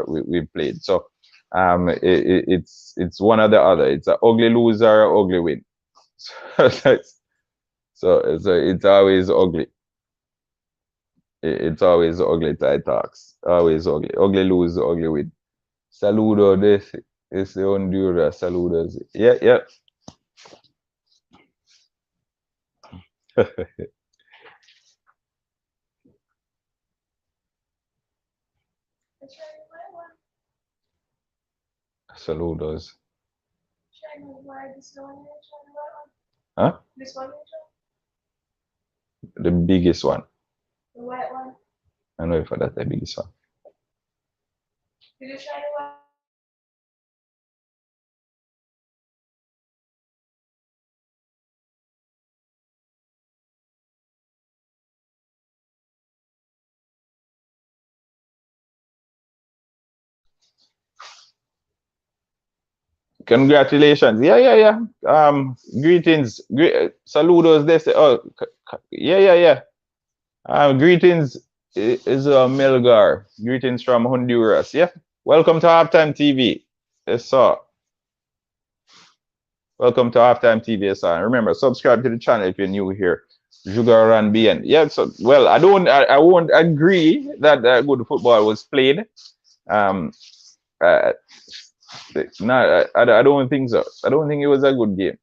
played. So it's one or the other. It's an ugly lose or an ugly win. So it's always ugly. It's always ugly tight talks. Always ugly. Ugly lose, ugly win. Saludo this is the Honduras. Saludos. Yeah, yeah. Saludos. Huh? This one? The biggest one. The white one? I know if that's the biggest one. Did you try the white? Congratulations. Yeah, yeah, yeah. Greetings. Saludos. This. Oh, yeah, yeah, yeah. Greetings is Melgar. Greetings from Honduras. Yeah. Welcome to Halftime TV. Yes, sir. Welcome to Halftime TV. Yes, sir. Remember, subscribe to the channel if you're new here. Sugar and BN. Yeah. So, well, I won't agree that good football was played. No, I don't think so. I don't think it was a good game.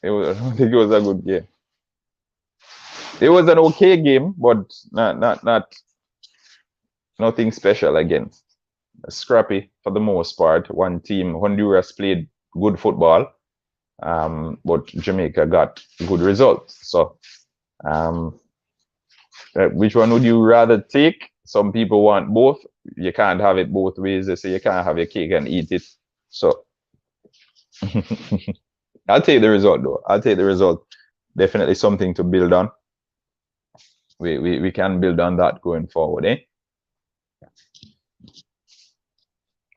I don't think it was a good game. It was an okay game, but not nothing special again. Scrappy for the most part. One team, Honduras, played good football, but Jamaica got good results. So, which one would you rather take? Some people want both. You can't have it both ways. They say you can't have your cake and eat it. So, I'll take the result, though. I'll take the result. Definitely something to build on. We can build on that going forward, eh?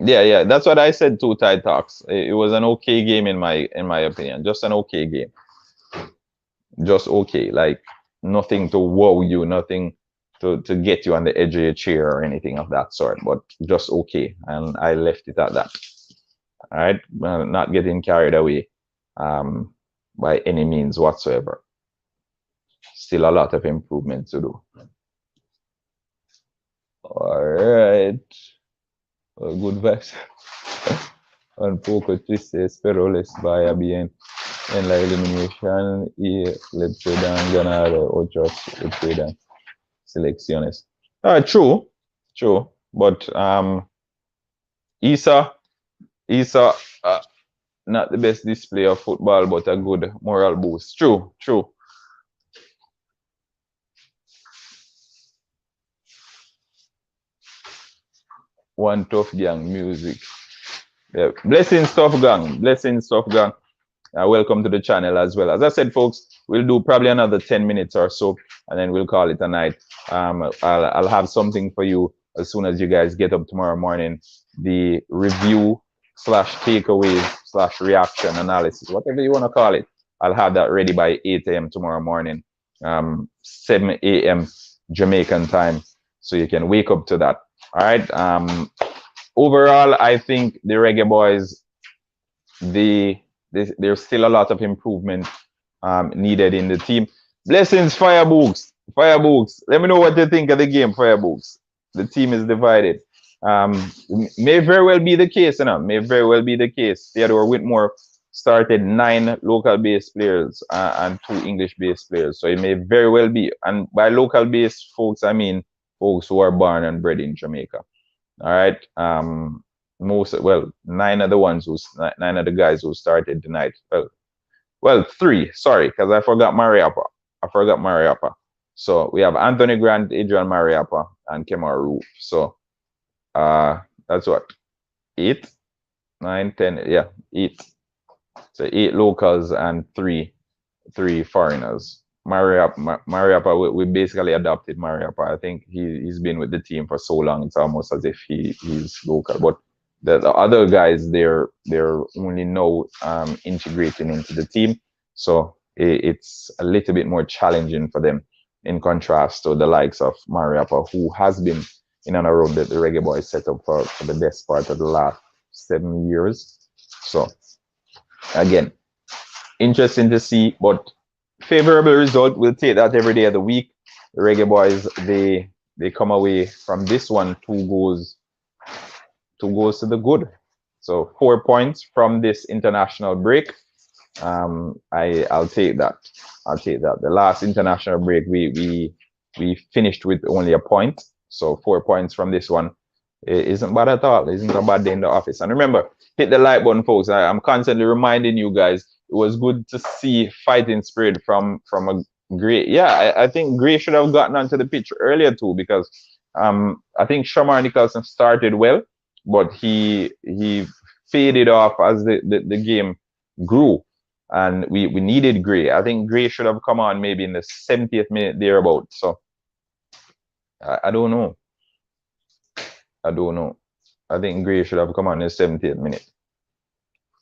Yeah. That's what I said to Tide Talks. It was an okay game in my opinion. Just an okay game. Just okay. Like nothing to wow you, nothing to get you on the edge of your chair or anything of that sort. But just okay. And I left it at that. All right. Not getting carried away by any means whatsoever. Still a lot of improvement to do. All right. Good vibes. Un poco triste, espero les vaya bien en la eliminación y le puedan ganar otras puedan selecciones. True. But Isa, not the best display of football, but a good moral boost. True. One tough gang music. Yeah. Blessings, tough gang. Welcome to the channel as well. As I said, folks, we'll do probably another 10 minutes or so, and then we'll call it a night. I'll have something for you as soon as you guys get up tomorrow morning. The review / takeaways / reaction analysis, whatever you want to call it. I'll have that ready by 8 a.m. tomorrow morning, 7 a.m. Jamaican time, so you can wake up to that. All right. Overall, I think the Reggae Boyz, there's still a lot of improvement needed in the team. Blessings, Firebooks. Let me know what you think of the game, Firebooks. The team is divided. May very well be the case, you know. May very well be the case. Theodore Whitmore started 9 local-based players and 2 English-based players. So it may very well be. And by local-based folks, I mean folks who are born and bred in Jamaica. All right. 9 of the guys who started tonight. Well, 3. Sorry, because I forgot Mariappa. So we have Anthony Grant, Adrian Mariappa, and Kemar Roof. So that's what, 8, 9, 10. Yeah, 8. So 8 locals and 3 foreigners. Mariappa, we basically adopted Mariappa. I think he's been with the team for so long, it's almost as if he's local. But the other guys, they're only now integrating into the team. So it's a little bit more challenging for them in contrast to the likes of Mariappa, who has been in and around the Reggae Boyz setup for the best part of the last 7 years. So again, interesting to see, but favorable result. We'll take that every day of the week. The Reggae Boyz, they come away from this one 2 goals to the good. So 4 points from this international break. I'll take that. I'll take that. The last international break we finished with only a point. So 4 points from this one. It isn't bad at all. It isn't a bad day in the office. And remember, hit the like button, folks. I'm constantly reminding you guys. It was good to see fighting spirit from a Gray. Yeah, I think Gray should have gotten onto the pitch earlier too, because I think Shamar Nicholson started well, but he faded off as the game grew, and we needed Gray. I think Gray should have come on maybe in the 70th minute thereabout. So I don't know. I think Gray should have come on in the 70th minute.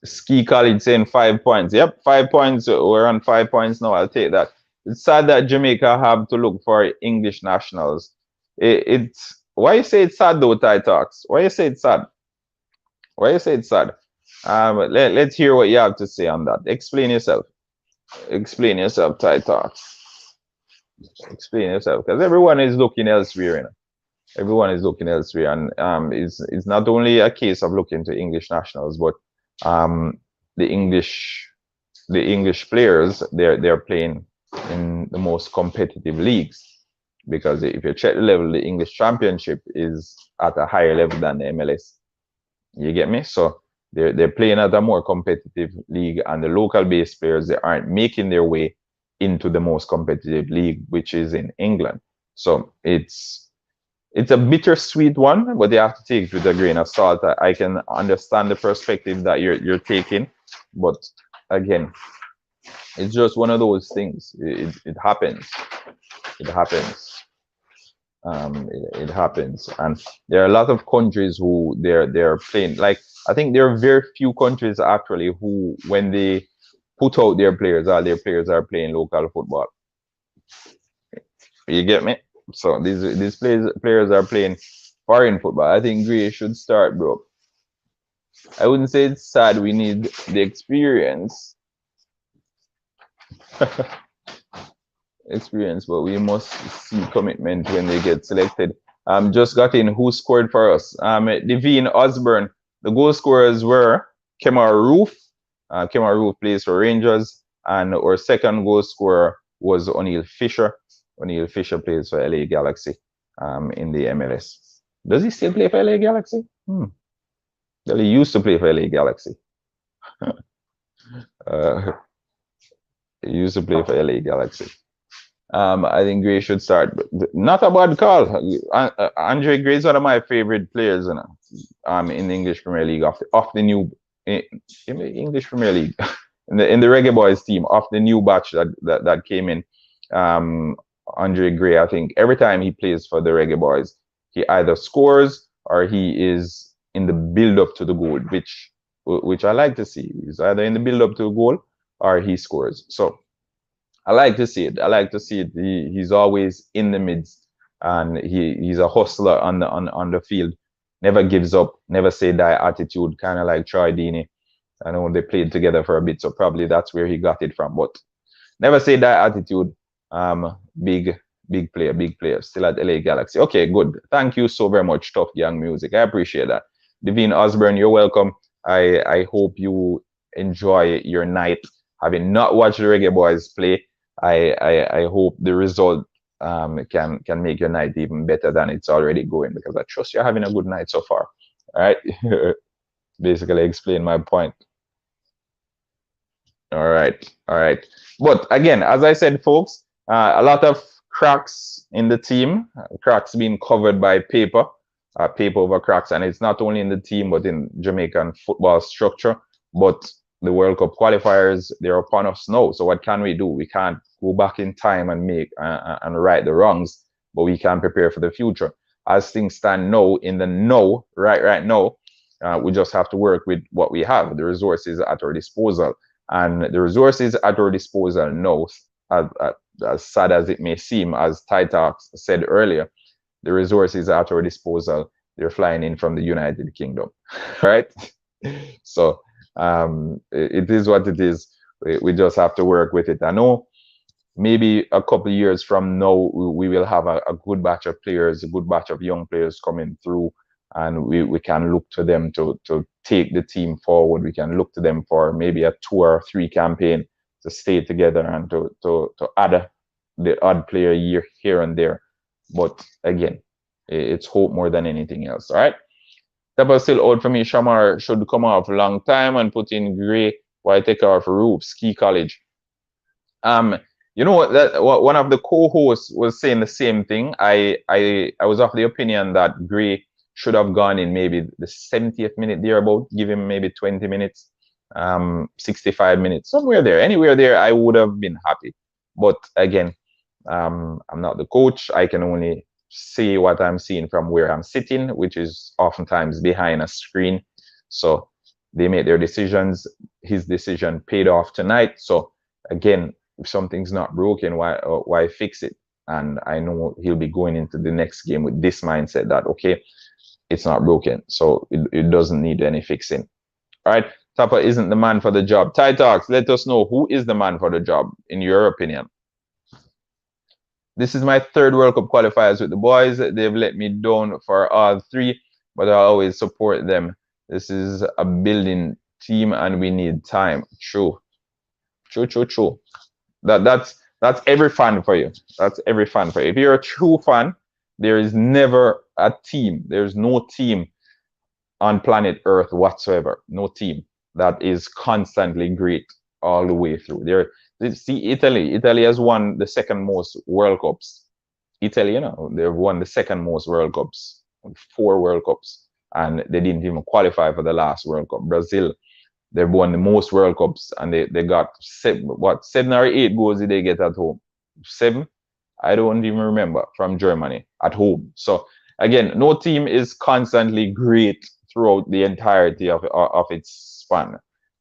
Ski College saying 5 points. Yep, 5 points. We're on 5 points now. I'll take that. It's sad that Jamaica have to look for English nationals. It's why you say it's sad though, Ty Talks? Why you say it's sad? Why you say it's sad? Let's hear what you have to say on that. Explain yourself. Explain yourself, Ty Talks. Explain yourself, because everyone is looking elsewhere, you know. Everyone is looking elsewhere, and it's not only a case of looking to English nationals, but the English players, they're playing in the most competitive leagues, because if you check the level, the English Championship is at a higher level than the MLS. You get me? So they're playing at a more competitive league, and the local based players, they aren't making their way into the most competitive league, which is in England. So it's a bittersweet one, but you have to take it with a grain of salt. I can understand the perspective that you're taking, but again, it's just one of those things. It happens. It happens. It happens, and there are a lot of countries who they're playing. Like, I think there are very few countries actually who, when they put out their players, all their players are playing local football. You get me? So these players are playing foreign football. I think Gray should start, bro. I wouldn't say it's sad. We need the experience. Experience, but we must see commitment when they get selected. Just got in who scored for us. Devine Osborne. The goal scorers were Kemar Roof. Kemar Roof plays for Rangers, and our second goal scorer was O'Neill Fisher. O'Neill Fisher plays for LA Galaxy in the MLS. Does he still play for LA Galaxy? Well, he used to play for LA Galaxy. He used to play for LA Galaxy. I think Gray should start. Not a bad call. Andre Gray is one of my favorite players, you know, in the English Premier League, off the new English Premier League, in the Reggae Boyz team, off the new batch that came in. Andre Gray, I think every time he plays for the Reggae Boyz, he either scores or he is in the build-up to the goal, which I like to see. He's either in the build-up to the goal or he scores. So I like to see it. I like to see it. He's always in the midst, and he's a hustler on the field. Never gives up, never say die attitude, kind of like Troy Deeney. I know they played together for a bit, so probably that's where he got it from. But never say die attitude. Big player, still at LA Galaxy. Okay, good. Thank you so very much, Tough Gang Music. I appreciate that. Devine Osborne, you're welcome. I hope you enjoy your night. Having not watched the Reggae Boyz play, I hope the result can make your night even better than it's already going, because I trust you're having a good night so far. All right. Basically explain my point. All right. But again, as I said, folks, a lot of cracks in the team, cracks being covered by paper over cracks, and it's not only in the team but in Jamaican football structure. But the World Cup qualifiers, they're upon us now. So what can we do? We can't go back in time and make and right the wrongs, but we can prepare for the future. As things stand now, in the now, right now, we just have to work with what we have, the resources at our disposal. And the resources at our disposal now, as sad as it may seem, as Ty Talks said earlier, the resources at our disposal, they're flying in from the United Kingdom, right? So it is what it is. We just have to work with it. I know maybe a couple of years from now, we will have a good batch of players, a good batch of young players coming through, and we can look to them to take the team forward. We can look to them for maybe a 2 or 3 campaign to stay together and to add the odd player here and there. But again, it's hope more than anything else. All right. That was still out for me. Shamar should come off a long time and put in Gray while take off Roops, Key College. You know what? That one of the co-hosts was saying the same thing. I was of the opinion that Gray should have gone in maybe the 70th minute thereabout. Give him maybe 20 minutes, 65 minutes, somewhere there, anywhere there. I would have been happy. But again, I'm not the coach. I can only see what I'm seeing from where I'm sitting, which is oftentimes behind a screen. So they made their decisions. His decision paid off tonight. So again, if something's not broken, why fix it? And I know he'll be going into the next game with this mindset that, okay, it's not broken, so it doesn't need any fixing. All right, Tapa isn't the man for the job. Ty Talks, let us know who is the man for the job, in your opinion. This is my 3rd World Cup qualifiers with the boys. They've let me down for all 3, but I always support them. This is a building team and we need time. True. That's every fan for you. That's every fan for you. If you're a true fan, there is never a team. There's no team on planet Earth whatsoever. No team that is constantly great all the way through. See, Italy has won the 2nd most World Cups. Italy, you know, they've won the 2nd most World Cups, 4 World Cups, and they didn't even qualify for the last World Cup. Brazil, they've won the most World Cups, and they got 7 or 8 goals did they get at home? 7? I don't even remember, from Germany at home. So again, no team is constantly great throughout the entirety of its span.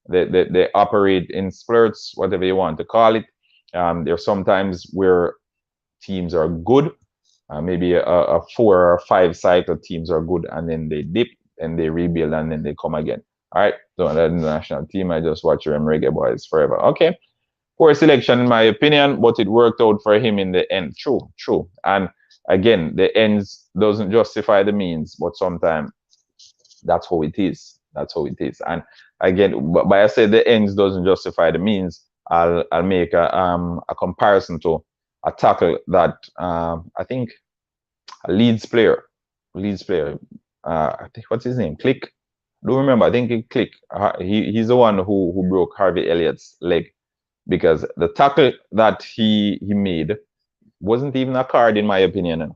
They operate in splurts, whatever you want to call it. There's sometimes where teams are good, maybe a 4 or 5 cycle teams are good, and then they dip and they rebuild and then they come again. All right, so that national team, I just watch them Reggae Boyz forever. Okay, poor selection in my opinion, but it worked out for him in the end. True. And again, the ends doesn't justify the means, but sometimes that's how it is. And again, but I say the ends doesn't justify the means, I'll make a comparison to a tackle that I think a Leeds player. I think what's his name? Click. I don't remember. I think it Click. He's the one who broke Harvey Elliott's leg, because the tackle that he made wasn't even a card in my opinion.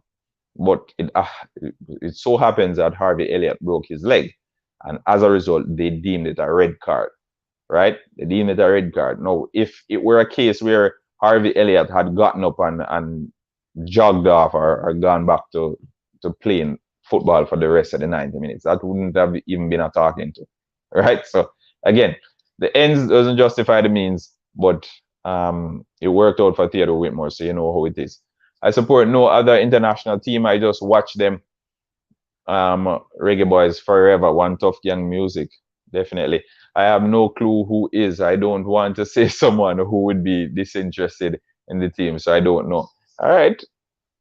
But it so happens that Harvey Elliott broke his leg, and as a result, they deemed it a red card. Right? They deemed it a red card. Now, if it were a case where Harvey Elliott had gotten up and jogged off or gone back to playing football for the rest of the 90 minutes, that wouldn't have even been a talking to. Right? So again, the ends doesn't justify the means, but it worked out for Theodore Whitmore, so you know how it is. I support no other international team. I just watch them. Reggae Boyz forever. One tough young music, definitely. I have no clue who is. I don't want to say someone who would be disinterested in the team, so I don't know. All right.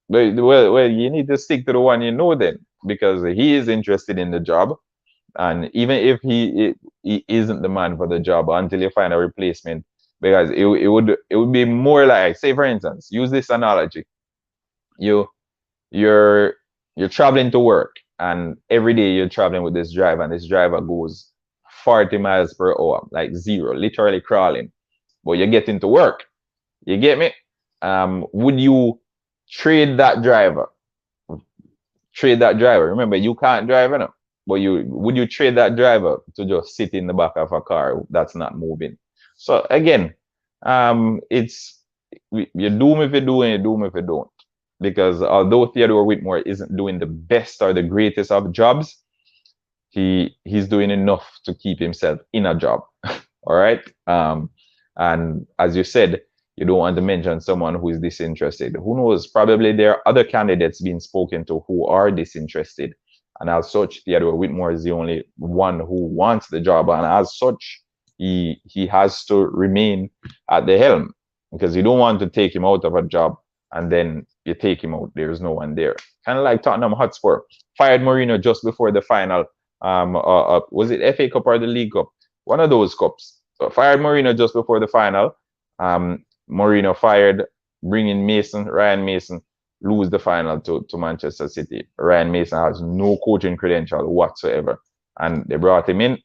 Well, you need to stick to the one you know then, because he is interested in the job, and even if he isn't the man for the job until you find a replacement, because it would be more like, say for instance, use this analogy. You're traveling to work, and every day you're traveling with this driver, and this driver goes 40 miles per hour, like zero, literally crawling. But you're getting to work. You get me? Would you trade that driver? Remember, you can't drive, you know, but would you trade that driver to just sit in the back of a car that's not moving? So again, it's you doom if you do and you doom if you don't. Because although Theodore Whitmore isn't doing the best or the greatest of jobs, he's doing enough to keep himself in a job. All right. And as you said, you don't want to mention someone who is disinterested. Who knows? Probably there are other candidates being spoken to who are disinterested. And as such, Theodore Whitmore is the only one who wants the job. And as such, he has to remain at the helm. because you don't want to take him out of a job and then you take him out. There's no one there. Kind of like Tottenham Hotspur fired Mourinho just before the final. Was it FA Cup or the League Cup? One of those cups. So fired Mourinho just before the final. Mourinho fired, bring in Ryan Mason, lose the final to Manchester City. Ryan Mason has no coaching credential whatsoever. And they brought him in,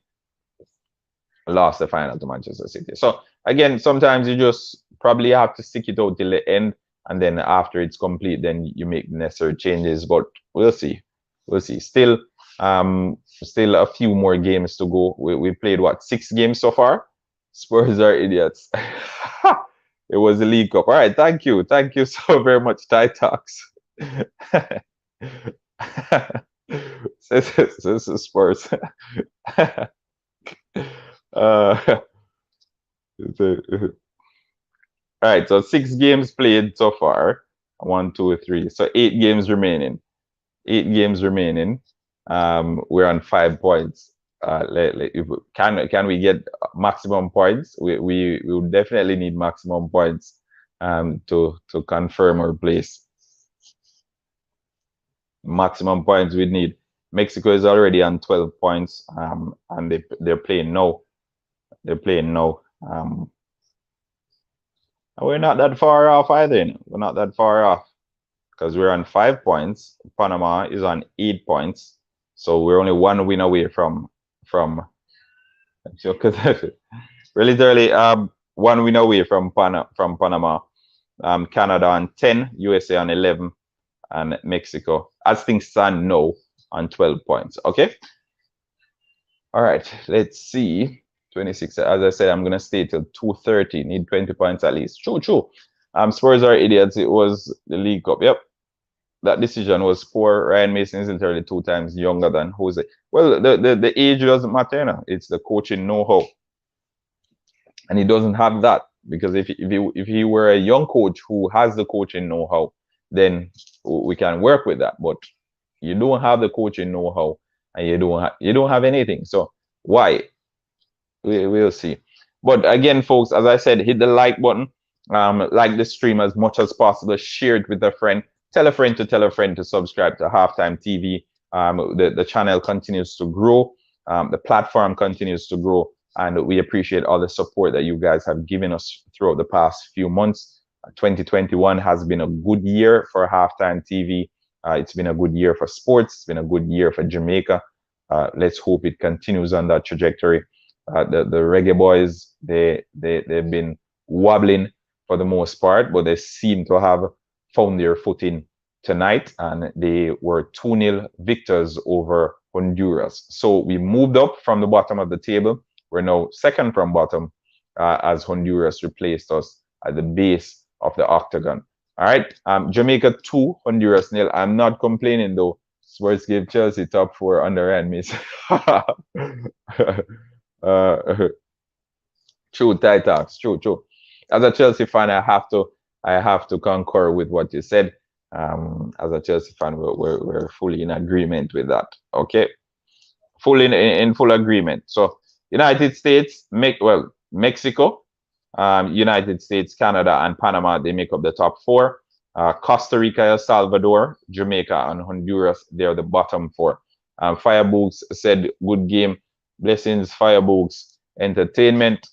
lost the final to Manchester City. So again, sometimes you just probably have to stick it out till the end, and then after it's complete, then you make the necessary changes. But we'll see. We'll see. Still a few more games to go. We played what, 6 games so far? Spurs are idiots. It was the League Cup. All right, thank you so very much, Ty Talks. This is Spurs. All right, so 6 games played so far. 1, 2, 3. So 8 games remaining. 8 games remaining. We're on 5 points. Can we get maximum points? We will definitely need maximum points to confirm our place. Maximum points we need. Mexico is already on 12 points, and they're playing now. They're playing now. And we're not that far off either. We're not that far off because we're on 5 points. Panama is on 8 points, so we're only 1 win away from we're literally 1 win away from Panama. Canada on 10, USA on 11, and Mexico, as things stand now, on 12 points. Okay. All right. Let's see. 26. As I said, I'm gonna stay till 2:30. Need 20 points at least. True. Spurs are idiots. It was the League Cup. Yep. That decision was poor. Ryan Mason is literally 2 times younger than Jose. Well, the age doesn't matter now. It's the coaching know-how, and he doesn't have that, because if he were a young coach who has the coaching know-how, then we can work with that. But you don't have the coaching know-how, and you don't have anything. So why? We'll see. But again, folks, as I said, hit the like button, like the stream as much as possible, share it with a friend. Tell a friend to subscribe to Halftime TV. The channel continues to grow. The platform continues to grow. And we appreciate all the support that you guys have given us throughout the past few months. 2021 has been a good year for Halftime TV. It's been a good year for sports. It's been a good year for Jamaica. Let's hope it continues on that trajectory. The Reggae Boyz, they've been wobbling for the most part, but they seem to have found their footing tonight, and they were 2-0 victors over Honduras. So we moved up from the bottom of the table. We're now second from bottom, as Honduras replaced us at the base of the octagon. All right, Jamaica 2, Honduras 0. I'm not complaining though. Spurs gave Chelsea top 4 under Ryan Mason. True, Ty Talks. True. As a Chelsea fan, I have to concur with what you said. As a Chelsea fan, we're fully in agreement with that. Okay, fully in full agreement. So United States, Mexico, United States, Canada, and Panama, they make up the top 4. Costa Rica, El Salvador, Jamaica, and Honduras, they're the bottom 4. Firebooks said, good game. Blessings, Firebooks. Entertainment,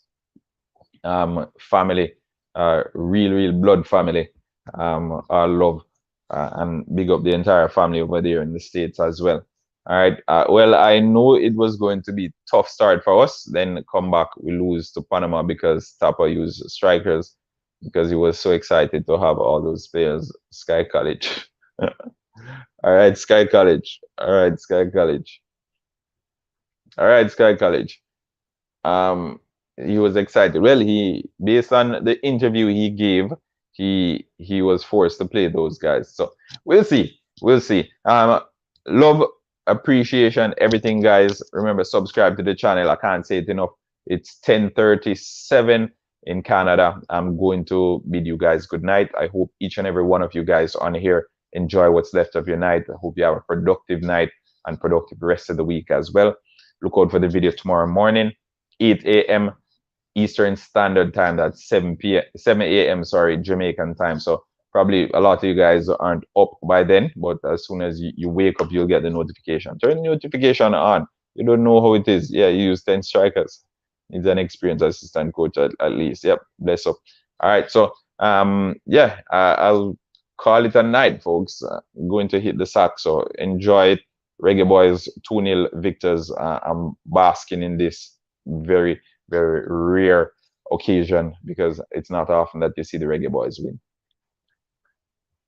family, real blood family. Our love, and big up the entire family over there in the States as well. All right. Well, I know it was going to be a tough start for us. Then come back, we lose to Panama because Tapa used strikers, because he was so excited to have all those players. Sky College. All right, Sky College. All right, Sky College. All right, Sky College. He was excited. Well, based on the interview he gave, he was forced to play those guys. So we'll see. Love, appreciation, everything, guys. Remember, subscribe to the channel. I can't say it enough. It's 10:37 in Canada. I'm going to bid you guys good night. I hope each and every one of you guys on here enjoy what's left of your night. I hope you have a productive night and productive rest of the week as well. Look out for the video tomorrow morning, 8 a.m. Eastern Standard Time. That's 7 a.m. Sorry, Jamaican time. So probably a lot of you guys aren't up by then, but as soon as you wake up, you'll get the notification. Turn the notification on. You don't know how it is. Yeah, you use 10 strikers. Needs an experienced assistant coach at least. Yep, bless up. All right, so yeah, I'll call it a night, folks. Going to hit the sack, so enjoy it. Reggae Boyz 2-0 victors. I'm basking in this very, very rare occasion because it's not often that you see the Reggae Boyz win.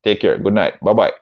Take care. Good night. Bye-bye.